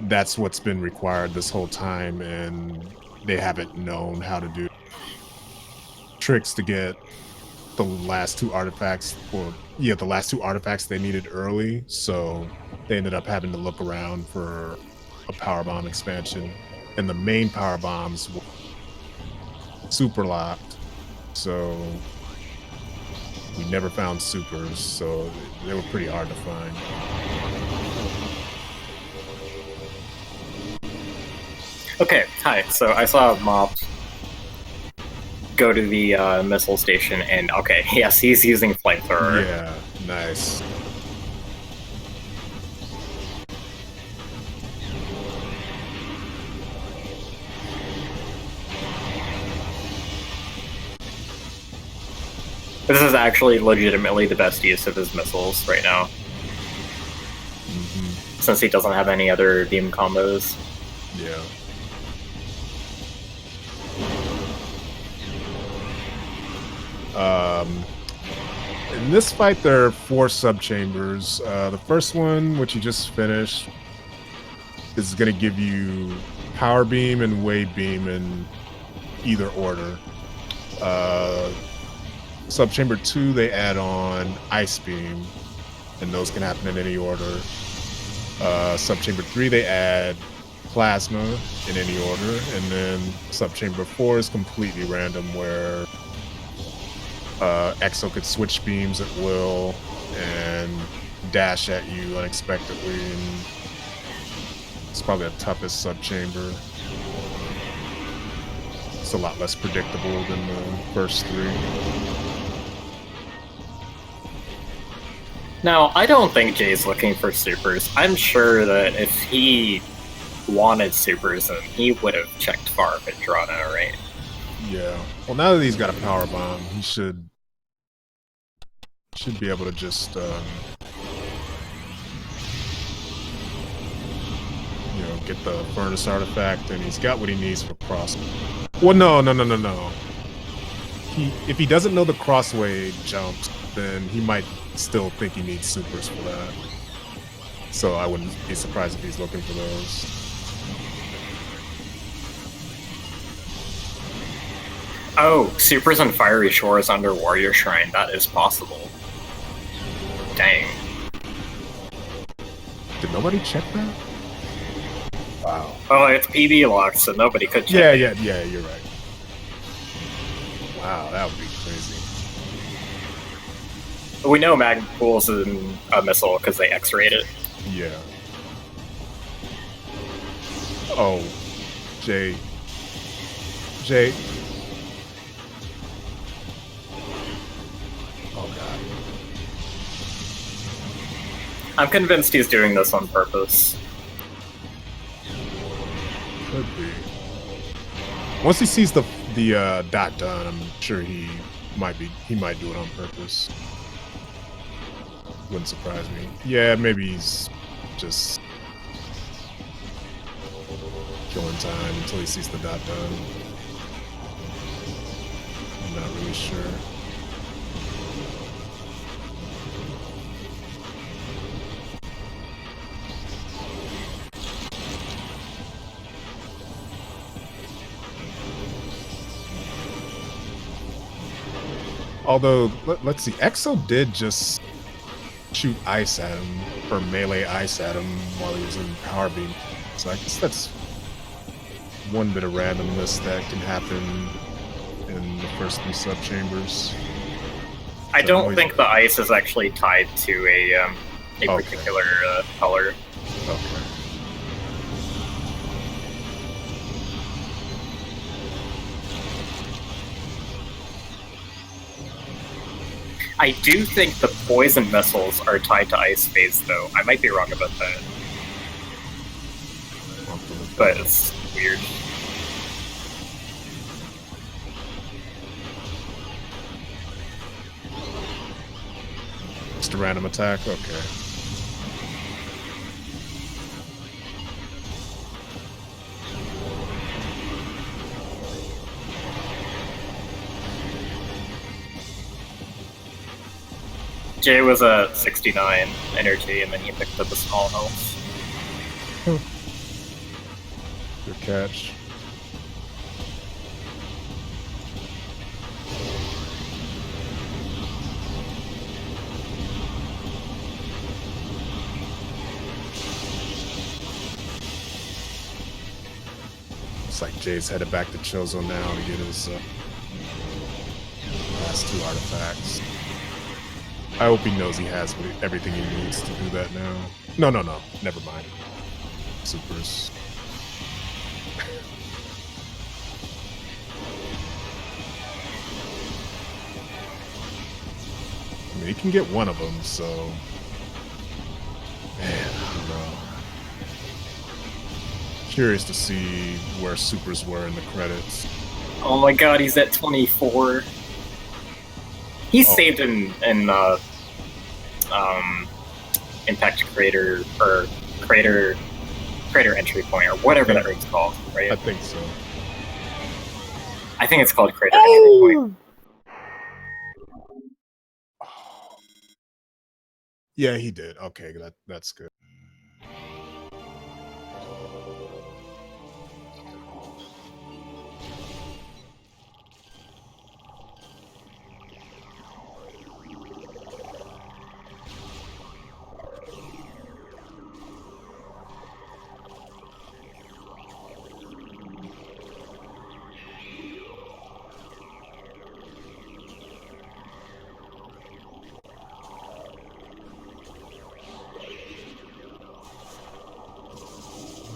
that's what's been required this whole time, and they haven't known how to do tricks to get the last two artifacts, the last two artifacts they needed early, so they ended up having to look around for a powerbomb expansion, and the main power bombs were super locked, so we never found supers, so they were pretty hard to find. Okay, hi. So I saw Mop go to the missile station, and okay, yes, he's using flamethrower. Yeah, nice. This is actually legitimately the best use of his missiles right now, since he doesn't have any other beam combos. Yeah. In this fight, there are 4 sub-chambers. The first one, which you just finished, is going to give you Power Beam and Wave Beam in either order. Sub-chamber 2, they add on Ice Beam, and those can happen in any order. Sub-chamber 3, they add Plasma in any order, and then sub-chamber 4 is completely random, where Exo could switch beams at will and dash at you unexpectedly, and it's probably the toughest sub-chamber. It's a lot less predictable than the first 3. Now, I don't think Jay's looking for supers. I'm sure that if he wanted supers, then he would have checked far and drawn out, right? Yeah. Well, now that he's got a power bomb, he should be able to just get the furnace artifact, and he's got what he needs for cross. Well, no. If he doesn't know the crossway jumps, then he might still think he needs supers for that. So I wouldn't be surprised if he's looking for those. Oh, supers and fiery shores under Warrior Shrine. That is possible. Dang. Did nobody check that? Wow. Oh, it's PB locked, so nobody could check. Yeah, you're right. Wow, that would be crazy. We know Magma Pool's in a missile because they X-rayed it. Yeah. Oh, Jay. Oh god. I'm convinced he's doing this on purpose. Could be. Once he sees the dot done, I'm sure he might do it on purpose. Wouldn't surprise me. Yeah, maybe he's just killing time until he sees the dot done. I'm not really sure. Although, let's see, Exo did just shoot ice at him, or melee ice at him while he was in Power Beam. So I guess that's one bit of randomness that can happen in the first 3 sub-chambers. I don't think the ice is actually tied to a Okay. particular color. Okay. I do think the poison missiles are tied to ice phase, though. I might be wrong about that. But it's weird. Just a random attack? Okay. Jay was a 69 energy, and then he picked up a small health. Good catch. Looks like Jay's headed back to Chozo now to get his last 2 artifacts. I hope he knows he has everything he needs to do that now. No, never mind. Supers. I mean, he can get one of them, so... Man, I don't know. Curious to see where supers were in the credits. Oh my god, he's at 24. He's saved in Impact Crater, or Crater Entry Point, or whatever that ring's called, right? I think so. I think it's called Crater Entry Point. Yeah, he did. Okay, that's good.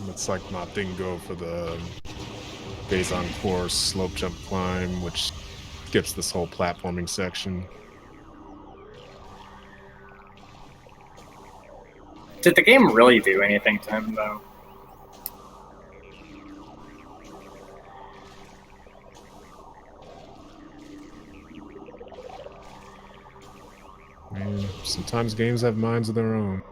Looks like Mop didn't go for the phase on course slope jump climb, which skips this whole platforming section. Did the game really do anything to him, though? Man, sometimes games have minds of their own.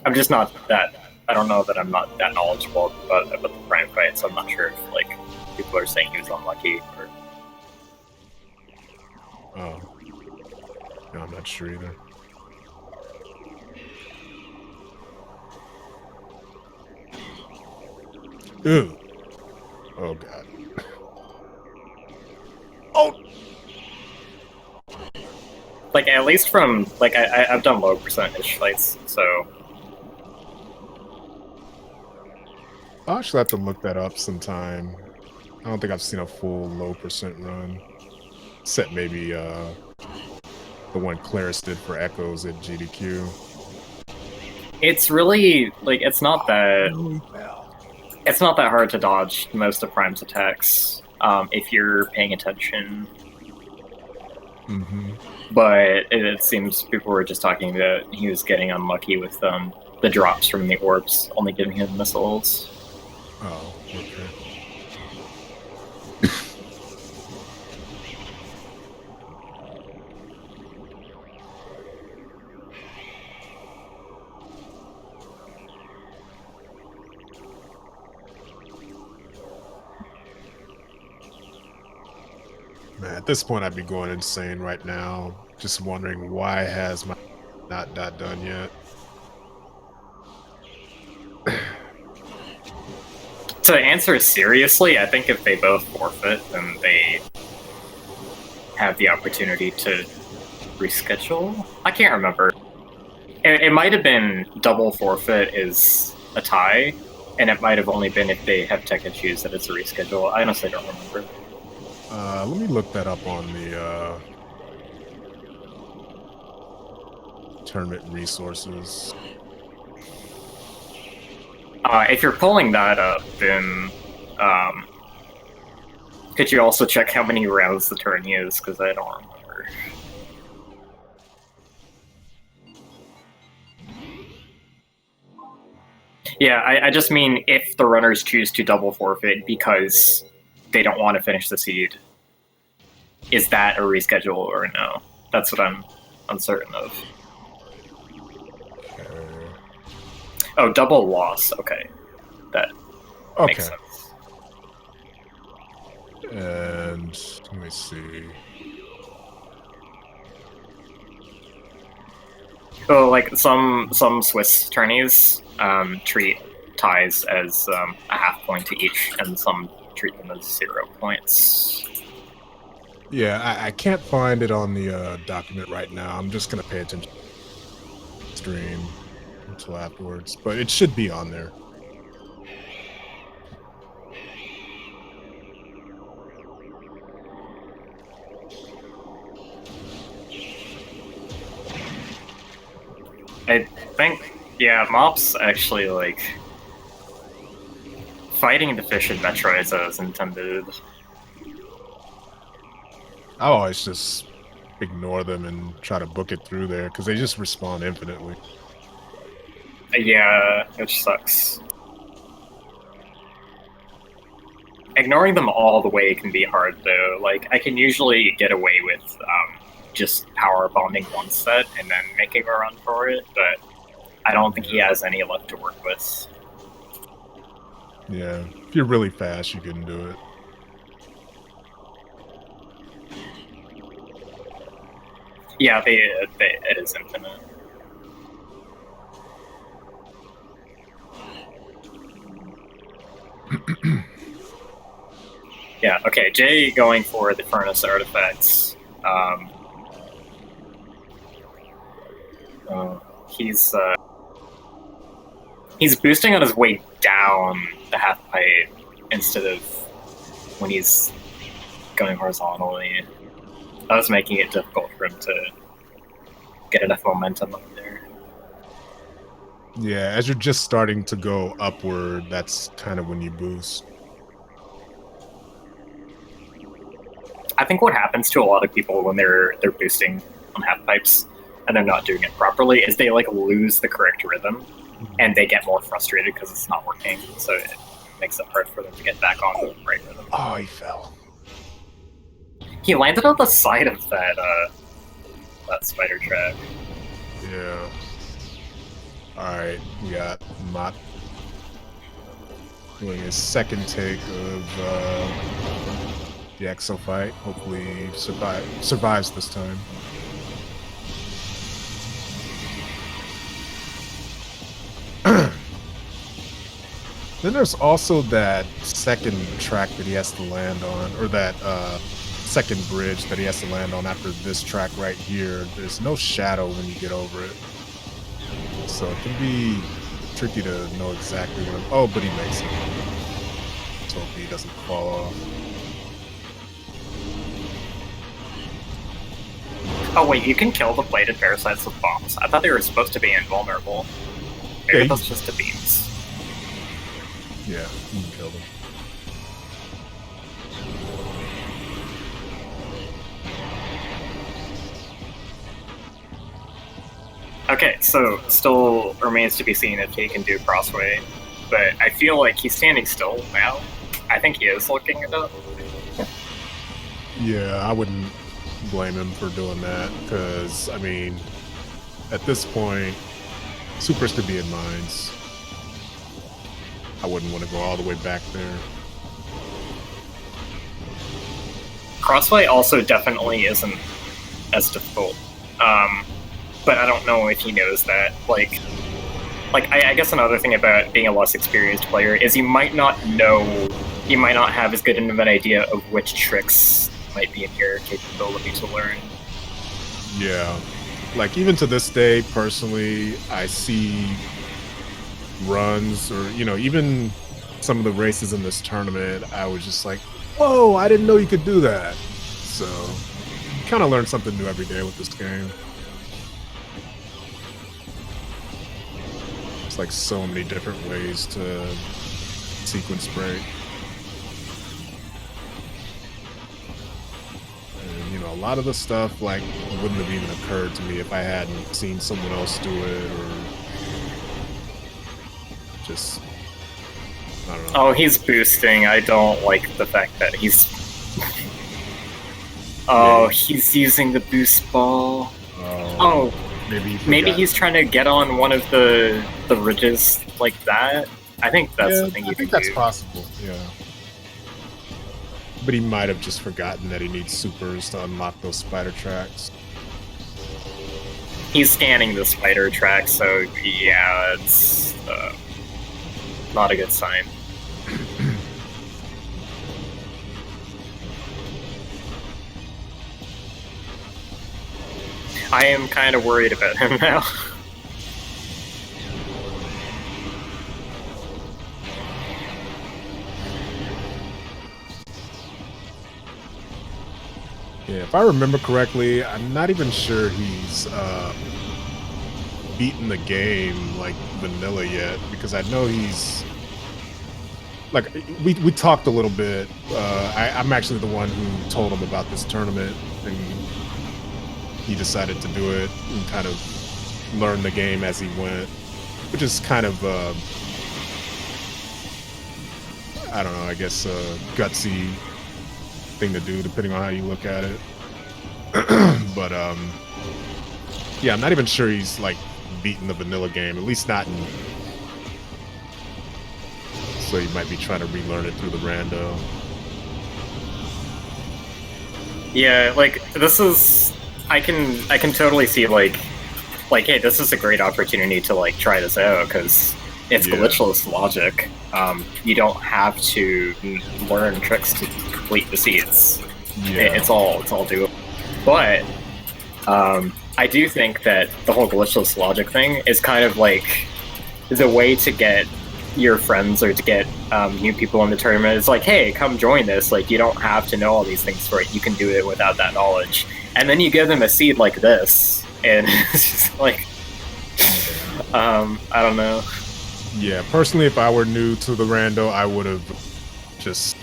I'm just not that... I don't know that I'm not that knowledgeable about the Prime fight, so I'm not sure if, like, people are saying he was unlucky, or... Oh. No, I'm not sure either. Ooh. Oh, God. Oh! Like, at least from... Like, I've done low percentage fights, so... I'll actually have to look that up sometime. I don't think I've seen a full low percent run. Except maybe the one Claris did for Echoes at GDQ. It's really, like, it's not that hard to dodge most of Prime's attacks, if you're paying attention. Mm-hmm. But it seems people were just talking that he was getting unlucky with the drops from the orbs, only giving him missiles. Oh, okay. Man, at this point, I'd be going insane right now. Just wondering why has my not done yet. To answer seriously, I think if they both forfeit, then they have the opportunity to reschedule. I can't remember. It might have been double forfeit is a tie, and it might have only been if they have tech issues that it's a reschedule. I honestly don't remember. Let me look that up on the tournament resources. If you're pulling that up, then Could you also check how many rounds the tourney is? Because I don't remember. Yeah, I just mean if the runners choose to double forfeit because they don't want to finish the seed, is that a reschedule or no? That's what I'm uncertain of. Oh, double loss. Okay. That makes sense. And let me see. So, like some Swiss tourneys treat ties as a half point to each, and some treat them as 0 points. Yeah, I can't find it on the document right now. I'm just gonna pay attention to the stream until afterwards, but it should be on there. I think, yeah, Mop's actually, like, fighting the fish in Metroid as intended. I always just ignore them and try to book it through there, because they just respawn infinitely. Yeah, which sucks. Ignoring them all the way can be hard, though. Like, I can usually get away with just power bombing one set and then making a run for it, but I don't think he has any left to work with. Yeah, if you're really fast, you can do it. Yeah, it is infinite. Yeah, okay, Jay going for the furnace artifacts. He's boosting on his way down the half pipe instead of when he's going horizontally. That was making it difficult for him to get enough momentum up there. Yeah, as you're just starting to go upward, that's kind of when you boost. I think what happens to a lot of people when they're boosting on half pipes and they're not doing it properly is they like lose the correct rhythm and they get more frustrated because it's not working. So it makes it hard for them to get back on the right rhythm. Oh, he fell. He landed on the side of that spider trap. Yeah. Alright, we got Mott doing his second take of the Exo fight. Hopefully he survives this time. Then there's also that second track that he has to land on, or that second bridge that he has to land on after this track right here. There's no shadow when you get over it. So it can be tricky to know exactly what oh, but he makes it. So he doesn't fall off. Oh wait, you can kill the plated parasites with bombs. I thought they were supposed to be invulnerable. Maybe Yeah, that's just the beams. Yeah, you can kill them. Okay, so still remains to be seen if he can do crossway, but I feel like he's standing still now. I think he is looking it up. Yeah, I wouldn't blame him for doing that, because, I mean, at this point, supers could be in mines. I wouldn't want to go all the way back there. Crossway also definitely isn't as difficult, but I don't know if he knows that. I guess another thing about being a less experienced player is you might not have as good of an idea of which tricks might be in your capability to learn. Yeah, like even to this day, personally, I see runs or, you know, even some of the races in this tournament, I was just like, whoa, I didn't know you could do that. So, kind of learn something new every day with this game. It's like so many different ways to sequence break. know, a lot of the stuff like wouldn't have even occurred to me if I hadn't seen someone else do it, or just I don't know. Oh, he's boosting. I don't like the fact that he's. Oh, he's using the boost ball. Oh, maybe he's trying to get on one of the ridges like that. I think that's the thing you can do. That's possible. Yeah. But he might have just forgotten that he needs supers to unlock those spider tracks. He's scanning the spider track, so yeah, it's not a good sign. I am kind of worried about him now. Yeah, if I remember correctly, I'm not even sure he's beaten the game like vanilla yet, because I know he's like we talked a little bit. I'm actually the one who told him about this tournament, and he decided to do it and kind of learn the game as he went, which is kind of I don't know, I guess a gutsy thing to do depending on how you look at it. But yeah, I'm not even sure he's like beaten the vanilla game, at least not in, so he might be trying to relearn it through the rando. Yeah, like this is I can totally see like hey, this is a great opportunity to like try this out, because it's glitchless logic. You don't have to learn tricks to complete the seeds. It's all doable. But I do think that the whole glitchless logic thing is kind of like the way to get your friends or to get new people in the tournament. It's like, hey, come join this. Like, you don't have to know all these things for it. You can do it without that knowledge. And then you give them a seed like this, and it's just like, I don't know. Yeah, personally, if I were new to the rando, I would have just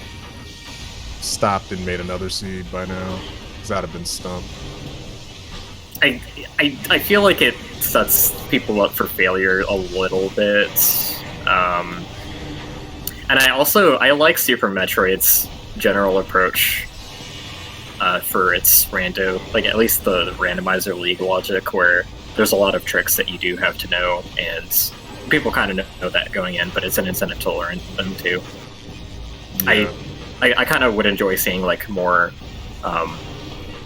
stopped and made another seed by now, because I'd have been stumped. I feel like it sets people up for failure a little bit. And I like Super Metroid's general approach for its rando, like at least the randomizer league logic, where there's a lot of tricks that you do have to know, and people kind of know that going in, but it's an incentive to learn them too. Yeah. I kind of would enjoy seeing like more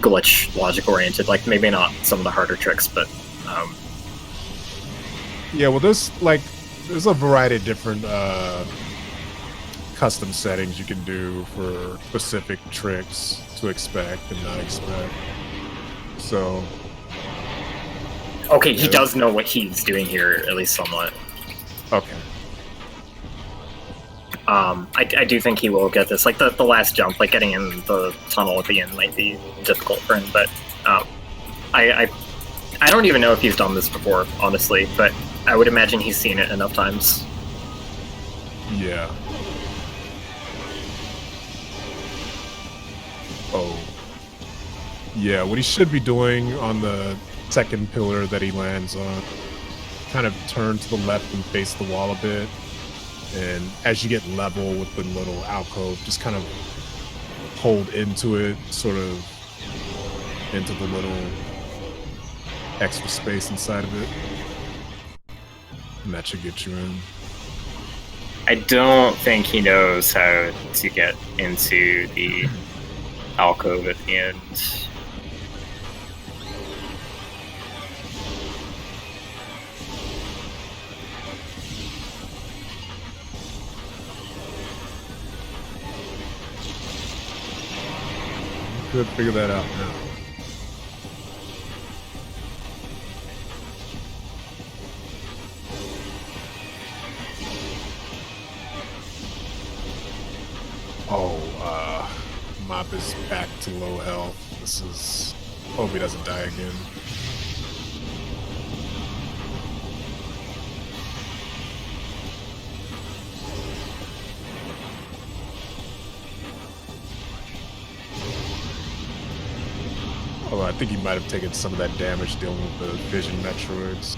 glitch logic oriented, like maybe not some of the harder tricks, but yeah, well there's a variety of different custom settings you can do for specific tricks to expect and not expect. So okay, he does know what he's doing here, at least somewhat. Okay. I do think he will get this. Like the last jump, like getting in the tunnel at the end might be difficult for him, but I don't even know if he's done this before, honestly, but I would imagine he's seen it enough times. Yeah. Oh. Yeah, what he should be doing on the second pillar that he lands on, kind of turn to the left and face the wall a bit. And as you get level with the little alcove, just kind of hold into it, sort of into the little extra space inside of it. And that should get you in. I don't think he knows how to get into the alcove at the end. Could figure that out now. Oh, Mop is back to low health. This is... hope he doesn't die again. Although I think he might have taken some of that damage dealing with the Vision Metroids.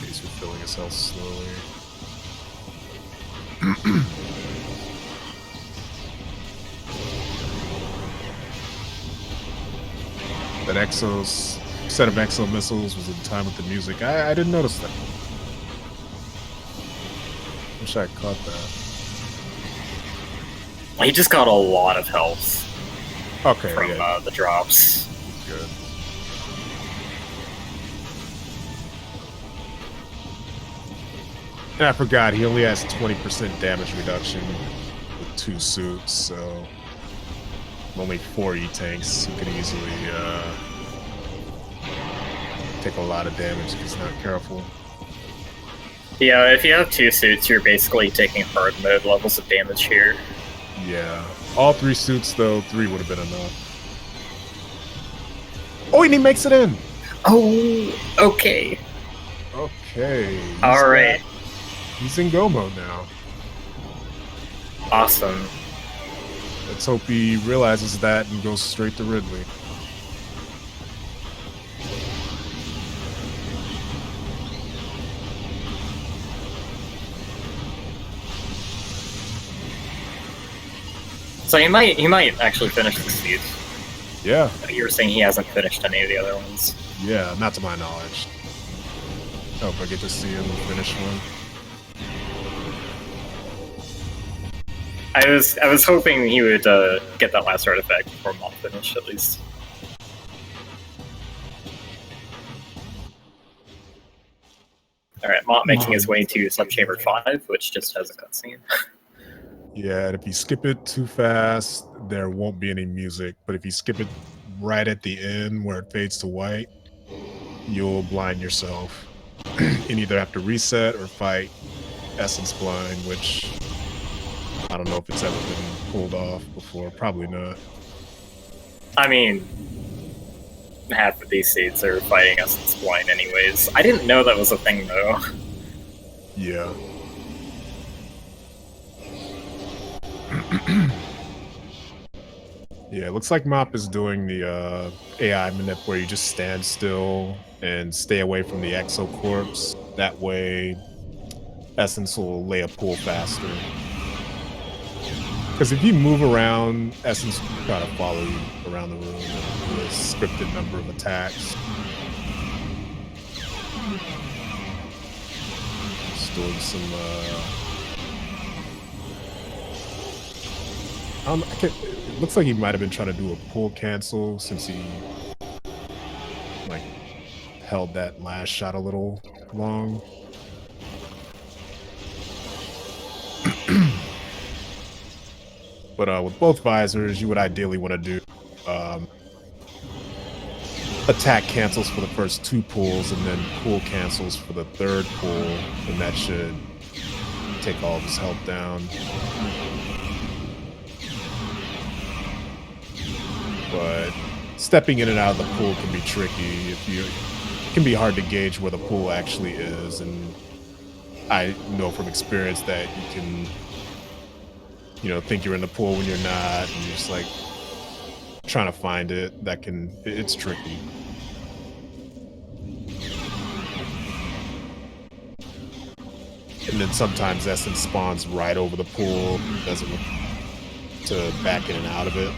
He's refilling his health slowly. That Exo's set of Exo missiles was in time with the music. I didn't notice that. Wish I caught that. He just got a lot of health Okay, from yeah, the drops. good. And I forgot, he only has 20% damage reduction with 2 suits, so only 4 E-tanks who can easily take a lot of damage if he's not careful. Yeah, if you have 2 suits, you're basically taking hard mode levels of damage here. Yeah. All 3 suits, though, 3 would have been enough. Oh, and he makes it in! Oh, okay. Okay. Alright. He's in go mode now. Awesome. Let's hope he realizes that and goes straight to Ridley. So he might actually finish the seed. Yeah. You were saying he hasn't finished any of the other ones. Yeah, not to my knowledge. I hope I get to see him finish one. I was hoping he would get that last artifact before Mop finished, at least. Alright, Mop making his way to Subchamber 5, which just has a cutscene. Yeah, and if you skip it too fast, there won't be any music. But if you skip it right at the end where it fades to white, you'll blind yourself. And either have to reset or fight Essence Blind, which I don't know if it's ever been pulled off before. Probably not. I mean, half of these seeds are fighting Essence Blind anyways. I didn't know that was a thing, though. Yeah. Yeah, it looks like Mop is doing the AI manip where you just stand still and stay away from the Exo Corpse. That way, Essence will lay a pool faster. Because if you move around, Essence will try to follow you around the room with a scripted number of attacks. Just doing some it looks like he might have been trying to do a pull cancel since he like held that last shot a little long. But with both visors, you would ideally want to do attack cancels for the first 2 pulls and then pull cancels for the 3rd pull, and that should take all of his health down. But stepping in and out of the pool can be tricky. It can be hard to gauge where the pool actually is, and I know from experience that you can, think you're in the pool when you're not, and you're just like trying to find it. It's tricky. And then sometimes Essence spawns right over the pool, doesn't look to back in and out of it.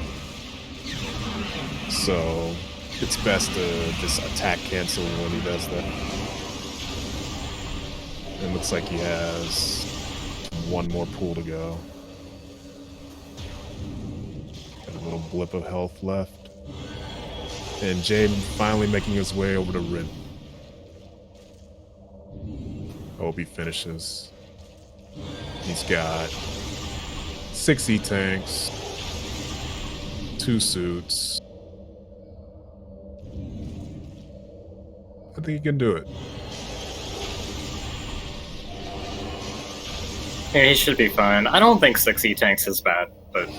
So it's best to just attack cancel when he does that. It looks like he has 1 more pool to go. Got a little blip of health left. And Jay finally making his way over to Rid. I hope he finishes. He's got 6 E-tanks, 2 suits. I think he can do it. Yeah, he should be fine. I don't think 6 E-tanks is bad, but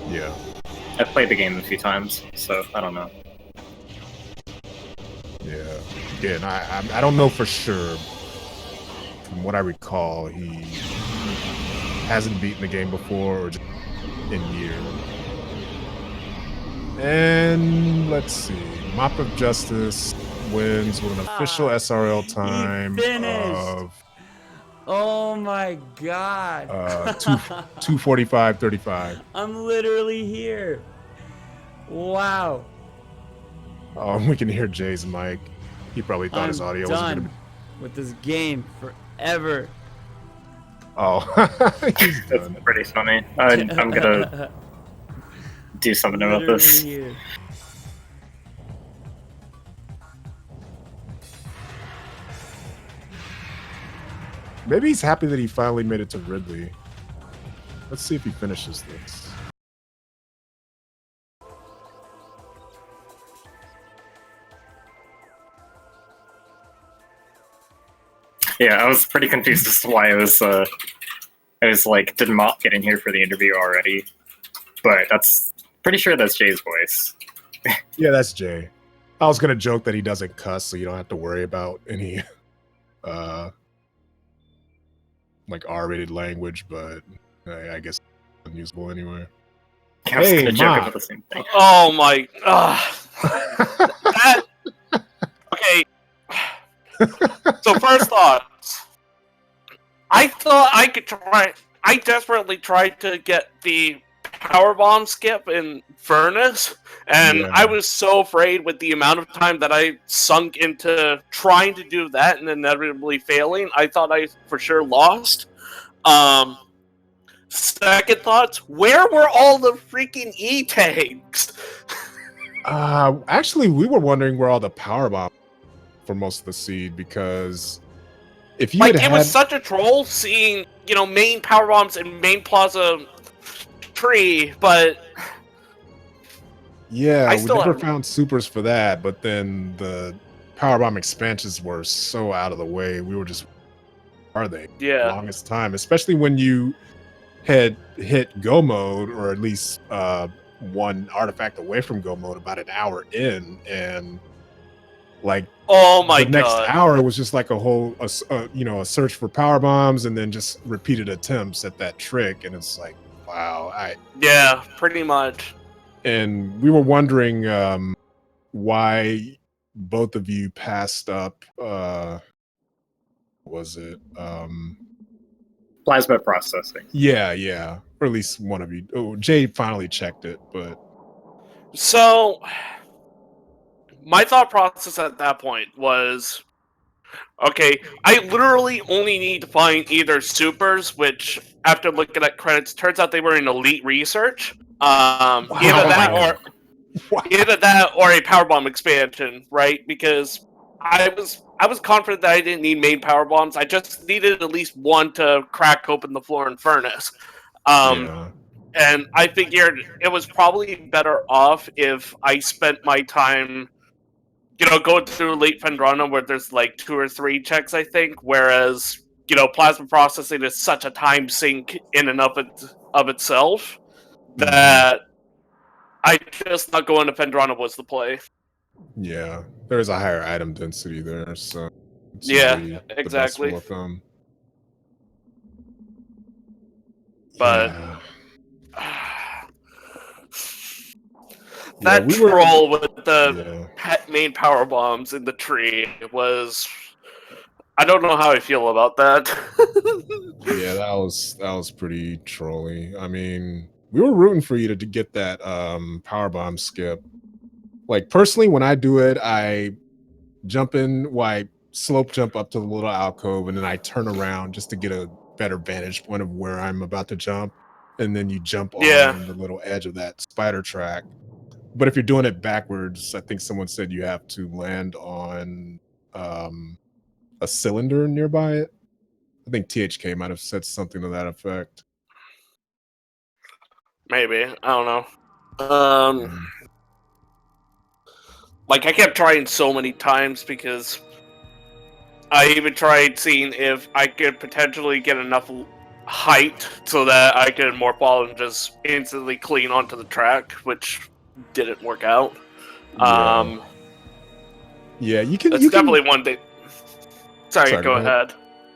Yeah. I've played the game a few times, so I don't know. Yeah. Again, I don't know for sure. From what I recall, he hasn't beaten the game before or just in years. And let's see, MopOfJustice wins with an official SRL time of oh my god. 2:45:35. I'm literally here. Wow. Oh, we can hear Jay's mic. He probably thought his audio wasn't gonna be with this game forever. Oh, he's That's done. pretty funny. I'm gonna do something about this. Here. Maybe he's happy that he finally made it to Ridley. Let's see if he finishes this. Yeah, I was pretty confused as to why I was like, did Mop get in here for the interview already? But that's pretty sure that's Jay's voice. Yeah, that's Jay. I was gonna joke that he doesn't cuss, so you don't have to worry about any like R-rated language, but I guess it's unusable anyway. I was Hey, gonna joke Mop. about the same thing. Oh my. Okay. So first thoughts. I thought I could try. I desperately tried to get the powerbomb skip in Furnace, and Yeah. I was so afraid with the amount of time that I sunk into trying to do that and inevitably failing. I thought I for sure lost. Second thoughts: where were all the freaking E-tags? Actually, we were wondering where all the power bombs for most of the seed, because if you Like, had it was such a troll seeing, main power bombs and main plaza tree, but yeah, I we still never have- found supers for that, but then the powerbomb expansions were so out of the way, we were just, are they? yeah. Longest time, especially when you had hit go mode, or at least one artifact away from go mode about an hour in, and like Oh my the next god. hour was just like a search for power bombs and then just repeated attempts at that trick, and it's like, wow. Yeah, pretty much. And we were wondering why both of you passed up was it Plasma processing. yeah, or at least one of you. Oh, Jay finally checked it, but So, my thought process at that point was, okay, I literally only need to find either supers, which, after looking at credits, turns out they were in elite research. Either that or wow. either that or a powerbomb expansion, right? Because I was confident that I didn't need main power bombs. I just needed at least one to crack open the floor in Furnace. Yeah. And I figured it was probably better off if I spent my time, going through Late Fendrana where there's like 2 or 3 checks, I think, whereas, plasma processing is such a time sink in and of itself that I just thought going to Fendrana was the play. Yeah, there's a higher item density there, so it's Yeah, usually the best exactly. rule of thumb. But Yeah. that we were- troll with the Yeah. main power bombs in the tree was. I don't know how I feel about that. Yeah, that was pretty trolly. I mean, we were rooting for you to get that powerbomb skip. Like, personally, when I do it, I jump in, I slope jump up to the little alcove, and then I turn around just to get a better vantage point of where I'm about to jump. And then you jump Yeah. on the little edge of that spider track. But if you're doing it backwards, I think someone said you have to land on a cylinder nearby it. I think THK might have said something to that effect. Maybe. I don't know. Like, I kept trying so many times because I even tried seeing if I could potentially get enough height so that I could more fall and just instantly clean onto the track, which didn't work out. Yeah, you can. That's definitely one thing. Sorry, go ahead.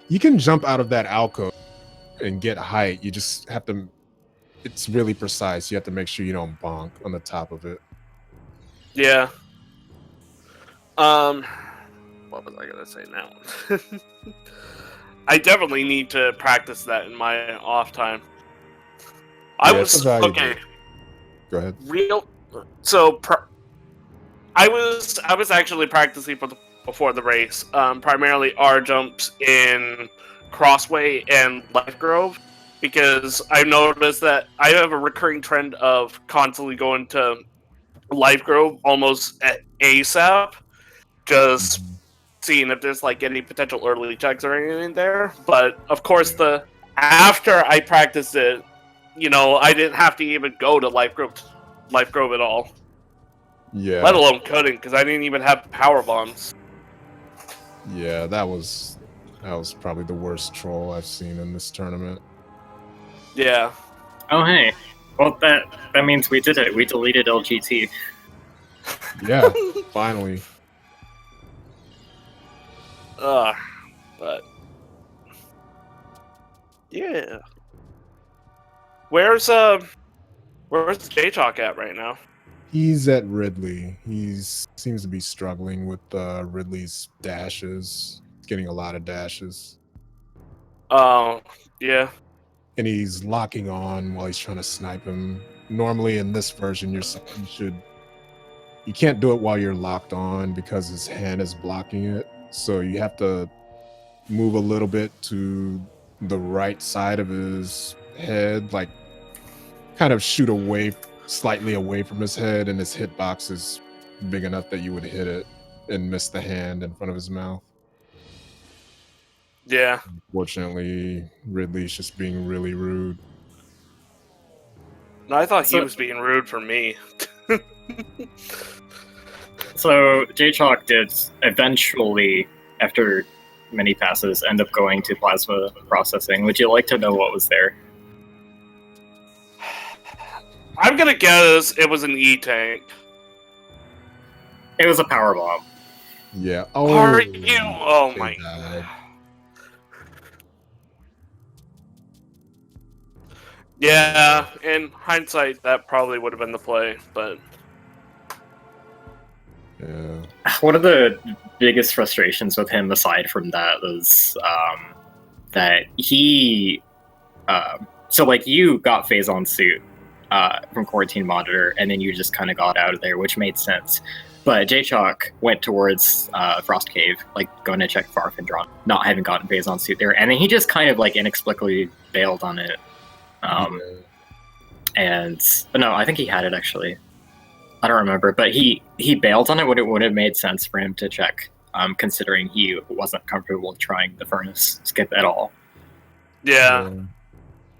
You can jump out of that alcove and get height, you just have to. It's really precise. You have to make sure you don't bonk on the top of it. Yeah. What was I gonna say now? I definitely need to practice that in my off time. I Yeah, it's was valuable. okay. Go ahead. I was actually practicing before the race, primarily R jumps in Crossway and Life Grove, because I noticed that I have a recurring trend of constantly going to Life Grove almost at ASAP, just seeing if there's like any potential early checks or anything there. But of course, after I practiced it, I didn't have to even go to Life Grove at all. Yeah. Let alone cutting, because I didn't even have power bombs. Yeah, that was probably the worst troll I've seen in this tournament. Yeah. Oh, hey. Well, that means we did it. We deleted LGT. Yeah, finally. But yeah. Where's Jaychalke at right now? He's at Ridley. Seems to be struggling with Ridley's dashes. Getting a lot of dashes. Oh, yeah. And he's locking on while he's trying to snipe him. Normally in this version, you can't do it while you're locked on because his hand is blocking it. So you have to move a little bit to the right side of his head, like kind of shoot slightly away from his head, and his hitbox is big enough that you would hit it and miss the hand in front of his mouth. Yeah. Unfortunately, Ridley's just being really rude. No, I thought he was being rude for me. So Jaychalke did eventually, after many passes, end up going to plasma processing. Would you like to know what was there? I'm gonna guess it was an E-tank. It was a power bomb. Yeah. Oh, Are you? Oh my god. Yeah, in hindsight, that probably would have been the play, but... Yeah. One of the biggest frustrations with him, aside from that, was that he... so, like, you got phase on suit from Quarantine Monitor, and then you just kind of got out of there, which made sense. But Jaychalke went towards Frost Cave, like, going to check Farf and Drawn, not having gotten phase on suit there, and then he just kind of, like, inexplicably bailed on it. And no, I think he had it actually. I don't remember, but he bailed on it when it would have made sense for him to check, considering he wasn't comfortable trying the furnace skip at all. Yeah.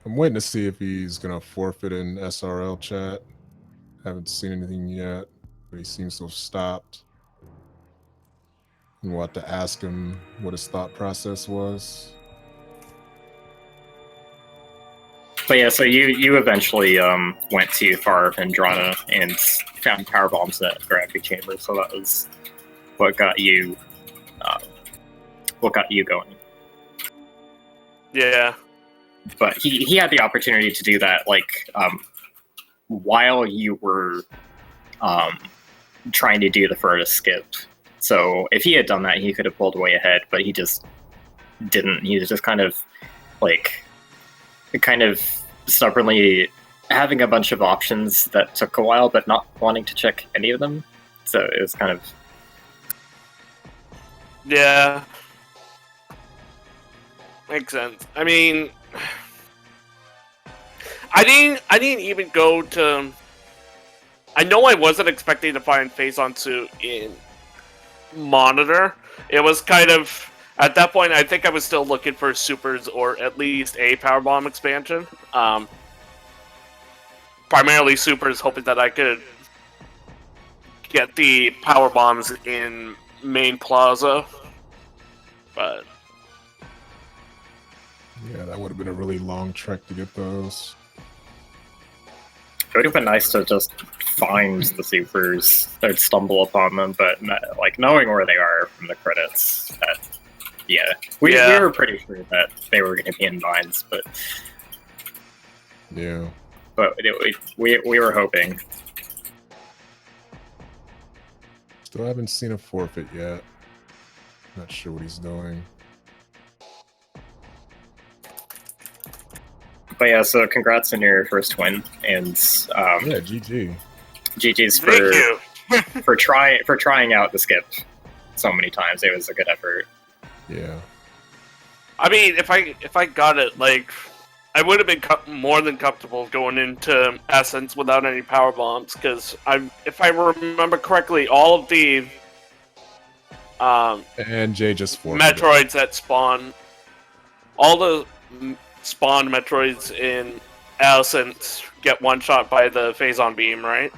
I'm waiting to see if he's gonna forfeit in SRL chat. Haven't seen anything yet, but he seems to have stopped. And we'll have to ask him what his thought process was. But yeah, so you eventually went to Farv and Drana and found power bombs at Gravity Chamber, so that was what got you going. Yeah. But he had the opportunity to do that, like, while you were trying to do the furthest skip. So if he had done that, he could have pulled way ahead, but he just didn't. He was just kind of stubbornly having a bunch of options that took a while, but not wanting to check any of them. So it was kind of... Yeah. Makes sense. I mean, I didn't even go to... I know I wasn't expecting to find Phase on Suit in Monitor. It was kind of... At that point, I think I was still looking for supers or at least a power bomb expansion. Primarily supers, hoping that I could get the power bombs in main plaza. But yeah, that would have been a really long trek to get those. It would have been nice to just find the supers or stumble upon them, but like knowing where they are from the credits, that Yeah, we Yeah. were pretty sure that they were going to be in mines, but Yeah. we were hoping. Still haven't seen a forfeit yet. Not sure what he's doing. But yeah, so congrats on your first win, and Yeah, GG. GG's Thank you. for trying out the skip so many times. It was a good effort. Yeah. I mean, if I got it, like, I would have been more than comfortable going into Essence without any power bombs, because if I remember correctly, all of the And Jay just forfeited. Metroids that spawn, all the spawned Metroids in Essence get one shot by the Phazon beam, right?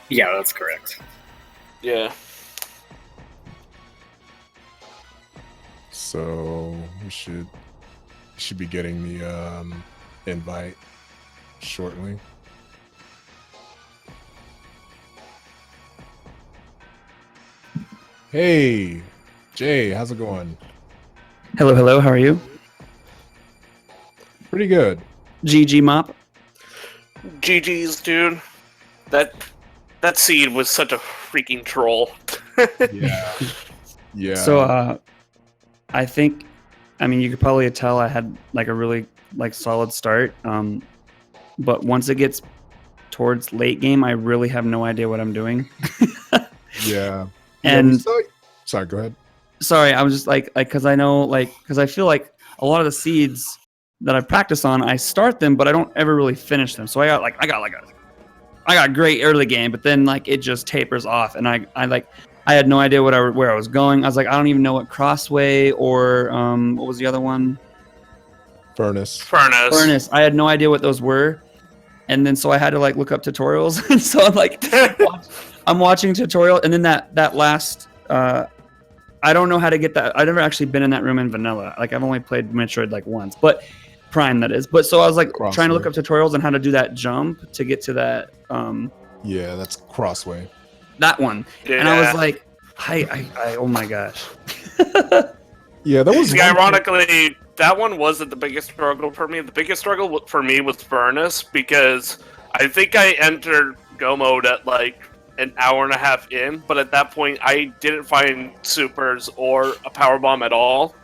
Yeah, that's correct. Yeah. So we should be getting the invite shortly. Hey, Jay, how's it going? Hello, hello. How are you? Pretty good. GG Mop. GG's, dude. That seed was such a freaking troll. Yeah. Yeah. So, I think, I mean, you could probably tell I had like a really like solid start. But once it gets towards late game, I really have no idea what I'm doing. Yeah. And sorry, go ahead. sorry, I was just like, cause I know, like, cause I feel like a lot of the seeds that I practice on, I start them, but I don't ever really finish them. So I got great early game, but then like it just tapers off, and I had no idea where I was going. I was like, I don't even know what Crossway or what was the other one? Furnace. Furnace. I had no idea what those were, and then so I had to like look up tutorials, and so I'm like, I'm watching tutorial, and then that last. I don't know how to get that. I've never actually been in that room in vanilla. Like I've only played Metroid like once, but Prime that is. But so I was like trying to look up tutorials on how to do that jump to get to that. Yeah, that's Crossway. That one, Yeah. and I was like, I oh my gosh. Yeah, that was. See, ironically, that one wasn't the biggest struggle for me. The biggest struggle for me was Furnace, because I think I entered Go mode at like an hour and a half in, but at that point I didn't find supers or a power bomb at all.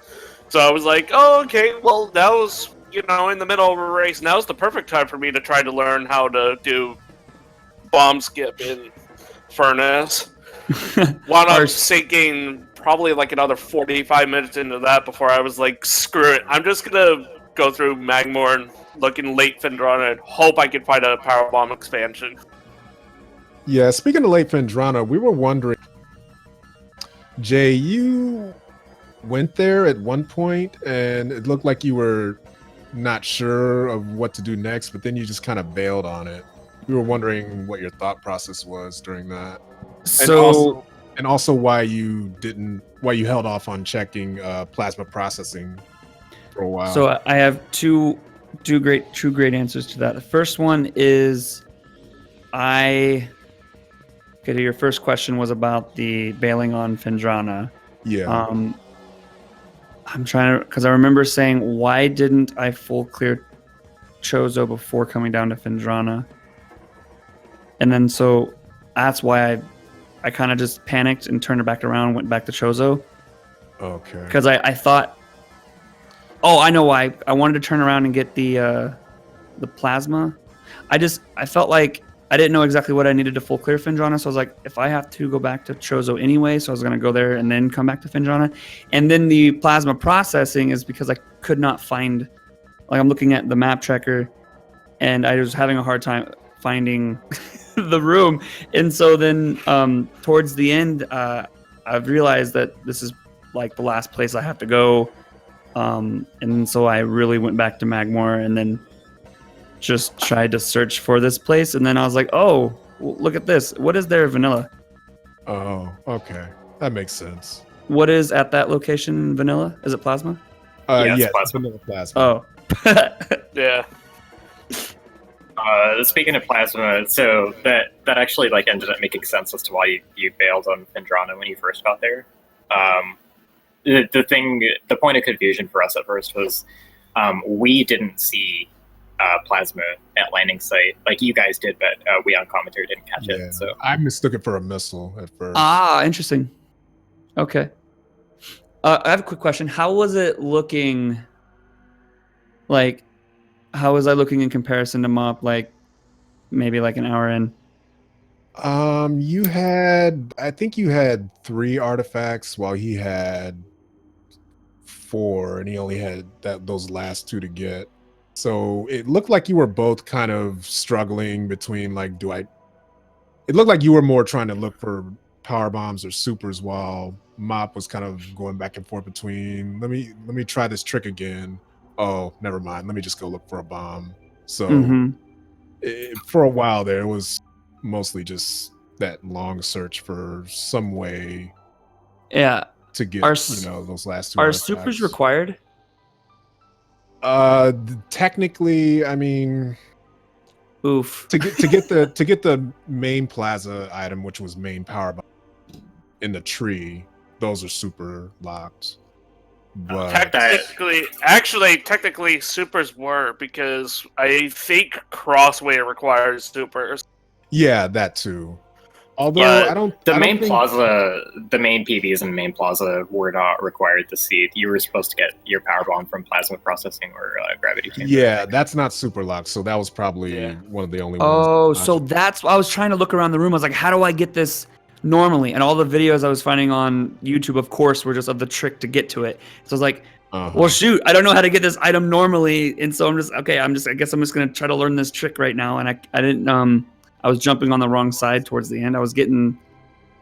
So I was like, oh, okay, well, that was, in the middle of a race. Now's the perfect time for me to try to learn how to do bomb skip in Furnace. Wound up sinking probably like another 45 minutes into that before I was like, screw it. I'm just gonna go through Magmore and look in late Phendrana and hope I can find a power bomb expansion. Yeah, speaking of late Phendrana, we were wondering, Jay, you went there at one point and it looked like you were not sure of what to do next, but then you just kind of bailed on it. We were wondering what your thought process was during that. So And also why you held off on checking plasma processing for a while. So I have two great answers to that. The first one is your first question was about the bailing on Phendrana. Yeah. I'm trying to, because I remember saying, why didn't I full clear Chozo before coming down to Phendrana? And then so that's why I kind of just panicked and turned it back around, went back to Chozo. Okay. Because I thought, I know why. I wanted to turn around and get the plasma. I felt like I didn't know exactly what I needed to full clear Phendrana, so I was like, if I have to go back to Chozo anyway, so I was going to go there and then come back to Phendrana. And then the plasma processing is because I could not find, like I'm looking at the map tracker, and I was having a hard time finding the room. And so then towards the end, I've realized that this is like the last place I have to go. And so I really went back to Magmore and then just tried to search for this place, and then I was like, oh, look at this. What is there, vanilla? Oh, okay. That makes sense. What is at that location, vanilla? Is it plasma? It's vanilla plasma. Oh. Yeah. Speaking of plasma, so that actually like ended up making sense as to why you bailed on Phendrana when you first got there. the point of confusion for us at first was we didn't see plasma at landing site like you guys did, but we on commentary didn't catch it. So I mistook it for a missile at first. Ah, interesting. Okay. I have a quick question. How was it looking? Like, how was I looking in comparison to Mop? Like, maybe like an hour in. I think you had 3 artifacts while he had 4, and he only had those last 2 to get. So it looked like you were both kind of struggling between like, it looked like you were more trying to look for power bombs or supers, while Mop was kind of going back and forth between, let me try this trick again. Oh, never mind. Let me just go look for a bomb. So for a while there, it was mostly just that long search for some way Yeah. to get those last 2 Are artifacts. supers required? Technically, I mean, Oof. to get the main plaza item, which was main power bomb in the tree, those are super locked. But technically, supers were, because I think Crossway requires supers. Yeah, that too. Although I don't think plaza, the main PBs and main plaza were not required to see. You were supposed to get your power bomb from plasma processing or gravity chamber. Yeah, that's not super locked. So that was probably one of the only ones. Oh, so that's I was trying to look around the room. I was like, how do I get this normally? And all the videos I was finding on YouTube, of course, were just of the trick to get to it. So I was like, well, shoot, I don't know how to get this item normally, and so I guess I'm just gonna try to learn this trick right now. And I didn't I was jumping on the wrong side towards the end. I was getting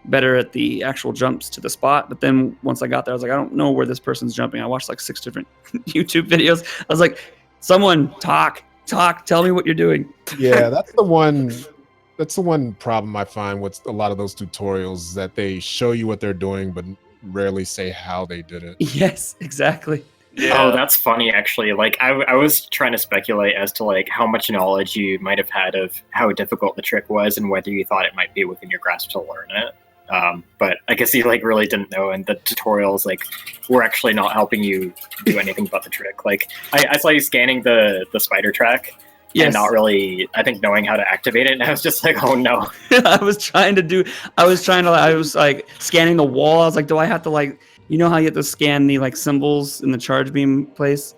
better at the actual jumps to the spot, but then once I got there, I was like, I don't know where this person's jumping. I watched like 6 different YouTube videos. I was like, someone talk, tell me what you're doing. Yeah, that's the one problem I find with a lot of those tutorials, that they show you what they're doing, but rarely say how they did it. Yes, exactly. Yeah. Oh, that's funny, actually. Like, I was trying to speculate as to like how much knowledge you might have had of how difficult the trick was and whether you thought it might be within your grasp to learn it. But I guess you like really didn't know, and the tutorials like were actually not helping you do anything but the trick. Like, I saw you scanning the spider track. Yes. And not really, I think, knowing how to activate it. And I was just like, oh no. I was like scanning the wall. I was like, do I have to like, you know how you have to scan the like symbols in the charge beam place?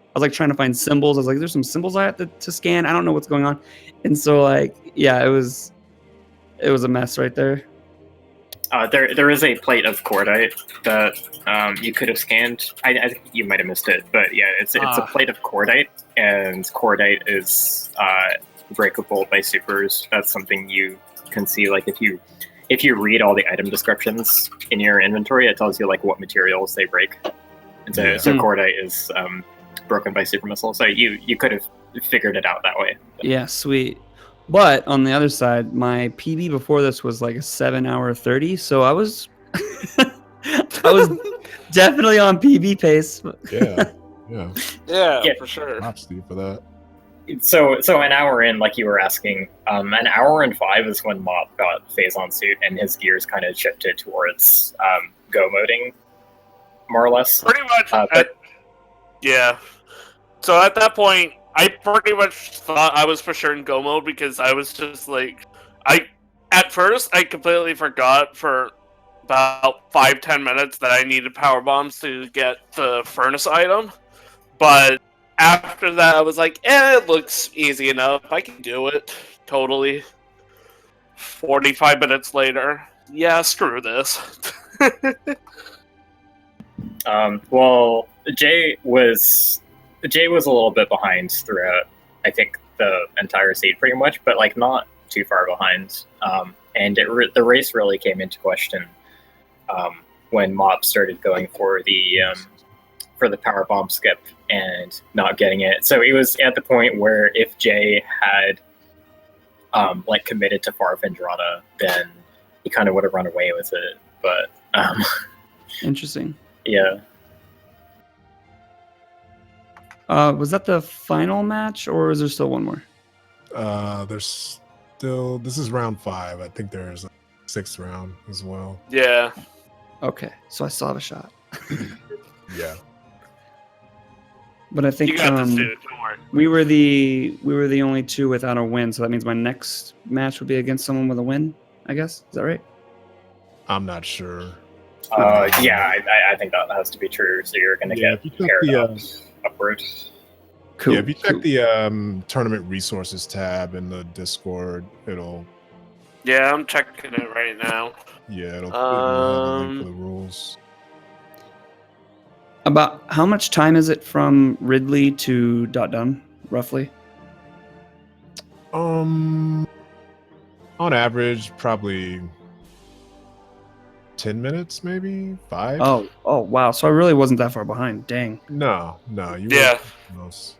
I was like trying to find symbols. I was like, there's some symbols I have to scan. I don't know what's going on. And so like, yeah, it was a mess right there. There is a plate of cordite that you could have scanned. I think you might have missed it, but yeah, it's a plate of cordite, and cordite is breakable by supers. That's something you can see. Like if you read all the item descriptions in your inventory, it tells you like what materials they break. And so cordite is broken by super missile. So you could have figured it out that way. Yeah, sweet. But on the other side, my PB before this was like a 7-hour 30, so I was definitely on PB pace. Yeah, for sure. Props to you for that. So an hour in, like you were asking, an hour and 5 is when Mop got phase on suit and his gears kind of shifted towards go moding, more or less. Pretty much. Yeah. So at that point, I pretty much thought I was for sure in go mode, because I was just like, at first I completely forgot for about 5-10 minutes that I needed power bombs to get the furnace item, but after that I was like, it looks easy enough, I can do it, totally. 45 minutes later, yeah, screw this. Well, Jay was a little bit behind throughout, I think, the entire seed pretty much, but like not too far behind. And the race really came into question when Mop started going for the power bomb skip and not getting it. So he was at the point where if Jay had like committed to Far Vendrana, then he kind of would have run away with it. But interesting. Yeah. Was that the final match, or is there still one more? There's still. This is round 5. I think there's a 6th round as well. Yeah. Okay, so I still have a shot. Yeah. But I think You got this, dude. Don't worry. we were the only two without a win, so that means my next match would be against someone with a win. I guess is that right? I'm not sure. Yeah, I think that has to be true. So you're going to Yeah, if you get check paired the, upward. Cool. Yeah, if you check cool. the tournament resources tab in the Discord, it'll Yeah, I'm checking it right now. it'll have a link for the rules. About how much time is it from Ridley to Done, roughly? On average, probably 10 minutes, maybe 5. Oh, wow. So I really wasn't that far behind. Dang. No, you Yeah. were close.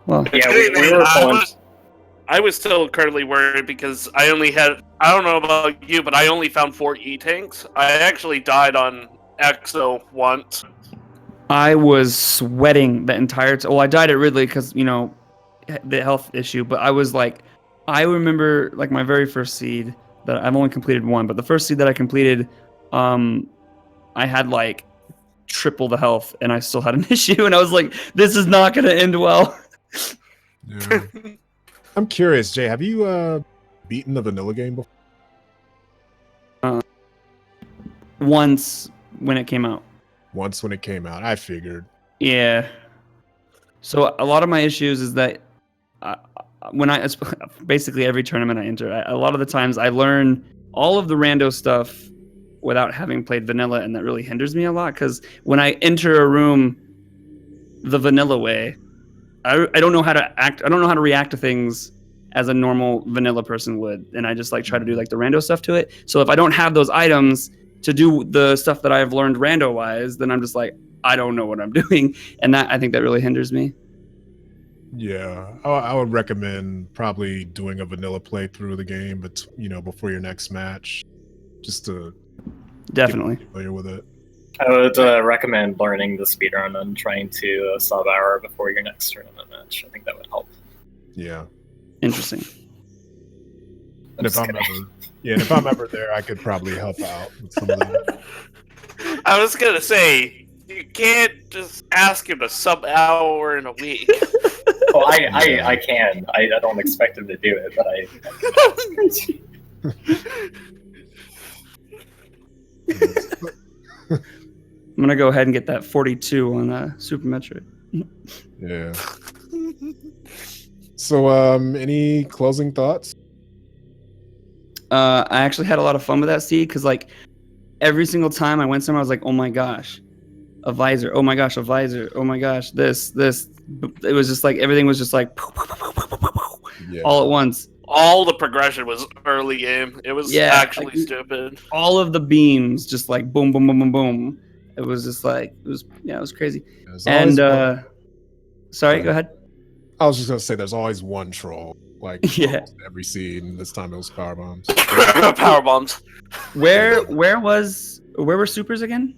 Well, Yeah, we were pulling. I was still currently worried because I don't know about you, but I only found 4 E-tanks. I actually died on EXO once. I was sweating the entire time. Well, I died at Ridley because, the health issue, but I remember like my very first seed that I've only completed one, but the first seed that I completed, I had like triple the health and I still had an issue, and I was like, this is not going to end well. Yeah. I'm curious, Jay, have you beaten the vanilla game before? Once when it came out. Once when it came out, I figured. Yeah. So a lot of my issues is that it's basically every tournament I enter, a lot of the times I learn all of the rando stuff without having played vanilla, and that really hinders me a lot because when I enter a room the vanilla way, I don't know how to act. I don't know how to react to things as a normal vanilla person would, and I just like try to do like the rando stuff to it. So if I don't have those items to do the stuff that I've learned rando wise, then I'm just like, I don't know what I'm doing, and I think that really hinders me. Yeah, I would recommend probably doing a vanilla playthrough of the game, but before your next match, just to Definitely get familiar with it. I would recommend learning the speedrun and trying to sub hour before your next tournament match. I think that would help. Yeah. Interesting. And if I'm ever there, I could probably help out with some of that. I was gonna say, you can't just ask him to sub hour in a week. Well, I can. I don't expect him to do it, but I'm gonna go ahead and get that 42 on Super Metroid. Yeah. So, any closing thoughts? I actually had a lot of fun with that seed because like every single time I went somewhere, I was like, oh my gosh, a visor. Oh my gosh, a visor. Oh my gosh, this. It was just like everything was just like all at once. All the progression was early game. It was actually stupid. All of the beams just like boom, boom, boom, boom, boom. It was just like it was crazy. And sorry, go ahead. I was just gonna say, there's always one troll, like every scene. This time it was power bombs. Power bombs. Where were supers again?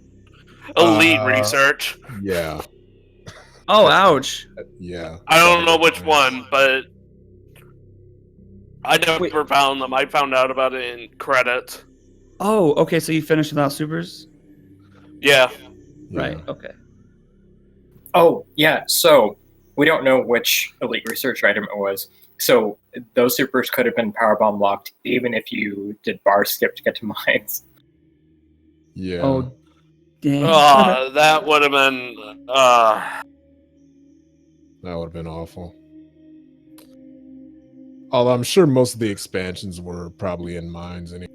Elite research. Yeah. Oh, ouch. Yeah. I don't know which one, but I never found them. I found out about it in credits. Oh, okay. So you finished without supers? Yeah. Right. Okay. Oh, yeah. So we don't know which elite research item it was. So those supers could have been powerbomb locked, even if you did bar skip to get to mines. Yeah. Oh, dang. That would have been. That would have been awful. Although I'm sure most of the expansions were probably in mines anyway.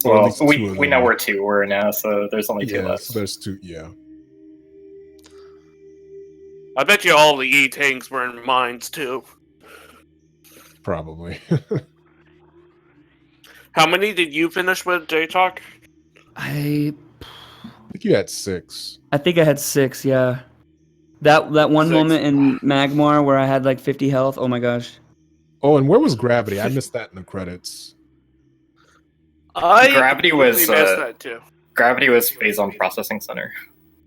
Well, we know where 2 were now, so there's only 2 left. So there's 2, yeah. I bet you all the E-tanks were in mines too. Probably. How many did you finish with, Jaychalke? I think you had 6. I think I had 6, yeah. That one 6. moment in Magmar where I had like 50 health, oh my gosh. Oh, and where was Gravity? I missed that in the credits. Gravity was missed that too. Gravity was phase on processing center.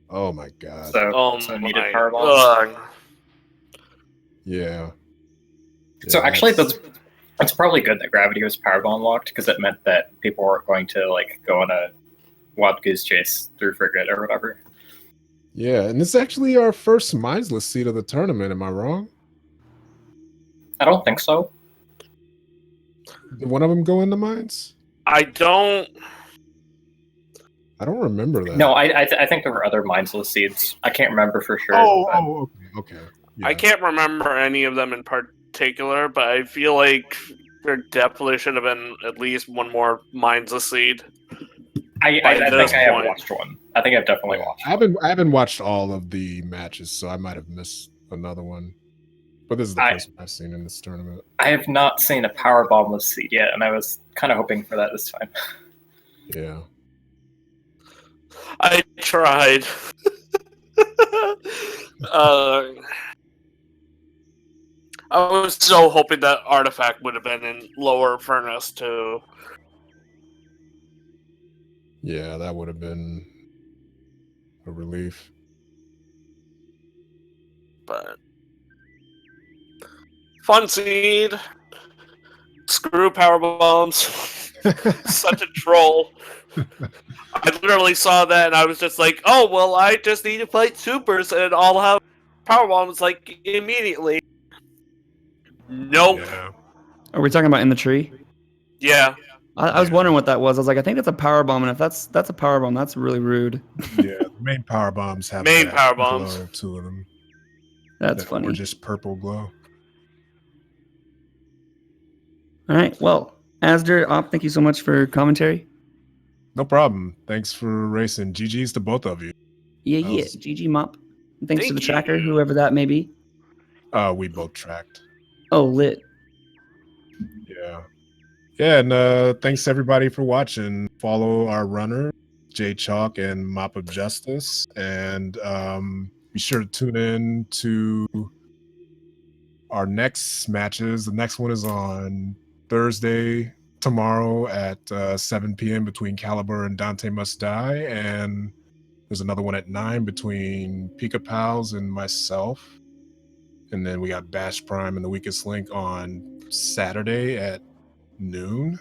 Oh my god. So needed powerbombs. Yeah. So actually, that's probably good that Gravity was powerbomb locked because it meant that people weren't going to like go on a Wild Goose Chase through Frigate or whatever. Yeah, and this is actually our first mindless seed of the tournament. Am I wrong? I don't think so. Did one of them go into mines? I don't. I don't remember that. No, I think there were other mindless seeds. I can't remember for sure. Okay. Yeah. I can't remember any of them in particular, but I feel like there definitely should have been at least one more mindless seed. I By think this I have point. watched one. I think I've definitely watched one. I haven't watched all of the matches, so I might have missed another one. But this is the first one I've seen in this tournament. I have not seen a power bombless seed yet, and I was kind of hoping for that this time. Yeah. I tried. I was so hoping that Artifact would have been in lower furnace too. Yeah, that would have been a relief. But fun seed. Screw power bombs. Such a troll. I literally saw that and I was just like, oh well, I just need to fight supers and I'll have power bombs like immediately. Nope. Yeah. Are we talking about in the tree? Yeah. I was wondering what that was. I was like, I think that's a power bomb, and if that's a power bomb, that's really rude. Yeah, the main power bombs have Main that power bombs. glow to them. That's That funny. Gorgeous purple glow. All right. Well, Asder, Op, thank you so much for commentary. No problem. Thanks for racing. GG's to both of you. Yeah. was- GG Mop. And thanks to Thank the tracker, you. whoever that may be. We both tracked. Oh, lit. Yeah. Yeah, and thanks everybody for watching. Follow our runner, Jaychalke and MopOfJustice, and be sure to tune in to our next matches. The next one is on Thursday, tomorrow at 7 p.m. between Caliber and Dante Must Die, and there's another one at 9 between Pika Pals and myself. And then we got Bash Prime and the Weakest Link on Saturday at noon.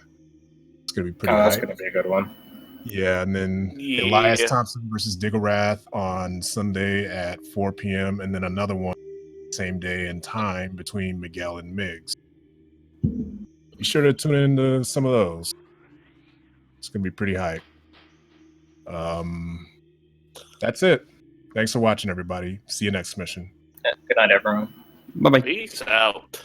It's gonna be pretty That's hype. going to be a good one. Yeah, and then Yeah. Elias Thompson versus Digglerath on Sunday at 4 p.m. and then another one same day and time between Miguel and Miggs. Be sure to tune into some of those. It's gonna be pretty hype. That's it. Thanks for watching, everybody. See you next mission. Yeah, good night, everyone. Bye-bye. Peace out.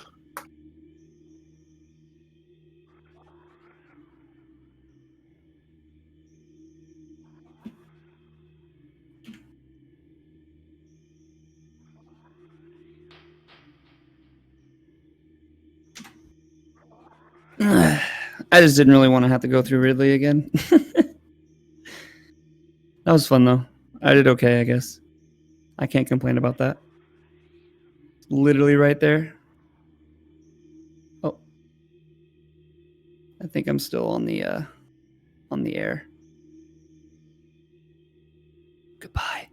I just didn't really want to have to go through Ridley again. That was fun, though. I did okay, I guess. I can't complain about that. Literally right there. Oh. I think I'm still on the air. Goodbye.